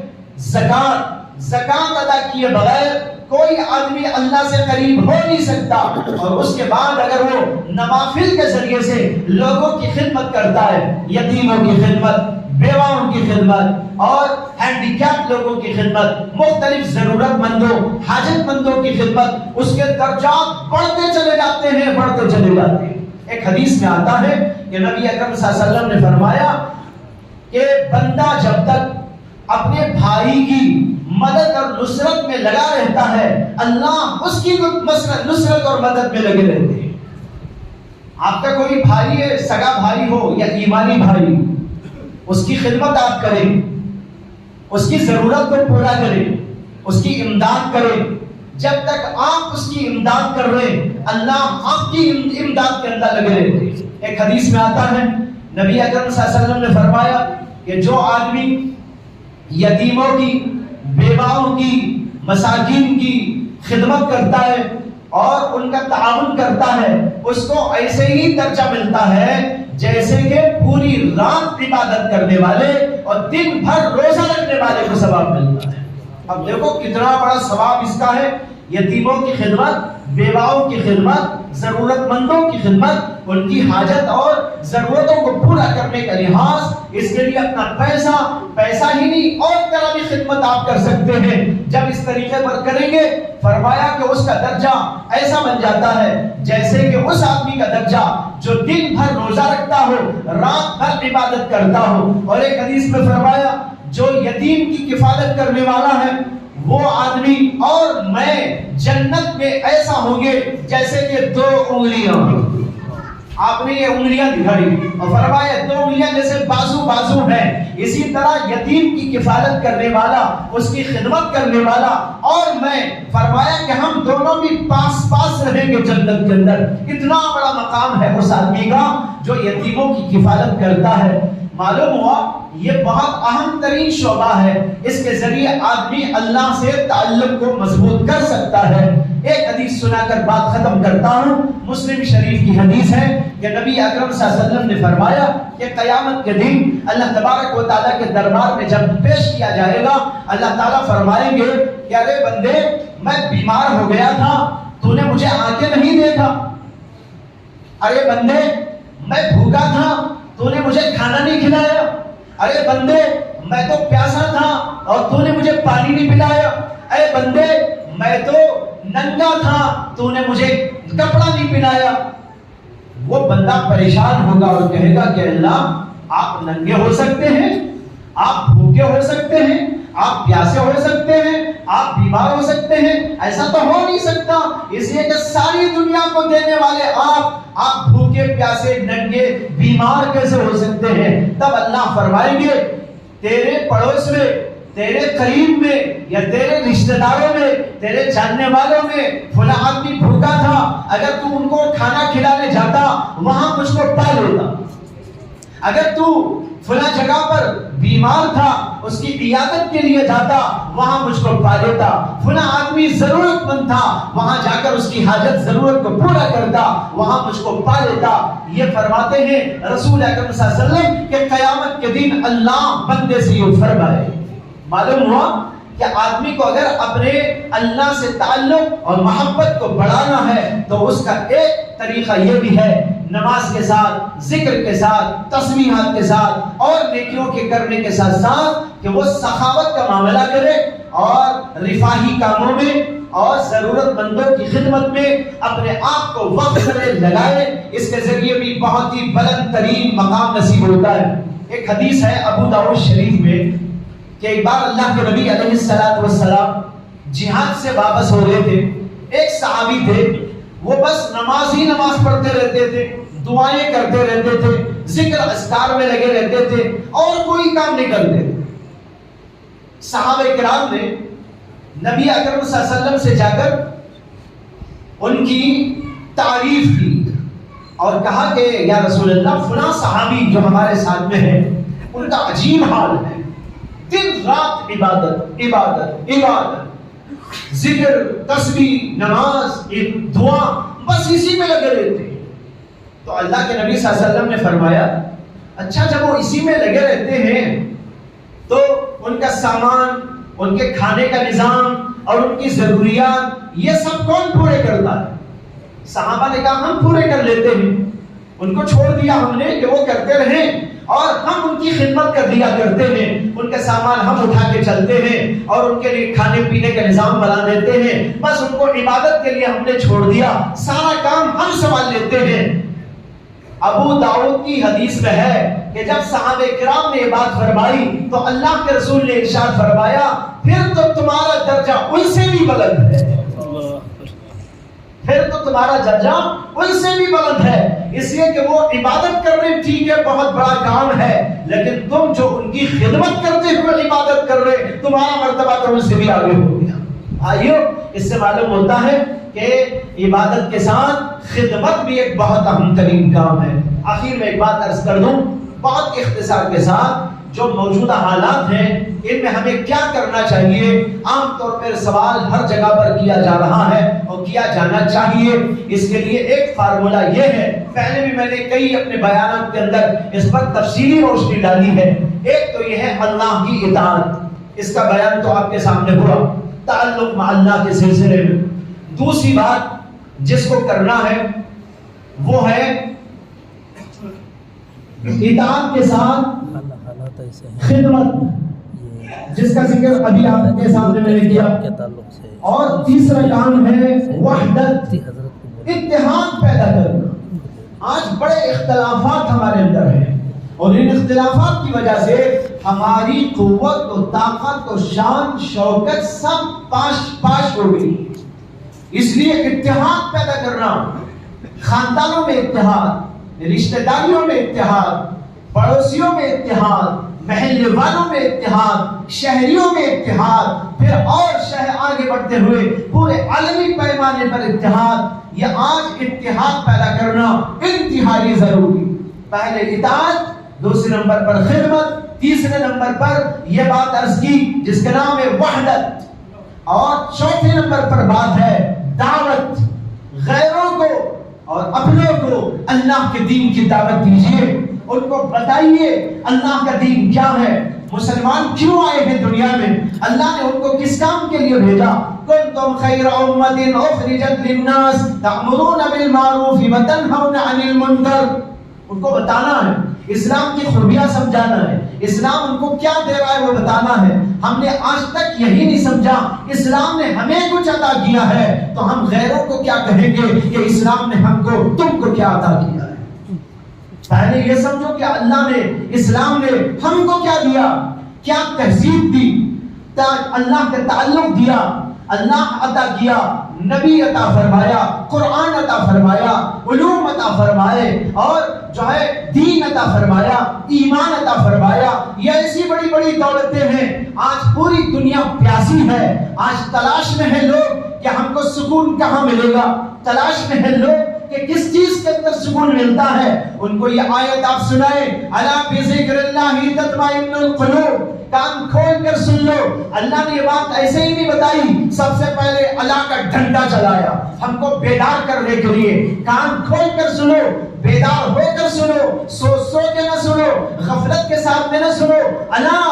زکوٰۃ۔ زکوٰۃ ادا کیے بغیر کوئی آدمی اللہ سے قریب ہو نہیں سکتا، اور اس کے بعد اگر وہ نوافل کے ذریعے سے لوگوں کی خدمت کرتا ہے، یتیموں کی خدمت، بیواؤں کی خدمت اور ہینڈیکیپ لوگوں کی خدمت، مختلف ضرورت مندوں، حاجت مندوں کی خدمت، اس کے درجات بڑھتے چلے جاتے ہیں۔ ایک حدیث میں آتا ہے کہ نبی اکرم صلی اللہ علیہ وسلم نے فرمایا کہ بندہ جب تک اپنے بھائی کی مدد اور نصرت میں لگا رہتا ہے اللہ اس کی نصرت اور مدد میں لگے رہتے ہیں۔ آپ کا کوئی بھائی ہے، سگا بھائی ہو یا ایمانی بھائی، اس کی خدمت آپ کریں، اس کی ضرورت کو پورا کریں، اس کی امداد کریں۔ جب تک آپ اس کی امداد کر رہے اللہ آپ کی امداد کے اندر لگے رہتے ہیں۔ ایک حدیث میں آتا ہے نبی اکرم صلی اللہ علیہ وسلم نے فرمایا کہ جو آدمی یتیموں کی، بیواؤں کی، مساکین کی خدمت کرتا ہے اور ان کا تعاون کرتا ہے اس کو ایسے ہی درجہ ملتا ہے جیسے کہ پوری رات عبادت کرنے والے اور دن بھر روزہ رکھنے والے کو ثواب ملتا ہے۔ اب دیکھو کتنا بڑا ثواب اس کا ہے۔ یتیموں کی خدمت، بیواؤں کی خدمت، ضرورت مندوں کی خدمت، ان کی حاجت اور ضرورتوں کو پورا کرنے کا لحاظ، اس کے لیے اپنا پیسہ ہی نہیں اور طرح کی خدمت آپ کر سکتے ہیں۔ جب اس طریقے پر کریں گے فرمایا کہ اس کا درجہ ایسا بن جاتا ہے جیسے کہ اس آدمی کا درجہ جو دن بھر روزہ رکھتا ہو، رات بھر عبادت کرتا ہو۔ اور ایک حدیث میں فرمایا جو یتیم کی کفالت کرنے والا ہے وہ آدمی اور میں جنت میں ایسا ہوں گے جیسے کہ دو انگلیاں۔ آپ نے یہ انگلیاں دکھائی اور فرمایا دو انگلیاں جیسے بازو ہیں، اسی طرح یتیم کی کفالت کرنے والا، اس کی خدمت کرنے والا اور میں، فرمایا کہ ہم دونوں بھی پاس رہیں گے جنت کے اندر۔ اتنا بڑا مقام ہے اس آدمی کا جو یتیموں کی کفالت کرتا ہے۔ معلوم ہوا یہ بہت اہم ترین شعبہ ہے، اس کے ذریعے آدمی اللہ سے تعلق کو مضبوط کر سکتا ہے۔ ایک حدیث سنا کر بات ختم کرتا ہوں۔ مسلم شریف کی حدیث ہے کہ نبی اکرم صلی اللہ علیہ وسلم نے فرمایا کہ قیامت کے دن اللہ تبارک و تعالیٰ کے دربار میں جب پیش کیا جائے گا اللہ تعالیٰ فرمائیں گے کہ ارے بندے میں بیمار ہو گیا تھا تو نے مجھے آ کے نہیں دیکھا، ارے بندے میں بھوکا تھا تو نے مجھے کھانا نہیں کھلایا، ارے بندے میں تو پیاسا تھا اور تو نے مجھے پانی نہیں پلایا، اے بندے میں تو ننگا تھا تو نے مجھے کپڑا نہیں پہنایا۔ وہ بندہ پریشان ہوگا اور کہے گا کہ اللہ آپ ننگے ہو سکتے ہیں، آپ بھوکے ہو سکتے ہیں، آپ پیاسے ہو سکتے ہیں، آپ بیمار ہو سکتے ہیں، ایسا تو ہو نہیں سکتا، اس لیے کہ ساری دنیا کو دینے والے آپ بھوکے پیاسے ننگے بیمار کیسے ہو سکتے ہیں؟ تب اللہ فرمائیں گے تیرے پڑوس میں، تیرے قریب میں یا تیرے رشتہ داروں میں، تیرے جاننے والوں میں فلاں آدمی بھوکا تھا، اگر تو ان کو کھانا کھلانے جاتا وہاں مجھ کو پا لیتا، اگر تو فلاں جگہ پر بیمار تھا اس کی عیادت کے لیے جاتا وہاں مجھ کو پا لیتا، فلاں آدمی ضرورت مند تھا وہاں جا کر اس کی حاجت ضرورت کو پورا کرتا وہاں مجھ کو پا لیتا۔ یہ فرماتے ہیں رسول اکرم صلی اللہ علیہ وسلم کہ قیامت کے دن اللہ بندے سے یہ فرمائے۔ معلوم ہوا کہ آدمی کو اگر اپنے اللہ سے تعلق اور محبت کو بڑھانا ہے تو اس کا ایک طریقہ یہ بھی ہے نماز کے ساتھ، ذکر کے ساتھ، تسبیحات کے ساتھ اور نیکیوں کے کرنے کے ساتھ ساتھ کہ وہ سخاوت کا معاملہ کرے اور رفاہی کاموں میں اور ضرورت مندوں کی خدمت میں اپنے آپ کو وقف کرے لگائے، اس کے ذریعے بھی بہت ہی بلند ترین مقام نصیب ہوتا ہے۔ ایک حدیث ہے ابو داؤد شریف میں کہ ایک بار اللہ کے نبی علیہ السلام جہاد سے واپس ہو رہے تھے، ایک صحابی تھے وہ بس نماز ہی نماز پڑھتے رہتے تھے، دعائیں کرتے رہتے تھے، ذکر اذکار میں لگے رہتے تھے اور کوئی کام نہیں کرتے۔ صحابہ کرام نے نبی اکرم صلی اللہ علیہ وسلم سے جا کر ان کی تعریف کی اور کہا کہ یا رسول اللہ فلاں صحابی جو ہمارے ساتھ میں ہے ان کا عجیب حال ہے، دن رات عبادت عبادت عبادت، ذکر، تسبیح، نماز، دعا، بس اسی میں لگے رہتے ہیں۔ تو اللہ کے نبی صلی اللہ علیہ وسلم نے فرمایا اچھا جب وہ اسی میں لگے رہتے ہیں تو ان کا سامان، ان کے کھانے کا نظام اور ان کی ضروریات یہ سب کون پورے کرتا ہے؟ صحابہ نے کہا ہم پورے کر لیتے ہیں، ان کو چھوڑ دیا ہم نے کہ وہ کرتے رہیں اور ہم ان کی خدمت کر دیا کرتے ہیں، ان کا سامان ہم اٹھا کے چلتے ہیں اور ان کے لیے کھانے پینے کا نظام بنا دیتے ہیں، بس ان کو عبادت کے لیے ہم نے چھوڑ دیا، سارا کام ہم سنبھال لیتے ہیں۔ ابو داؤد کی حدیث میں ہے کہ جب صحابہ کرام نے یہ بات فرمائی تو اللہ کے رسول نے ارشاد فرمایا پھر تو تمہارا درجہ ان سے بھی بلند ہے، پھر تو تمہارا درجہ ان سے بھی بلند ہے، اس لیے کہ وہ عبادت کر رہے ٹھیک ہے بہت بڑا کام ہے، لیکن تم جو ان کی خدمت کرتے ہوئے عبادت کر رہے تمہارا مرتبہ تو ان سے بھی آگے ہو گیا۔ بھائیو اس سے معلوم ہوتا ہے کہ عبادت کے ساتھ خدمت بھی ایک بہت اہم ترین کام ہے۔ آخر میں ایک بات عرض کر دوں بہت اختصار کے ساتھ، جو موجودہ حالات ہیں ان میں ہمیں کیا کرنا چاہیے، عام طور پر سوال ہر جگہ پر کیا جا رہا ہے اور کیا جانا چاہیے، اس کے لیے ایک فارمولا یہ ہے، پہلے بھی میں نے کئی اپنے بیانات کے اندر اس پر تفصیلی روشنی ڈالی ہے۔ ایک تو یہ ہے اللہ کی اطاعت، اس کا بیان تو آپ کے سامنے ہوا، تعلق مع اللہ کے سلسلے میں۔ دوسری بات جس کو کرنا ہے وہ ہے اطاعت کے ساتھ خدمت، جس کا ذکر ابھی آپ کے سامنے میں نے کیا، اور تیسرا کام ہے وحدت، اتحاد پیدا کرنا۔ آج بڑے اختلافات ہمارے اندر ہیں اور ان اختلافات کی وجہ سے ہماری قوت و طاقت و شان شوکت سب پاش ہو گئی، اس لیے اتحاد پیدا کرنا، خاندانوں میں اتحاد، رشتہ داریوں میں اتحاد، پڑوسیوں میں اتحاد، محلے والوں میں اتحاد، شہریوں میں اتحاد، پھر اور شہر آگے بڑھتے ہوئے پورے عالمی پیمانے پر اتحاد، یہ آج اتحاد پیدا کرنا انتہائی ضروری۔ پہلے اطاعت، دوسرے نمبر پر خدمت، تیسرے نمبر پر یہ بات عرض کی جس کا نام ہے وحدت، اور چوتھے نمبر پر بات ہے دعوت، غیروں کو اور اپنوں کو اللہ کے دین کی دعوت دیجیے، ان کو بتائیے اللہ کا دین کیا ہے، مسلمان کیوں آئے ہیں دنیا میں، اللہ نے ان کو کس کام کے لیے بھیجا۔ کنتم خیر امۃ اخرجت للناس تأمرون بالمعروف وتنہون عن المنکر، ان کو بتانا ہے اسلام کی خوبیاں سمجھانا ہے، اسلام ان کو کیا دے رہا ہے وہ بتانا ہے۔ ہم نے آج تک یہی نہیں سمجھا اسلام نے ہمیں کچھ عطا کیا ہے تو ہم غیروں کو کیا کہیں گے کہ اسلام نے ہم کو تم کو کیا عطا کیا ہے۔ پہلے یہ سمجھو کہ اللہ نے، اسلام نے ہم کو کیا دیا، کیا تہذیب دی، اللہ کے تعلق دیا، اللہ عطا کیا، نبی عطا فرمایا، قرآن عطا فرمایا، علوم عطا فرمائے، اور جو ہے دین عطا فرمایا، ایمان عطا فرمایا۔ یہ ایسی بڑی بڑی دولتیں ہیں۔ آج پوری دنیا پیاسی ہے، آج تلاش میں ہے لوگ کہ ہم کو سکون کہاں ملے گا، تلاش میں ہے لوگ کہ کس چیز کے اندر سکون ملتا ہے۔ ان کو یہ آیت آپ سنائیں، الا بذکر اللہ تطمئن القلوب، کان کھول کر سن لو۔ اللہ نے یہ بات ایسے ہی نہیں بتائی، سب سے پہلے اللہ کا ڈنڈا چلایا ہم کو بیدار کرنے کے لیے۔ کان کھول کر سنو، بیدار ہو کر سنو، سو کے نہ سنو، غفلت کے ساتھ میں نہ سنو۔ اللہ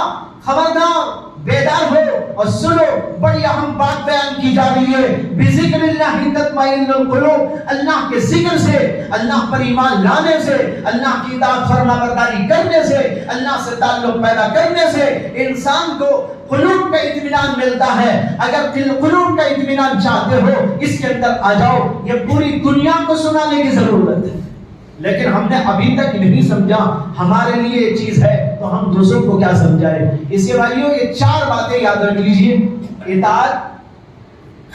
خبردار بیدار ہو اور سنو، بڑی اہم بات بیان کی جا رہی ہے۔ بذکر اللہ تطمئن القلوب، اللہ کے ذکر سے، اللہ پر ایمان لانے سے، اللہ کی اطاعت فرما برداری کرنے سے، اللہ سے تعلق پیدا کرنے سے انسان کو قلوب کا اطمینان ملتا ہے۔ اگر قلوب کا اطمینان چاہتے ہو اس کے اندر آ جاؤ۔ یہ پوری دنیا کو سنانے کی ضرورت ہے، لیکن ہم نے ابھی تک نہیں سمجھا ہمارے لیے یہ چیز ہے تو ہم دوسروں کو کیا سمجھائیں۔ اس لیے بھائیوں یہ 4 باتیں یاد رکھ لیجئے، اطاعت،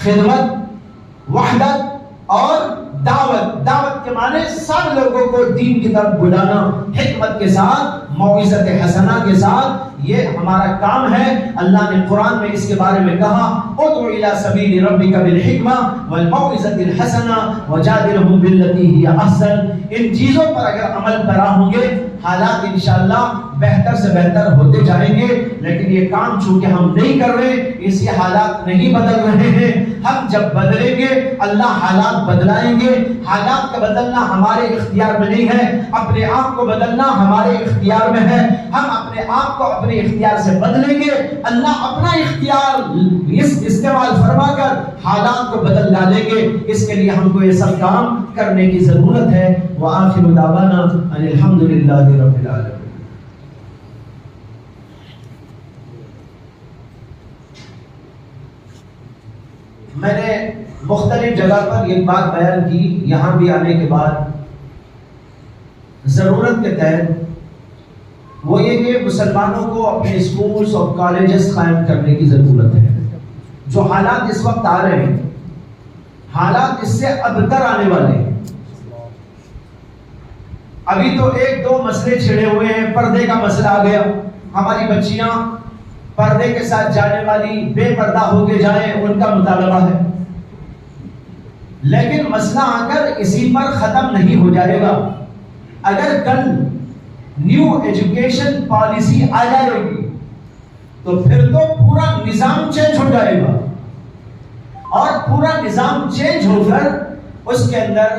خدمت، وحدت اور دعوت۔ دعوت کے معنی سب لوگوں کو دین کی طرف بلانا، حکمت کے ساتھ، موعظت حسنہ کے ساتھ، یہ ہمارا کام ہے۔ اللہ نے قرآن میں اس کے بارے میں کہا، ادعو الی سبیل ربک بالحکمہ والموعظۃ الحسنہ وجادلہم باللتی ہی احسن۔ ان چیزوں پر اگر عمل پیرا ہوں گے حالات انشاءاللہ بہتر سے بہتر ہوتے جائیں گے، لیکن یہ کام چونکہ ہم نہیں کر رہے اس لیے حالات نہیں بدل رہے ہیں۔ ہم جب بدلیں گے اللہ حالات بدلائیں گے۔ حالات کا بدلنا ہمارے اختیار میں نہیں ہے، اپنے آپ کو بدلنا ہمارے اختیار میں ہے۔ ہم اپنے آپ کو اپنے اختیار سے بدلیں گے، اللہ اپنا اختیار استعمال فرما کر حالات کو بدل ڈالیں گے۔ اس کے لیے ہم کو یہ سب کام کرنے کی ضرورت ہے۔ وآخر دعوانا ان الحمد للہ رب العالمین۔ میں نے مختلف جگہ پر یہ بات بیان کی، یہاں بھی آنے کے بعد ضرورت کے تحت، وہ یہ کہ مسلمانوں کو اپنے اسکولز اور کالجز قائم کرنے کی ضرورت ہے۔ جو حالات اس وقت آ رہے ہیں، حالات اس سے ابتر آنے والے ہیں۔ ابھی تو 1-2 مسئلے چھڑے ہوئے ہیں، پردے کا مسئلہ آ گیا، ہماری بچیاں پردے کے ساتھ جانے والی بے پردہ ہو کے جائیں، ان کا مطالبہ ہے۔ لیکن مسئلہ آ کر اسی پر ختم نہیں ہو جائے گا۔ اگر کل نیو ایجوکیشن پالیسی آ جائے گی تو پھر تو پورا نظام چینج ہو جائے گا، اور پورا نظام چینج ہو کر اس کے اندر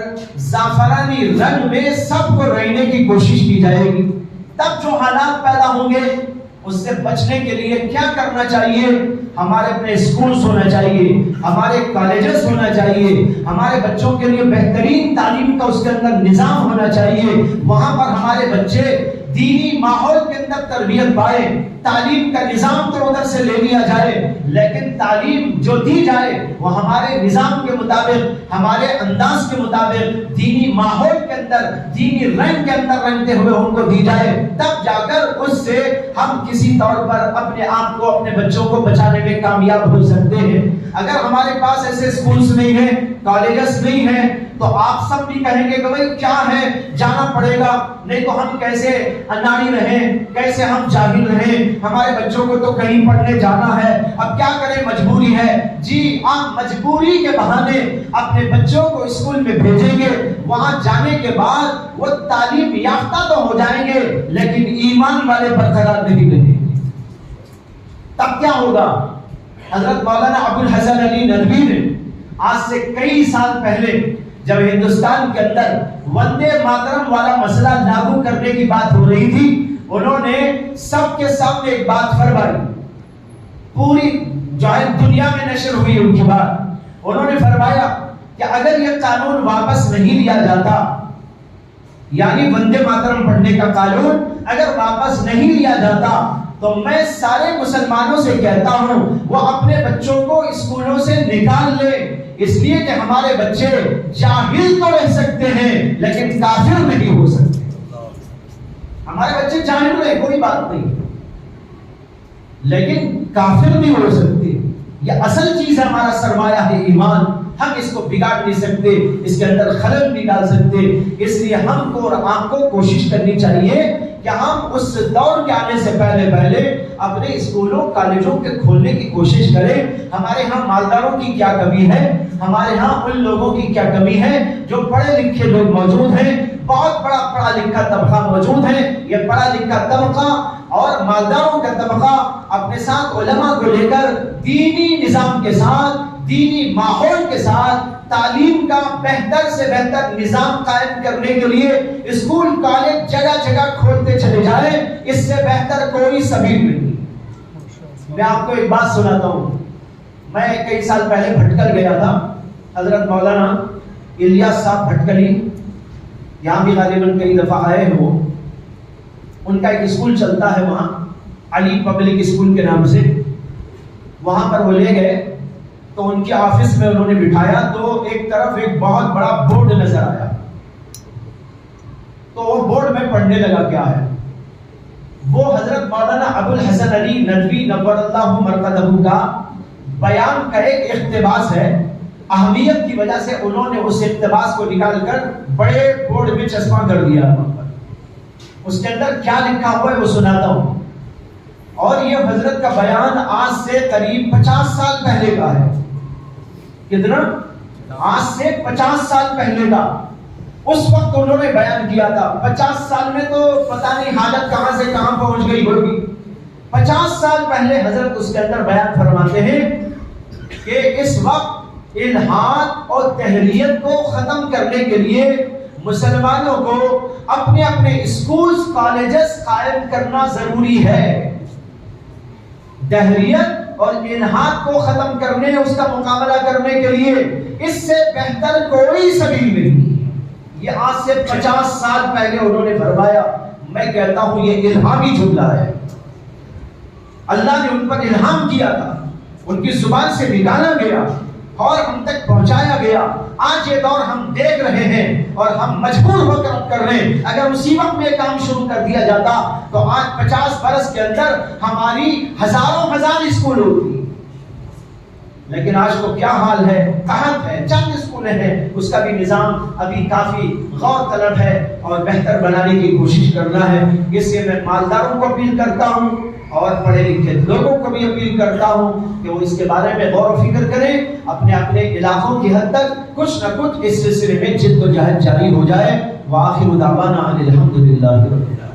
زعفرانی رنگ میں سب کو رہنے کی کوشش کی جائے گی۔ تب جو حالات پیدا ہوں گے اس سے بچنے کے لیے کیا کرنا چاہیے؟ ہمارے اپنے اسکولز ہونا چاہیے، ہمارے کالجز ہونا چاہیے، ہمارے بچوں کے لیے بہترین تعلیم کا اس کے اندر نظام ہونا چاہیے۔ وہاں پر ہمارے بچے دینی ماحول کے اندر تربیت پائے۔ تعلیم کا نظام تو ادھر سے لے لیا جائے، لیکن تعلیم جو دی جائے وہ ہمارے نظام کے مطابق، ہمارے انداز کے مطابق، دینی ماحول کے اندر، دینی رنگ کے اندر رنگتے ہوئے ان کو دی جائے۔ تب جا کر اس سے ہم کسی طور پر اپنے آپ کو، اپنے بچوں کو بچانے میں کامیاب ہو سکتے ہیں۔ اگر ہمارے پاس ایسے اسکولز نہیں ہیں، کالجز نہیں ہیں، تو آپ سب بھی کہیں گے کہ بھائی کیا ہے، جانا پڑے گا، نہیں تو ہم کیسے اناڑی رہیں، کیسے ہم جاہل رہیں، ہمارے بچوں کو تو کہیں پڑھنے جانا ہے، اب کیا کریں، مجبوری ہے۔ جی آپ مجبوری کے بہانے اپنے بچوں کو اسکول میں بھیجیں گے، وہاں جانے کے بعد وہ تعلیم یافتہ تو ہو جائیں گے لیکن ایمان والے برقرار نہیں رہیں گے۔ تب کیا ہوگا؟ حضرت مولانا ابوالحسن علی ندوی نے آج سے کئی سال پہلے جب ہندوستان کے اندر وندے ماترم والا مسئلہ لاگو کرنے کی بات ہو رہی تھی، انہوں نے سب کے سامنے ایک بات فرمائی، پوری جو ہے دنیا میں نشر ہوئی ان کی بات۔ انہوں نے فرمایا کہ اگر یہ قانون واپس نہیں لیا جاتا یعنی وندے ماترم پڑھنے کا قانون اگر واپس نہیں لیا جاتا تو میں سارے مسلمانوں سے کہتا ہوں وہ اپنے بچوں کو اسکولوں سے نکال لے، اس لیے کہ ہمارے بچے جاہل تو رہ سکتے ہیں لیکن کافر نہیں ہو سکتے۔ ہمارے بچے جاہل رہے کوئی بات نہیں، لیکن کافر نہیں ہو سکتے۔ یہ اصل چیز ہے، ہمارا سرمایہ ہے ایمان، ہم اس کو بگاڑ نہیں سکتے، اس کے اندر خلل نہیں ڈال سکتے۔ اس لیے ہم کو اور آپ کو کوشش کرنی چاہیے کہ ہم اس دور کے آنے سے پہلے اپنے اسکولوں کالجوں کے کھولنے کی کوشش کریں۔ ہمارے ہاں مالداروں کی کیا کمی ہے، ہمارے ہاں ان لوگوں کی کیا کمی ہے جو پڑھے لکھے لوگ موجود ہیں، بہت بڑا پڑھا لکھا طبقہ موجود ہے۔ یہ پڑھا لکھا طبقہ اور مالداروں کا طبقہ اپنے ساتھ علماء کو لے کر دینی نظام کے ساتھ، دینی ماحول کے ساتھ تعلیم کا بہتر سے بہتر نظام قائم کرنے کے لیے اسکول کالج جگہ جگہ کھولتے چلے جائیں، اس سے بہتر کوئی سبیل نہیں۔ میں آپ کو ایک بات سناتا ہوں، میں کئی سال پہلے بھٹکل گیا تھا، حضرت مولانا الیاس صاحب بھٹکلی یہاں بھی غالباً کئی دفعہ آئے ہو، ان کا ایک اسکول چلتا ہے وہاں علی پبلک اسکول کے نام سے، وہاں پر وہ لے گئے تو ان کے آفس میں انہوں نے بٹھایا تو ایک طرف ایک بہت بڑا بورڈ نظر آیا، تو وہ بورڈ میں پڑھنے لگا کیا ہے، وہ حضرت مولانا ابو الحسن علی ندوی نور اللہ مرقدہ کا بیان کا ایک اقتباس ہے۔ اہمیت کی وجہ سے انہوں نے اس اقتباس کو نکال کر بڑے بورڈ میں چسپاں کر دیا، اس کے اندر کیا لکھا ہوا ہے وہ سناتا ہوں۔ اور یہ حضرت کا بیان آج سے قریب 50 سال پہلے کا ہے۔ کتنا؟ آج سے 50 سال پہلے کا۔ اس وقت انہوں نے بیان کیا تھا، 50 سال میں تو پتہ نہیں حالت کہاں سے کہاں پہنچ گئی ہوگی۔ 50 سال پہلے حضرت اس کے اندر بیان فرماتے ہیں کہ اس وقت الحاد اور تحریت کو ختم کرنے کے لیے مسلمانوں کو اپنے اپنے اسکولز کالجز قائم کرنا ضروری ہے۔ دہریت اور الحاد کو ختم کرنے، اس کا مقابلہ کرنے کے لیے اس سے بہتر کوئی سبیل نہیں۔ یہ آج سے 50 سال پہلے انہوں نے فرمایا۔ میں کہتا ہوں یہ الہامی جملہ ہے، اللہ نے ان پر الہام کیا تھا، ان کی زبان سے نکالا گیا اور ہم تک پہنچایا گیا۔ آج یہ دور ہم دیکھ رہے ہیں اور ہم مجبور ہو کر رہے ہیں۔ اگر اسی وقت میں کام شروع کر دیا جاتا تو آج 50 برس کے اندر ہماری ہزار اسکول ہوتی، لیکن آج کو کیا حال ہے، قحط ہے، چند اسکولیں ہیں، اس کا بھی نظام ابھی کافی غور طلب ہے اور بہتر بنانے کی کوشش کرنا ہے۔ اس لیے میں مالداروں کو اپیل کرتا ہوں اور پڑھے لکھے لوگوں کو بھی اپیل کرتا ہوں کہ وہ اس کے بارے میں غور و فکر کریں، اپنے اپنے علاقوں کی حد تک کچھ نہ کچھ اس سلسلے میں جد و جہد جاری ہو جائے۔ وآخر دعوانا ان الحمد للہ رب العالمین۔